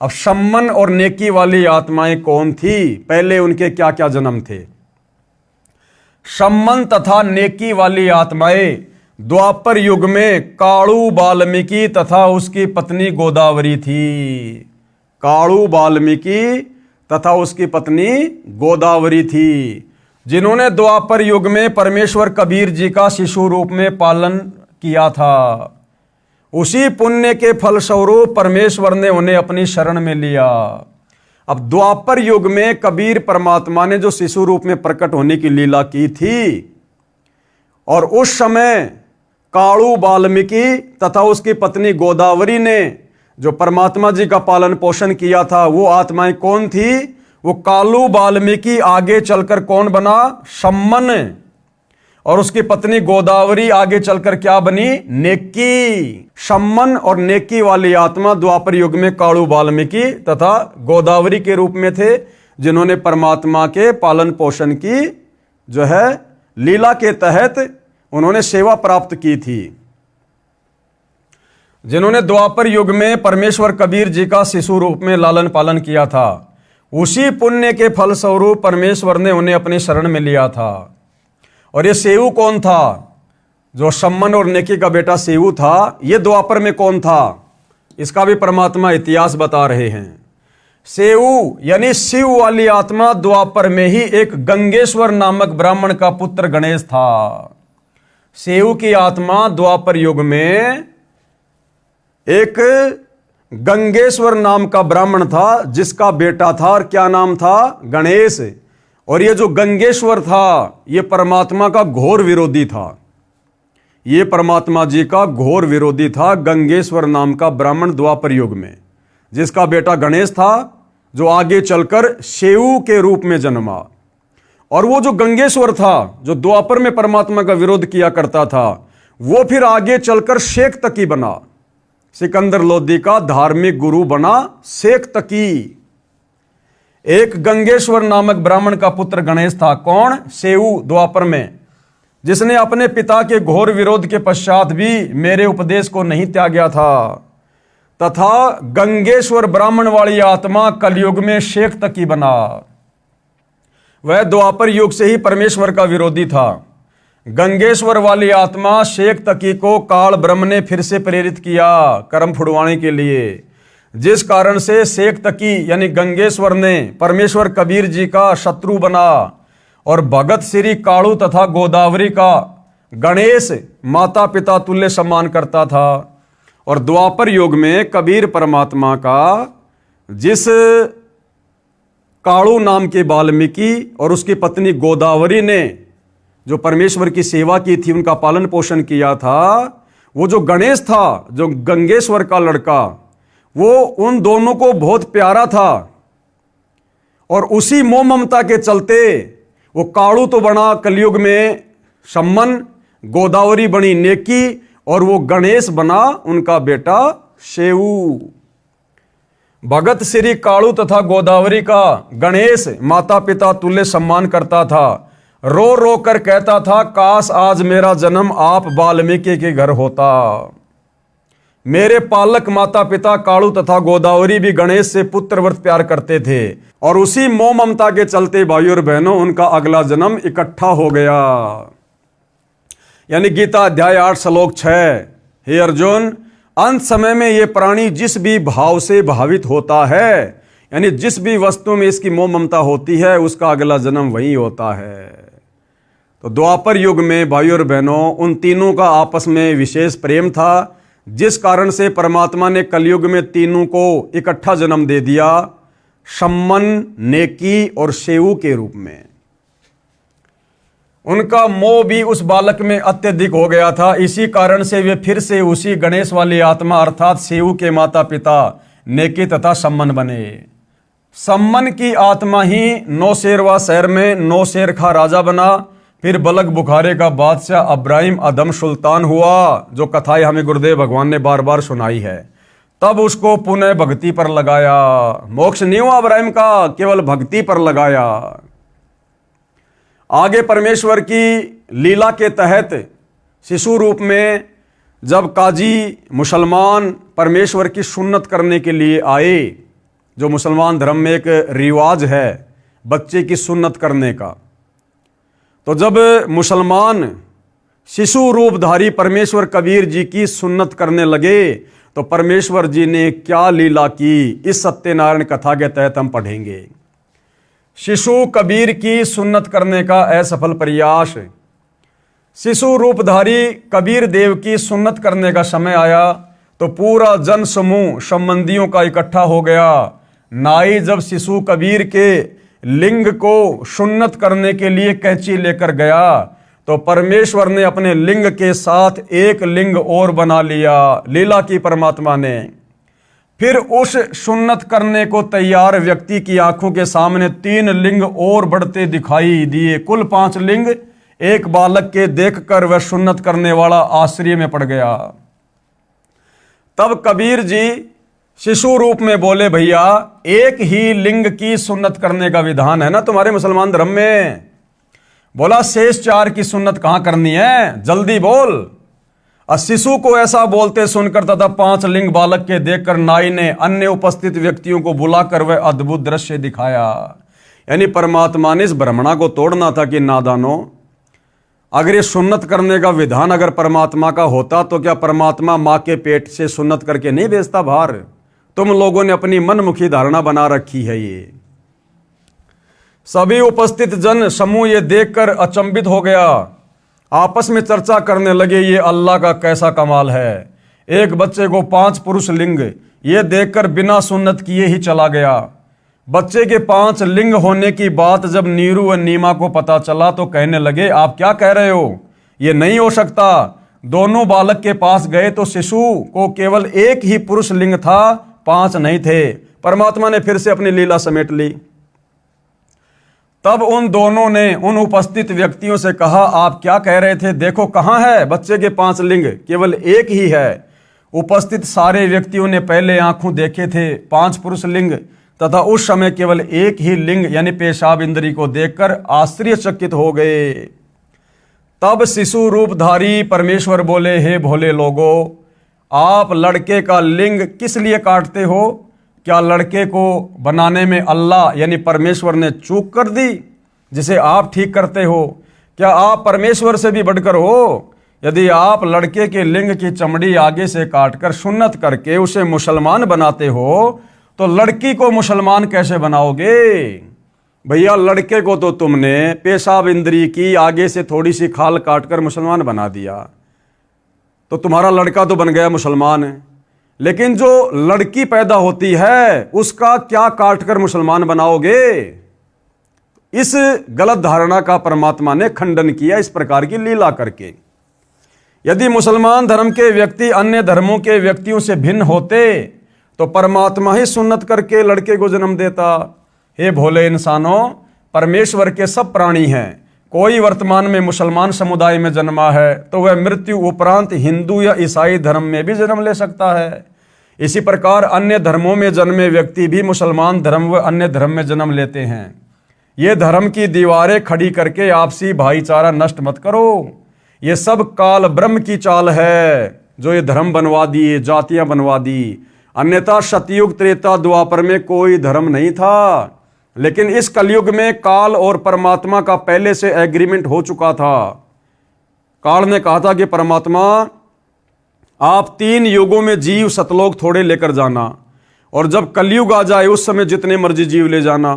अब सम्मन और नेकी वाली आत्माएं कौन थी? पहले उनके क्या क्या जन्म थे? सम्मन तथा नेकी वाली आत्माएं द्वापर युग में काणु वाल्मीकि तथा उसकी पत्नी गोदावरी थी। काणु वाल्मीकि तथा उसकी पत्नी गोदावरी थी, जिन्होंने द्वापर युग में परमेश्वर कबीर जी का शिशु रूप में पालन किया था। उसी पुण्य के फलस्वरूप परमेश्वर ने उन्हें अपनी शरण में लिया। अब द्वापर युग में कबीर परमात्मा ने जो शिशु रूप में प्रकट होने की लीला की थी, और उस समय काणु वाल्मीकि तथा उसकी पत्नी गोदावरी ने जो परमात्मा जी का पालन पोषण किया था, वो आत्माएं कौन थी? वो कालू वाल्मीकि आगे चलकर कौन बना? सम्मन। और उसकी पत्नी गोदावरी आगे चलकर क्या बनी? नेकी। सम्मन और नेकी वाली आत्मा द्वापर युग में काणु वाल्मीकि तथा गोदावरी के रूप में थे, जिन्होंने परमात्मा के पालन पोषण की जो है लीला के तहत उन्होंने सेवा प्राप्त की थी। जिन्होंने द्वापर युग में परमेश्वर कबीर जी का शिशु रूप में लालन पालन किया था, उसी पुण्य के फलस्वरूप परमेश्वर ने उन्हें अपनी शरण में लिया था। और ये सेऊ कौन था? जो सम्मन और नेकी का बेटा सेऊ था, ये द्वापर में कौन था? इसका भी परमात्मा इतिहास बता रहे हैं। सेऊ यानी शिव वाली आत्मा द्वापर में ही एक गंगेश्वर नामक ब्राह्मण का पुत्र गणेश था। सेऊ की आत्मा द्वापर युग में एक गंगेश्वर नाम का ब्राह्मण था, जिसका बेटा था, और क्या नाम था? गणेश। और ये जो गंगेश्वर था, ये परमात्मा का घोर विरोधी था। ये परमात्मा जी का घोर विरोधी था, गंगेश्वर नाम का ब्राह्मण द्वापर युग में, जिसका बेटा गणेश था, जो आगे चलकर सेऊ के रूप में जन्मा। और वो जो गंगेश्वर था, जो द्वापर में परमात्मा का विरोध किया करता था, वो फिर आगे चलकर शेख तकी बना। सिकंदर लोदी का धार्मिक गुरु बना शेख तकी। एक गंगेश्वर नामक ब्राह्मण का पुत्र गणेश था। कौन? सेऊ द्वापर में, जिसने अपने पिता के घोर विरोध के पश्चात भी मेरे उपदेश को नहीं त्यागा था। तथा गंगेश्वर ब्राह्मण वाली आत्मा कलयुग में शेख तकी बना। वह द्वापर युग से ही परमेश्वर का विरोधी था। गंगेश्वर वाली आत्मा शेख तकी को काल ब्रह्म ने फिर से प्रेरित किया कर्म फुड़वाने के लिए, जिस कारण से शेख तकी यानी गंगेश्वर ने परमेश्वर कबीर जी का शत्रु बना और भगत श्री काणु तथा गोदावरी का गणेश माता पिता तुल्य सम्मान करता था। और द्वापर युग में कबीर परमात्मा का जिस काणु नाम के वाल्मीकि और उसकी पत्नी गोदावरी ने जो परमेश्वर की सेवा की थी, उनका पालन पोषण किया था, वो जो गणेश था, जो गंगेश्वर का लड़का, वो उन दोनों को बहुत प्यारा था। और उसी मोह ममता के चलते वो काड़ू तो बना कलयुग में सम्मन, गोदावरी बनी नेकी, और वो गणेश बना उनका बेटा शेऊ। भगत श्री काड़ू तथा गोदावरी का गणेश माता पिता तुल्य सम्मान करता था। रो रो कर कहता था, काश आज मेरा जन्म आप वाल्मीकि के घर होता। मेरे पालक माता पिता काड़ू तथा गोदावरी भी गणेश से पुत्रव्रत प्यार करते थे, और उसी मोह ममता के चलते भाइयों और बहनों उनका अगला जन्म इकट्ठा हो गया। यानी गीता अध्याय 8 श्लोक 6, हे अर्जुन, अंत समय में ये प्राणी जिस भी भाव से भावित होता है, यानी जिस भी वस्तु में इसकी मोह ममता होती है, उसका अगला जन्म वही होता है। तो द्वापर युग में भाइयों और बहनों उन तीनों का आपस में विशेष प्रेम था, जिस कारण से परमात्मा ने कलयुग में तीनों को इकट्ठा जन्म दे दिया, सम्मन, नेकी और शेऊ के रूप में। उनका मोह भी उस बालक में अत्यधिक हो गया था। इसी कारण से वे फिर से उसी गणेश वाली आत्मा अर्थात शेऊ के माता पिता नेकी तथा सम्मन बने। सम्मन की आत्मा ही नौशेरवा शहर में नौशेर खा राजा बना, फिर बलक बुखारे का बादशाह अब्राहिम अदम सुल्तान हुआ, जो कथाएं हमें गुरुदेव भगवान ने बार बार सुनाई है। तब उसको पुनः भक्ति पर लगाया। मोक्ष नहीं हुआ अब्राहिम का, केवल भक्ति पर लगाया। आगे परमेश्वर की लीला के तहत शिशु रूप में जब काजी मुसलमान परमेश्वर की सुन्नत करने के लिए आए, जो मुसलमान धर्म में एक रिवाज है बच्चे की सुन्नत करने का, तो जब मुसलमान शिशु रूपधारी परमेश्वर कबीर जी की सुन्नत करने लगे, तो परमेश्वर जी ने क्या लीला की, इस सत्यनारायण कथा के तहत हम पढ़ेंगे। शिशु कबीर की सुन्नत करने का असफल प्रयास। शिशु रूपधारी कबीर देव की सुन्नत करने का समय आया तो पूरा जन समूह संबंधियों का इकट्ठा हो गया। नाई जब शिशु कबीर के लिंग को सुन्नत करने के लिए कैंची लेकर गया, तो परमेश्वर ने अपने लिंग के साथ एक लिंग और बना लिया, लीला की परमात्मा ने। फिर उस सुन्नत करने को तैयार व्यक्ति की आंखों के सामने 3 लिंग और बढ़ते दिखाई दिए। कुल 5 लिंग एक बालक के देखकर वह सुन्नत करने वाला आश्चर्य में पड़ गया। तब कबीर जी शिशु रूप में बोले, भैया एक ही लिंग की सुन्नत करने का विधान है ना तुम्हारे मुसलमान धर्म में। बोला शेष 4 की सुन्नत कहां करनी है, जल्दी बोल। और शिशु को ऐसा बोलते सुनकर तथा 5 लिंग बालक के देखकर नाई ने अन्य उपस्थित व्यक्तियों को बुलाकर वह अद्भुत दृश्य दिखाया। यानी परमात्मा ने इस भ्रमणा को तोड़ना था कि नादानो, अगर ये सुन्नत करने का विधान अगर परमात्मा का होता तो क्या परमात्मा माँ के पेट से सुन्नत करके नहीं भेजता बाहर? तुम लोगों ने अपनी मनमुखी धारणा बना रखी है। ये सभी उपस्थित जन समूह ये देखकर अचंभित हो गया, आपस में चर्चा करने लगे, ये अल्लाह का कैसा कमाल है। एक बच्चे को 5 पुरुष लिंग ये देखकर बिना सुन्नत किए ही चला गया। बच्चे के 5 लिंग होने की बात जब नीरू व नीमा को पता चला तो कहने लगे, आप क्या कह रहे हो, ये नहीं हो सकता। दोनों बालक के पास गए तो शिशु को केवल एक ही पुरुष लिंग था, 5 नहीं थे। परमात्मा ने फिर से अपनी लीला समेट ली। तब उन दोनों ने उन उपस्थित व्यक्तियों से कहा, आप क्या कह रहे थे, देखो कहाँ है बच्चे के 5 लिंग, केवल एक ही है। उपस्थित सारे व्यक्तियों ने पहले आंखों देखे थे 5 पुरुष लिंग तथा उस समय केवल एक ही लिंग यानी पेशाब इंद्री को देखकर आश्चर्यचकित हो गए। तब शिशु रूपधारी परमेश्वर बोले, हे भोले लोगों, आप लड़के का लिंग किस लिए काटते हो? क्या लड़के को बनाने में अल्लाह यानी परमेश्वर ने चूक कर दी जिसे आप ठीक करते हो? क्या आप परमेश्वर से भी बढ़कर हो? यदि आप लड़के के लिंग की चमड़ी आगे से काटकर सुन्नत करके उसे मुसलमान बनाते हो तो लड़की को मुसलमान कैसे बनाओगे? भैया लड़के को तो तुमने पेशाब इंद्री की आगे से थोड़ी सी खाल काटकर मुसलमान बना दिया, तो तुम्हारा लड़का तो बन गया मुसलमान है। लेकिन जो लड़की पैदा होती है उसका क्या काटकर मुसलमान बनाओगे? इस गलत धारणा का परमात्मा ने खंडन किया इस प्रकार की लीला करके। यदि मुसलमान धर्म के व्यक्ति अन्य धर्मों के व्यक्तियों से भिन्न होते तो परमात्मा ही सुन्नत करके लड़के को जन्म देता। हे भोले इंसानों, परमेश्वर के सब प्राणी हैं। कोई वर्तमान में मुसलमान समुदाय में जन्मा है तो वह मृत्यु उपरांत हिंदू या ईसाई धर्म में भी जन्म ले सकता है। इसी प्रकार अन्य धर्मों में जन्मे व्यक्ति भी मुसलमान धर्म व अन्य धर्म में जन्म लेते हैं। ये धर्म की दीवारें खड़ी करके आपसी भाईचारा नष्ट मत करो। ये सब काल ब्रह्म की चाल है जो ये धर्म बनवा दिए, जातियां बनवा दी। अन्यथा सतयुग त्रेता द्वापर में कोई धर्म नहीं था, लेकिन इस कलयुग में काल और परमात्मा का पहले से एग्रीमेंट हो चुका था। काल ने कहा था कि परमात्मा आप 3 युगों में जीव सतलोक थोड़े लेकर जाना, और जब कलयुग आ जाए उस समय जितने मर्जी जीव ले जाना।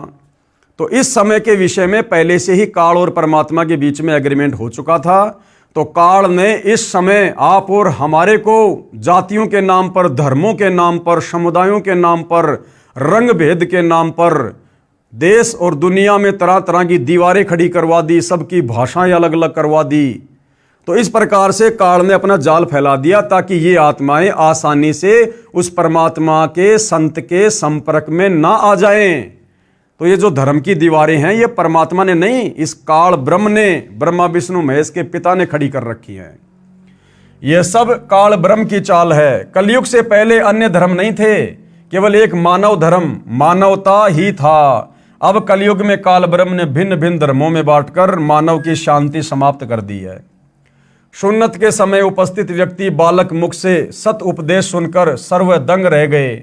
तो इस समय के विषय में पहले से ही काल और परमात्मा के बीच में एग्रीमेंट हो चुका था। तो काल ने इस समय आप और हमारे को जातियों के नाम पर, धर्मों के नाम पर, समुदायों के नाम पर, रंग भेद के नाम पर देश और दुनिया में तरह तरह की दीवारें खड़ी करवा दी, सबकी भाषाएं अलग अलग करवा दी। तो इस प्रकार से काल ने अपना जाल फैला दिया ताकि ये आत्माएं आसानी से उस परमात्मा के संत के संपर्क में ना आ जाएं। तो ये जो धर्म की दीवारें हैं ये परमात्मा ने नहीं, इस काल ब्रह्म ने, ब्रह्मा विष्णु महेश के पिता ने खड़ी कर रखी हैं। ये सब काल ब्रह्म की चाल है। कलयुग से पहले अन्य धर्म नहीं थे, केवल एक मानव धर्म, मानवता ही था। अब कलयुग में काल ब्रह्म ने भिन्न भिन्न धर्मों में बांटकर मानव की शांति समाप्त कर दी है। सुन्नत के समय उपस्थित व्यक्ति बालक मुख से सत उपदेश सुनकर सर्वदंग रह गए।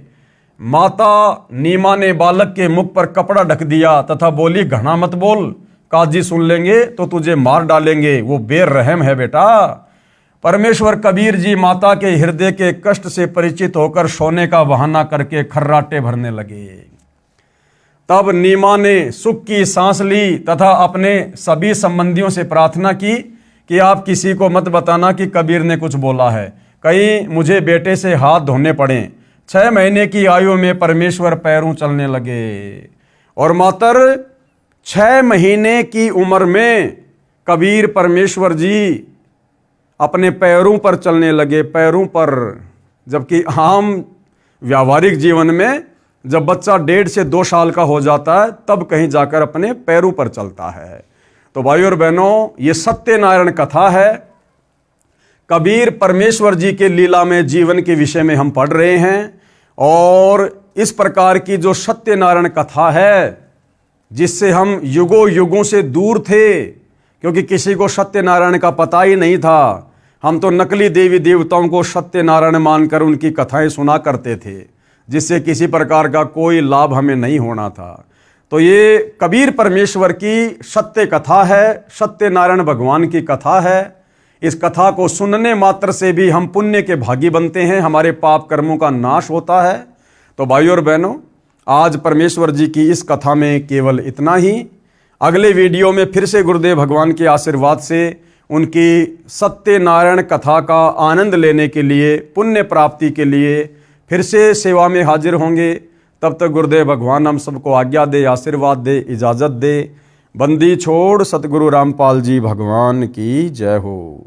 माता नीमा ने बालक के मुख पर कपड़ा ढक दिया तथा बोली, घना मत बोल, काजी सुन लेंगे तो तुझे मार डालेंगे, वो बेरहम है बेटा। परमेश्वर कबीर जी माता के हृदय के कष्ट से परिचित होकर सोने का बहाना करके खर्राटे भरने लगे। तब नीमा ने सुख की सांस ली तथा अपने सभी संबंधियों से प्रार्थना की कि आप किसी को मत बताना कि कबीर ने कुछ बोला है, कहीं मुझे बेटे से हाथ धोने पड़े। 6 महीने की आयु में परमेश्वर पैरों चलने लगे, और मात्र 6 महीने की उम्र में कबीर परमेश्वर जी अपने पैरों पर चलने लगे, पैरों पर। जबकि आम व्यावहारिक जीवन में जब बच्चा 1.5 से 2 साल का हो जाता है तब कहीं जाकर अपने पैरों पर चलता है। तो भाइयों और बहनों, ये सत्यनारायण कथा है। कबीर परमेश्वर जी के लीला में जीवन के विषय में हम पढ़ रहे हैं, और इस प्रकार की जो सत्यनारायण कथा है जिससे हम युगों युगों से दूर थे, क्योंकि किसी को सत्यनारायण का पता ही नहीं था। हम तो नकली देवी देवताओं को सत्यनारायण मानकर उनकी कथाएं सुना करते थे, जिससे किसी प्रकार का कोई लाभ हमें नहीं होना था। तो ये कबीर परमेश्वर की सत्य कथा है, सत्यनारायण भगवान की कथा है। इस कथा को सुनने मात्र से भी हम पुण्य के भागी बनते हैं, हमारे पाप कर्मों का नाश होता है। तो भाइयों और बहनों, आज परमेश्वर जी की इस कथा में केवल इतना ही। अगले वीडियो में फिर से गुरुदेव भगवान के आशीर्वाद से उनकी सत्यनारायण कथा का आनंद लेने के लिए, पुण्य प्राप्ति के लिए फिर से सेवा में हाजिर होंगे। तब तक गुरुदेव भगवान हम सबको आज्ञा दे, आशीर्वाद दे, इजाज़त दे। बंदी छोड़ सतगुरु रामपाल जी भगवान की जय हो।